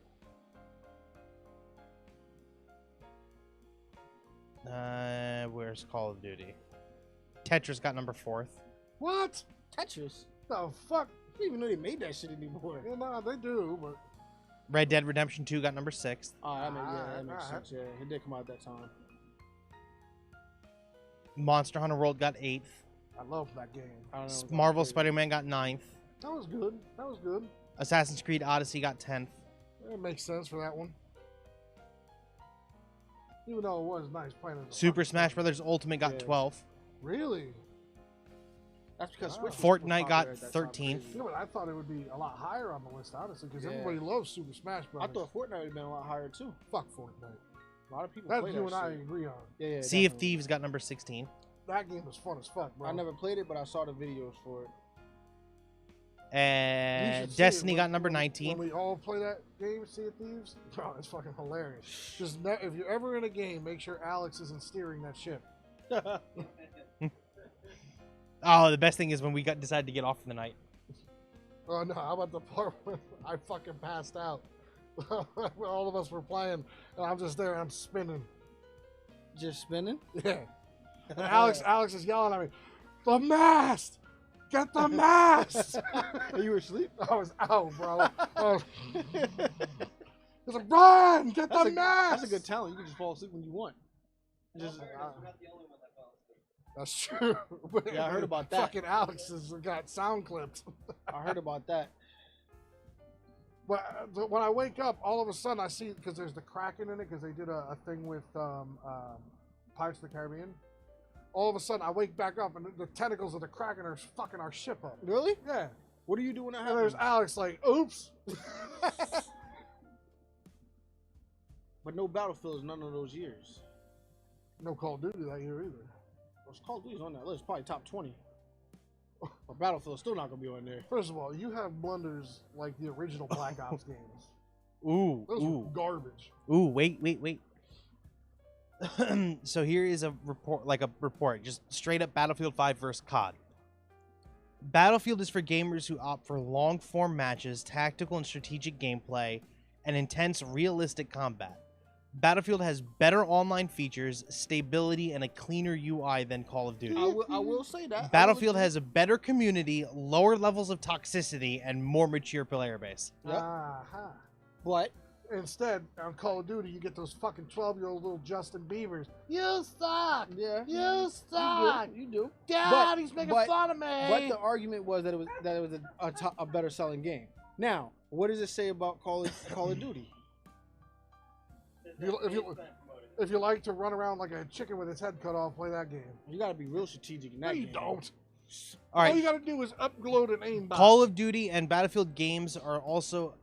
Where's Call of Duty? Tetris got #4. What? Tetris. The fuck? I didn't even know they made that shit anymore. Yeah, nah, they do, but Red Dead Redemption 2 got #6. Oh, that makes Ah, sense. Yeah, it did come out at that time. Monster Hunter World got 8th. I love that game. I don't know. if Marvel I played it. Spider-Man got 9th. That was good. That was good. Assassin's Creed Odyssey got 10th. It makes sense for that one. Even though it was nice playing it. Super Smash Bros. Ultimate got Yeah. 12th. Really? That's because Wow. Switch was super Fortnite popular got at that time, 13th. crazy. Yeah, but I thought it would be a lot higher on the list, honestly, because Yeah. everybody loves Super Smash Bros. I thought Fortnite would have been a lot higher too. Fuck Fortnite. A lot of people That play you that and I shit. agree on. Yeah, yeah. Sea of definitely. Thieves got #16. That game was fun as fuck, bro. I never played it, but I saw the videos for it. You And should see Destiny it got when- #19. When we all play that game, Sea of Thieves, bro, it's fucking hilarious. Just if you're ever in a game, make sure Alex isn't steering that ship. Oh, the best thing is when we decided to get off for the night. Oh no, how about the part when I fucking passed out? When all of us were playing, and I'm just there, and I'm spinning. Just spinning. Yeah. And Alex is yelling at me, "The mast! Get the mast!" You were asleep? I was out, bro. He's like, "Run! Get the mast!" That's a good talent. You can just fall asleep when you want. Just, We're not the only one that fell asleep. That's true. But Yeah, I heard about that. Fucking Alex has got sound clipped. I heard about that. But when I wake up, all of a sudden I see, because there's the Kraken in it, because they did a thing with Pirates of the Caribbean. All of a sudden I wake back up and the tentacles of the Kraken are fucking our ship up. Really? Yeah. What are you doing that And there's happens? Alex like, "Oops." But no Battlefields none of those years. No Call of Duty that year either. Well, Call of Duty's on that list, probably top 20. But Battlefield's still not gonna be on there. First of all, you have blunders like the original Black Ops games. Ooh, Those were ooh, garbage. ooh, wait. So here is a report, just straight up Battlefield 5 versus COD. Battlefield is for gamers who opt for long-form matches, tactical and strategic gameplay, and intense, realistic combat. Battlefield has better online features, stability, and a cleaner UI than Call of Duty. I will say that. Battlefield has a better community, lower levels of toxicity, and more mature player base. Yep. Uh-huh. But Instead, on Call of Duty, you get those fucking 12-year-old little Justin Biebers. You suck! yeah, You suck! You do. God, he's making fun of me! But the argument was that it was a better selling game. Now, what does it say about Call of Duty? If you like to run around like a chicken with its head cut off, play that game. You got to be real strategic in that No, game. you don't. All right, All you gotta do is upload an aimbot. Call of Duty and Battlefield games are also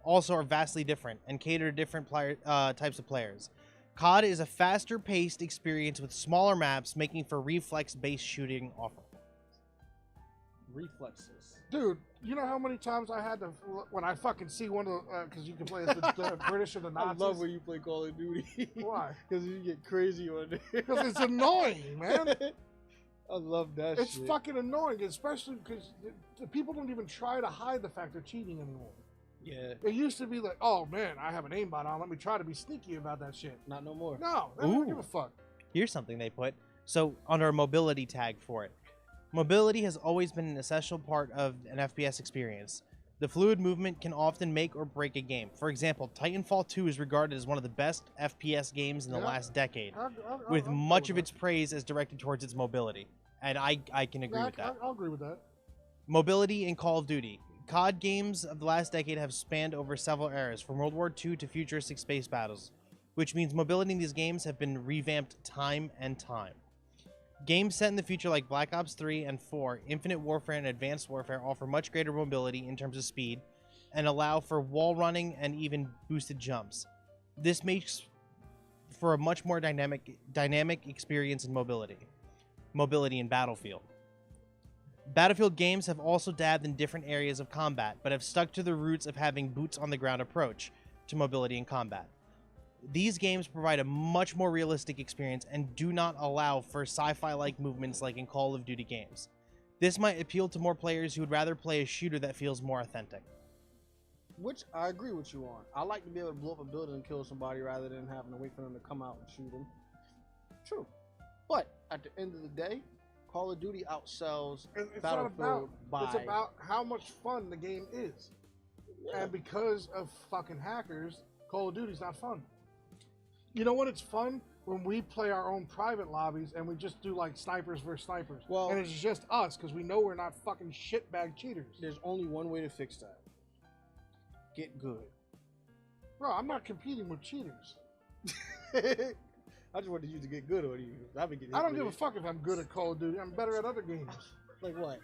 are vastly different and cater to different types of players. COD is a faster-paced experience with smaller maps, making for reflex-based shooting offer. Reflexes. Dude, you know how many times I had to, when I fucking see one of the, because you can play as the British or the I Nazis. love when you play Call of Duty. Why? Because you get crazy on there. Because it's annoying, man. I love that It's shit. fucking annoying, especially because the people don't even try to hide the fact they're cheating anymore. Yeah, It used to be like, "Oh man, I have an aimbot on. Let me try to be sneaky about that shit." not no more. No, they don't Ooh. give a fuck. Here's something they put. So, under a mobility tag for it. Mobility has always been an essential part of an FPS experience. The fluid movement can often make or break a game. For example, Titanfall 2 is regarded as one of the best FPS games in the Yeah. last decade, I'll with go much with of that. its praise as directed towards its mobility. And I can agree Yeah, with that. I'll agree with that. Mobility in Call of Duty. COD games of the last decade have spanned over several eras, from World War II to futuristic space battles, which means mobility in these games have been revamped time and time. Games set in the future like Black Ops 3 and 4, Infinite Warfare and Advanced Warfare offer much greater mobility in terms of speed and allow for wall running and even boosted jumps. This makes for a much more dynamic experience in mobility in Battlefield. Battlefield games have also dabbed in different areas of combat, but have stuck to the roots of having boots on the ground approach to mobility in combat. These games provide a much more realistic experience and do not allow for sci-fi-like movements like in Call of Duty games. This might appeal to more players who would rather play a shooter that feels more authentic. Which I agree with you on. I like to be able to blow up a building and kill somebody rather than having to wait for them to come out and shoot them. True. But at the end of the day, Call of Duty outsells It's not Battlefield about. by... It's about how much fun the game is, and because of fucking hackers, Call of Duty's not fun. You know when it's fun? When we play our own private lobbies and we just do like snipers versus snipers. Well- and it's just us because we know we're not fucking shitbag cheaters. There's only one way to fix that. Get good. Bro, I'm not competing with cheaters. I just wanted you to get good on you. I've been getting I don't give a fuck if I'm good at Call of Duty. I'm better at other games. Like what?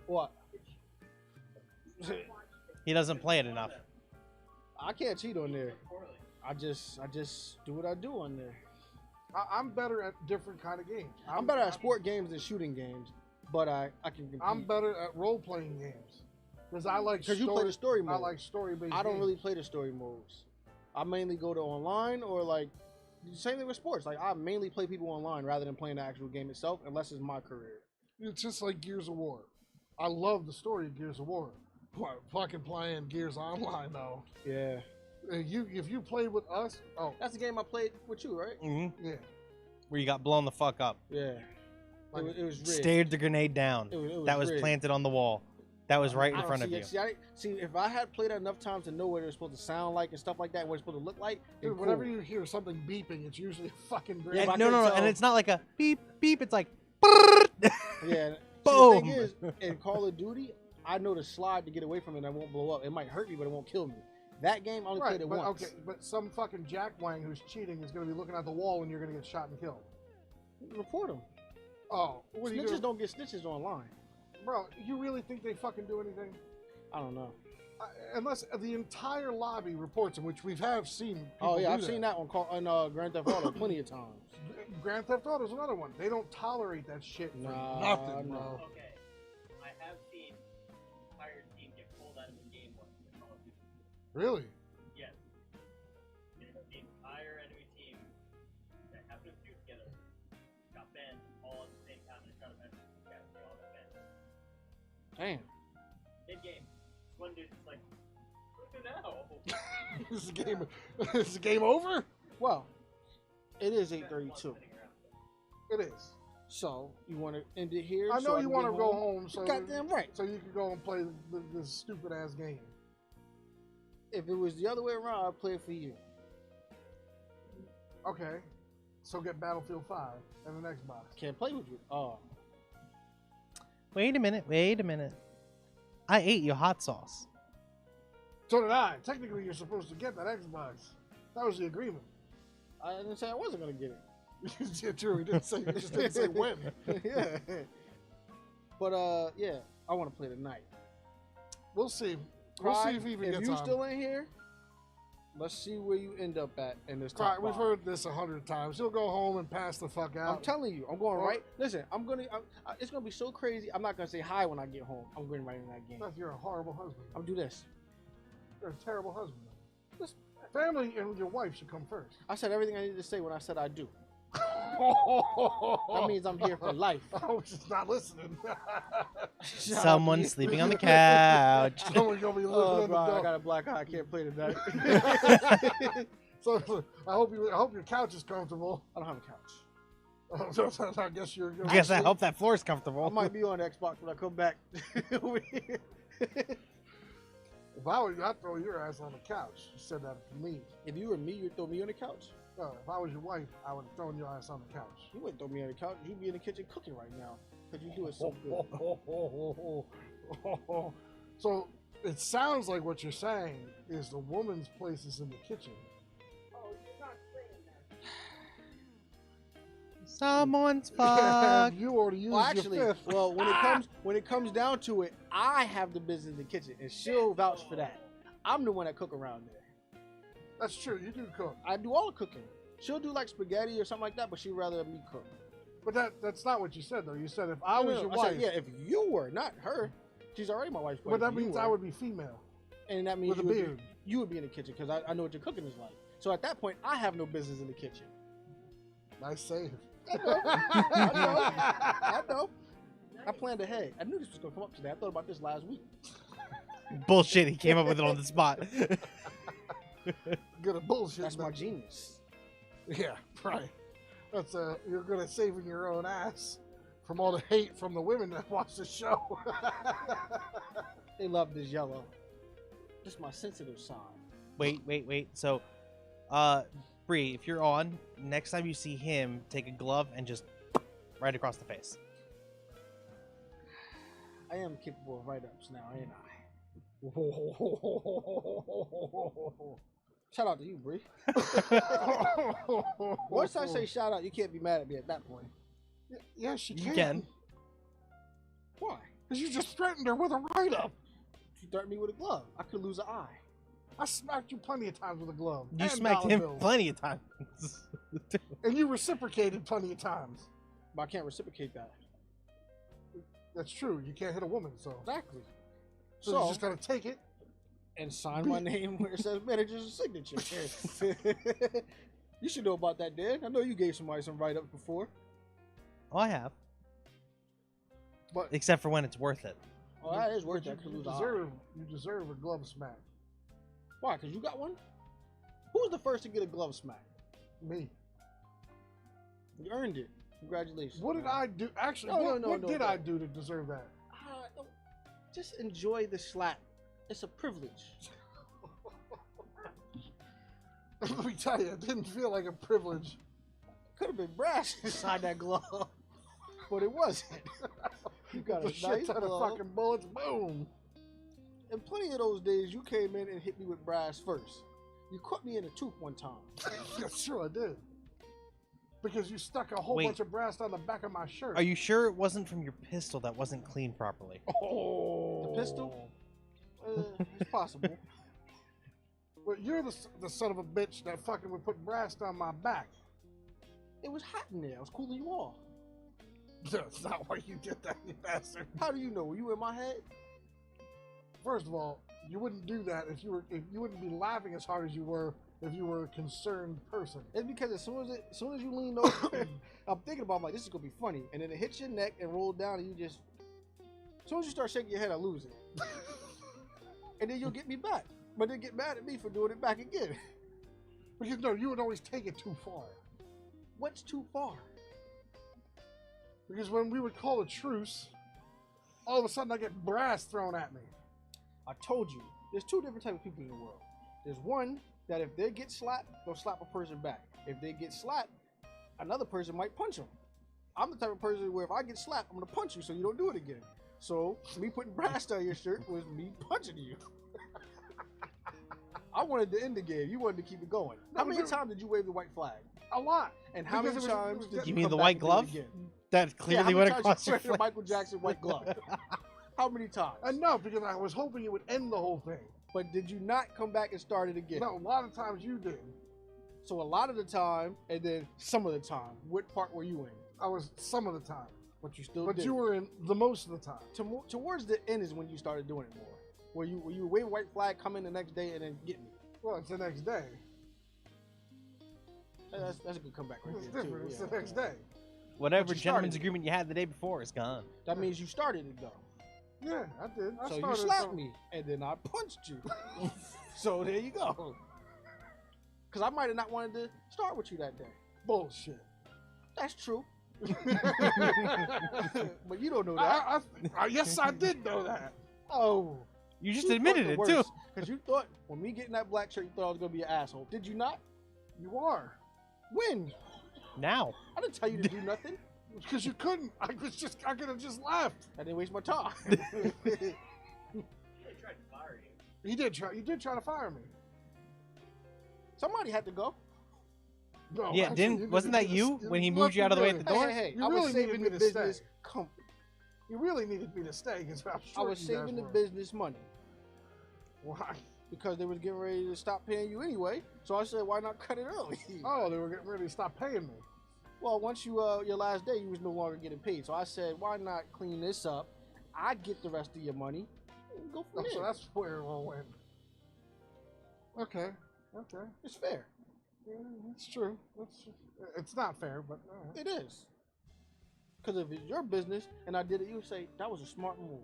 What? He doesn't play it enough. I can't cheat on there. I just do what I do on there. I'm better at different kind of games. I'm better at sport games than shooting games, but I can compete. I'm better at role-playing games. Because I like Because you play the story mode. I like story-based I don't games. really play the story modes. I mainly go to online or like same thing with sports. Like I mainly play people online rather than playing the actual game itself, unless it's my career. It's just like Gears of War. I love the story of Gears of War. Fucking playing Gears Online though. Yeah, If you played with us, oh that's the game I played with you, right? Mm-hmm. yeah, Where you got blown the fuck up. Yeah, it was rigged. Stared the grenade down. It was That was rigged. planted on the wall. That was right in I- front of see, you. See, if I had played it enough times to know what it was supposed to sound like and stuff like that, and what it's supposed to look like, then dude. cool. Whenever you hear something beeping, it's usually a fucking Yeah, grenade. but I And, no, couldn't and tell. it's not like a beep, beep. It's like, Yeah. Boom. See, the thing is, in Call of Duty, I know to slide to get away from it and I won't blow up. It might hurt me, but it won't kill me. That game, I only played it but once. okay, but some fucking jackwang who's cheating is going to be looking at the wall and you're going to get shot and killed. Report them. Oh, what are you Snitches gonna, don't get snitches online. bro? You really think they fucking do anything? I don't know. Unless the entire lobby reports them, which we've seen. Oh people yeah, do I've seen that on Grand Theft Auto plenty of times. Grand Theft Auto is another one. They don't tolerate that shit for Nah, nothing, no. bro. Okay, I have seen an entire team get pulled out of the game once in Call of Duty. Really? Yes. The entire enemy team that happened to shoot together got banned all at the same time and they shot a message to the chat. They all got banned. Damn. Mid-game. One dude's like, what do now? Is the game? Is the game over? Well, it is 8:32. It is. So you want to end it here? I so know can you want to get go home, so Goddamn right. so you can go and play this stupid ass game. If it was the other way around, I'd play it for you. Okay, so get Battlefield 5 and an Xbox. Can't play with you. Oh, wait a minute. I ate your hot sauce. So did I. Technically, you're supposed to get that Xbox. That was the agreement. I didn't say I wasn't gonna get it. Yeah, true. He didn't say. He just didn't say when. Yeah. But yeah, I want to play tonight. We'll see. We'll see if he even if gets you on. still in here, let's see where you end up at in this Cry, top we've five. heard this 100 times. He'll go home and pass the fuck out. I'm telling you, I'm going Well- right. Listen, it's gonna be so crazy. I'm not gonna say hi when I get home. I'm going right in that game. You're a horrible husband. I'm gonna do this. You're a terrible husband. Family and your wife should come first. I said everything I needed to say when I said I do. that That means I'm here for life. I was just not listening. Someone's sleeping on the couch. Someone's gonna be living Oh, in bro, I the got a black eye. I can't play tonight. So I hope your couch is comfortable. I don't have a couch. I guess you're. Gonna Guess I hope that floor is comfortable. I might be on Xbox when I come back over here. If I were you, I'd throw your ass on the couch. You said that to me. If you were me, you'd throw me on the couch. No, if I was your wife, I would have thrown your ass on the couch. You wouldn't throw me on the couch. You'd be in the kitchen cooking right now because you do it so good. So it sounds like what you're saying is the woman's place is in the kitchen. Oh, you're not saying that. Someone's Yeah, fuck. you already used Well, actually, your fifth. well, when it comes down to it, I have the business in the kitchen, and she'll vouch for that. I'm the one that cook around there. That's true. You do cook, I do all the cooking. She'll do like spaghetti or something like that, but she'd rather me cook. but that's not what you said though. You said if I was No, your I wife, said, yeah, if you were, not her. She's already my wife. but that if you means were, I would be female and that means with a you would be- beard. you would be in the kitchen because I know what your cooking is like. So at that point, I have no business in the kitchen. Nice save. I know. I planned ahead. I knew this was gonna come up today. I thought about this last week. Bullshit. He came up with it on the spot. Good at bullshit. That's my though. genius. Yeah, right. That's you're good at saving your own ass from all the hate from the women that watch the show. They love this yellow. This is my sensitive sign. Wait. So, Bree, if you're on, next time you see him, take a glove and just right across the face. I am capable of write-ups now, ain't I? Shout out to you, Bree. Once I say shout out, you can't be mad at me at that point. yes, she You can. can. Why? Because you just threatened her with a write-up. She threatened me with a glove. I could lose an eye. I smacked you plenty of times with a glove. You and smacked dollar him bills. plenty of times. And you reciprocated plenty of times. But I can't reciprocate that. That's true. You can't hit a woman, so. Exactly. So, So, you just gotta take it. and sign my name where it says manager's signature. You should know about that, Dan. I know you gave somebody some write-ups before. Oh, I have. But Except for when it's worth it. oh, that is worth But it. I could you lose an eye. deserve a glove smack. Why? Because you got one? Who was the first to get a glove smack? Me. You earned it. Congratulations. What did I do? Actually, No, what no, did no. I do to deserve that? Don't- just enjoy the slap. It's a privilege. Let me tell you, it didn't feel like a privilege. Could have been brass inside that glove, but it wasn't. You got The a shit nice ton of glove. fucking bullets. Boom. And plenty of those days, you came in and hit me with brass first. You caught me in a tooth one time. Sure, I did. Because you stuck a whole Wait. bunch of brass on the back of my shirt. Are you sure it wasn't from your pistol that wasn't cleaned properly? Oh. The pistol? It's possible. Well, you're the son of a bitch that fucking would put brass on my back. It was hot in there. I was cooling you off. That's not why you did that, you bastard. How do you know? Were you in my head? First of all, you wouldn't do that if you wouldn't be laughing as hard as you were if you were a concerned person. It's because as soon as you lean over, I'm thinking about, I'm like, this is gonna be funny, and then it hits your neck and roll down, and you just, as soon as you start shaking your head, I lose it, and then you'll get me back, but then get mad at me for doing it back again. Because no, you would always take it too far. What's too far? Because when we would call a truce, all of a sudden I get brass thrown at me. I told you, there's two different types of people in the world. There's one that if they get slapped, they'll slap a person back. If they get slapped, another person might punch them. I'm the type of person where if I get slapped, I'm gonna punch you so you don't do it again. So me putting brass on your shirt was me punching you. I wanted to end the game. You wanted to keep it going. No, How many but- times did you wave the white flag? A lot. And how Because many it was- times it did was- you You mean come the back white and do it glove? again? That Yeah, clearly how many went times across you your wearing the face. Michael Jackson white glove? How many times? No, because I was hoping it would end the whole thing. But did you not come back and start it again? No, a lot of times you did. So a lot of the time, and then some of the time. What part were you in? I was some of the time. But you still But did. you were in the most of the time. Towards the end is when you started doing it more. Where you wave a white flag, come in the next day, and then get me. Well, it's the next day. That's a good comeback right It's there, too. different. It's Yeah. the next day. Whatever But you gentleman's started. agreement you had the day before is gone. That means you started it, though. Yeah, I did. I So you started slapped from- me, and then I punched you. So there you go. Because I might have not wanted to start with you that day. Bullshit. That's true. But you don't know that. Yes, I did know that. Oh. You just admitted it too. Because you thought, when me getting that black shirt, you thought I was going to be an asshole. Did you not? You are. When? Now. I didn't tell you to do nothing. Because you couldn't. I could have just left. I didn't waste my time. They tried to fire you. You did try to fire me. Somebody had to go. No, Yeah, actually, didn't- you wasn't needed that me you to- when he moved you out of the way at the door? Hey, You I really was needed saving me the to business. stay. Come, You really needed me to stay because how I short was you guys saving the were. business money Why? because they was getting ready to stop paying you anyway. So I said, why not cut it early? Oh, they were getting ready to stop paying me. Well, once you your last day, you was no longer getting paid. So I said, why not clean this up? I'd get the rest of your money. And go Oh, from so there. that's where it all went. Okay. Okay. It's fair. Yeah, it's true. It's not fair, but It is. Because if it's your business and I did it, you would say that was a smart move.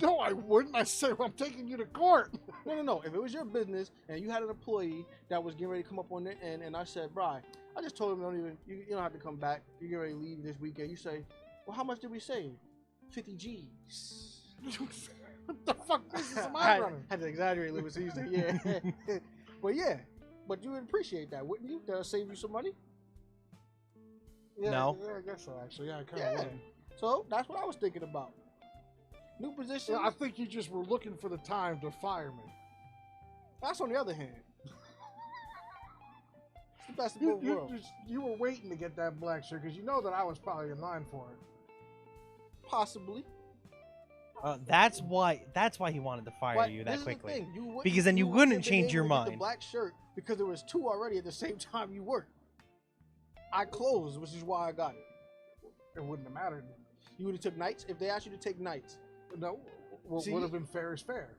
no, I wouldn't. I said I'm taking you to court. No. If it was your business and you had an employee that was getting ready to come up on their end, and I said, Bri, I just told him you don't have to come back. You get ready to leave this weekend. You say, well, how much did we save? 50 G's. What the fuck business am I I running? had to exaggerate a little bit. So you say, yeah. But you would appreciate that, wouldn't you? That'll save you some money. Yeah, No. Yeah, I guess so. Actually, yeah, I kind of Yeah. would. So that's what I was thinking about. New position. Yeah, I think you just were looking for the time to fire me. That's on the other hand. It's the best of You, both you, worlds. you were waiting to get that black shirt because you know that I was probably in line for it. Possibly. That's why he wanted to fire But you this that is the quickly. thing, you wouldn't- Because then you wouldn't wouldn't have been change able your to get The mind. black shirt because there was two already at the same time you worked. I closed, which is why I got it. It wouldn't have mattered. You would have took nights if they asked you to take nights. No, what See? would have been fair is fair.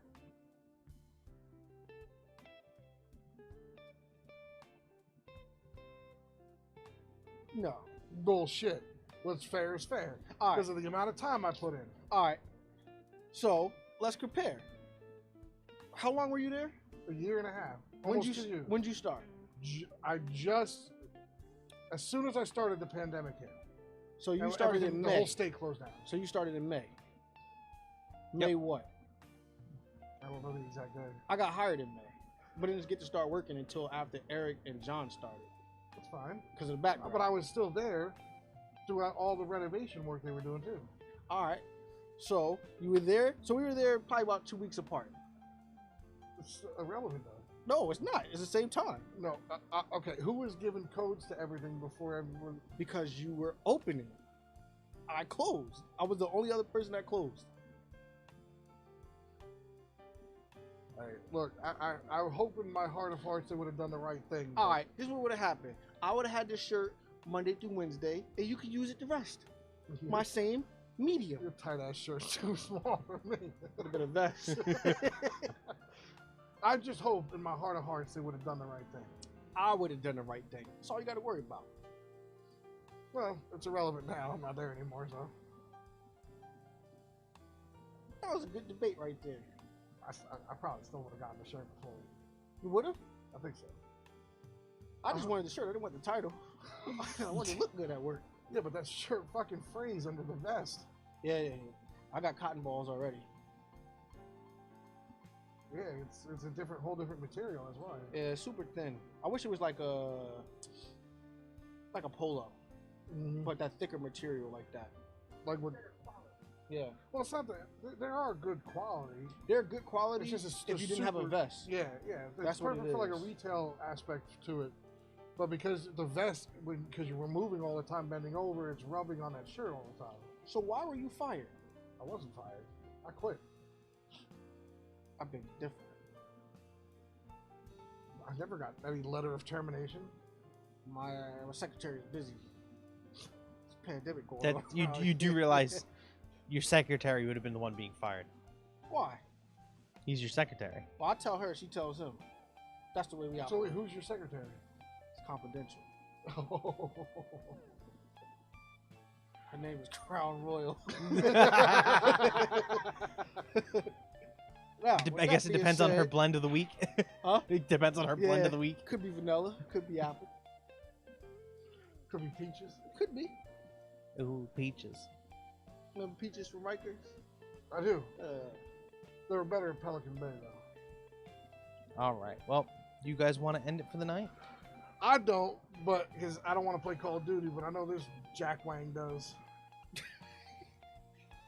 No. Bullshit. What's fair is fair All right. because of the amount of time I put in. All right. So let's compare. How long were you there? A year and a half. When'd Almost you 2 years. When'd you start? I just, as soon as I started, the pandemic hit. So you And started everything- in The May. whole state closed down. So you started in May. May what? I don't know the exact day. I got hired in May, but didn't get to start working until after Eric and John started That's fine. because of the background. But I was still there throughout all the renovation work they were doing too. All right. So you were there. So we were there probably about 2 weeks apart. It's irrelevant though. No, it's not. It's the same time No. Okay. Who was giving codes to everything before everyone? because you were opening. I closed. I was the only other person that closed. Hey, look, I hope in my heart of hearts they would have done the right thing. All right. This is what would have happened. I would have had this shirt Monday through Wednesday, and you could use it the rest. but My same medium. your tight ass shirt's too small for me. Would have been a vest. I just hope in my heart of hearts they would have done the right thing. I would have done the right thing. That's all you got to worry about. Well, it's irrelevant now. I'm not there anymore, so That was a good debate right there. I probably still would have gotten the shirt before. You would have? I think so. I just wanted the shirt. I didn't want the title. I wanted to look good at work. Yeah, but that shirt fucking frays under the vest. Yeah. I got cotton balls already. Yeah, it's a whole different material as well. Yeah, super thin. I wish it was like a polo, but that thicker material like that. Like what? Yeah, Well, it's not that there are good quality. they're good quality. It's just if you didn't have a super- vest. Yeah, yeah. It's That's what perfect it for like a is. retail aspect to it. But because the vest, because you're moving all the time, bending over, it's rubbing on that shirt all the time. So why were you fired? I wasn't fired. I quit. I've been different. I never got any letter of termination. My secretary is busy. It's a pandemic going That on. you do realize your secretary would have been the one being fired. Why? He's your secretary. Well, I tell her, she tells him. That's the way we So operate. wait, who's your secretary? It's confidential. Her name is Crown Royal. Now, I with guess that it being depends on her said- blend of the week. Huh? It depends on her blend Yeah. of the week. Could be vanilla, could be apple, Could be peaches. could be. Ooh, peaches. Remember peaches from Rikers? I do. Uh, They were better at Pelican Bay though. All right. Well, you guys want to end it for the night? I don't, but because I don't want to play Call of Duty, but I know this Jack Wang does.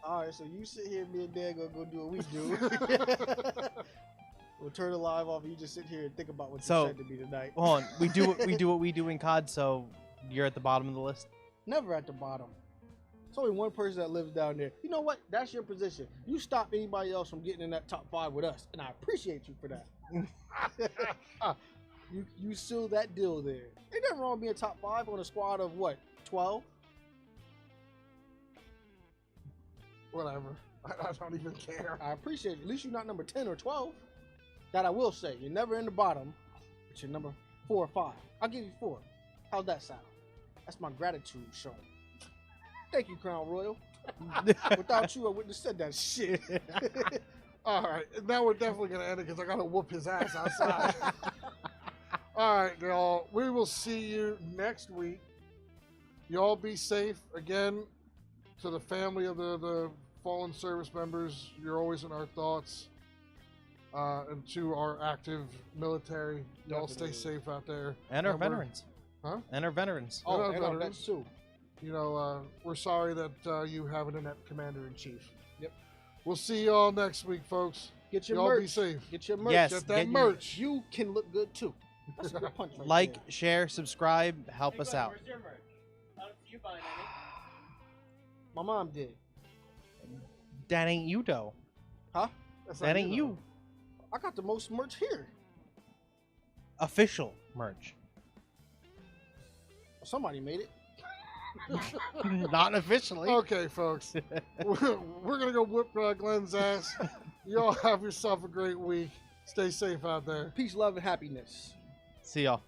all right, so you sit here, me and Dad gonna go do what we do. We'll turn the live off and you just sit here and think about what So- you said to me tonight. Hold on, we do what we do in COD, so you're at the bottom of the list. Never at the bottom. It's only one person that lives down there. You know what? That's your position. You stop anybody else from getting in that top 5 with us, and I appreciate you for that. You seal that deal there. Ain't nothing wrong with being top 5 on a squad of what? 12? Whatever. I don't even care. I appreciate you. At least you're not number 10 or 12. That I will say. You're never in the bottom, but you're number 4 or 5. I'll give you 4. How's that sound? That's my gratitude show. Thank you, Crown Royal. Without you, I wouldn't have said that shit. All right, now we're definitely gonna end it because I gotta whoop his ass outside. All right, y'all. We will see you next week. Y'all be safe. Again, to the family of the fallen service members, you're always in our thoughts. And to our active military, y'all stay Definitely. safe out there. And our And we're- veterans. Huh? And our veterans. Oh, our and our veterans. vets too. You know, we're sorry that you have an inept commander in chief. Yep. We'll see y'all next week, folks. Get your Y'all merch. be safe. Get your merch. Yes, Get that get your- merch. You can look good too. That's a good punch right Like, there. share, subscribe, help Hey, us buddy, out. Where's your merch? I don't see you buying any. My mom did. That ain't you, though. That's That not ain't though. you. I got the most merch here. Official merch. Somebody made it. Not officially. Okay, folks. we're going to go whip Glenn's ass. Y'all have yourself a great week. Stay safe out there. Peace, love, and happiness. See y'all.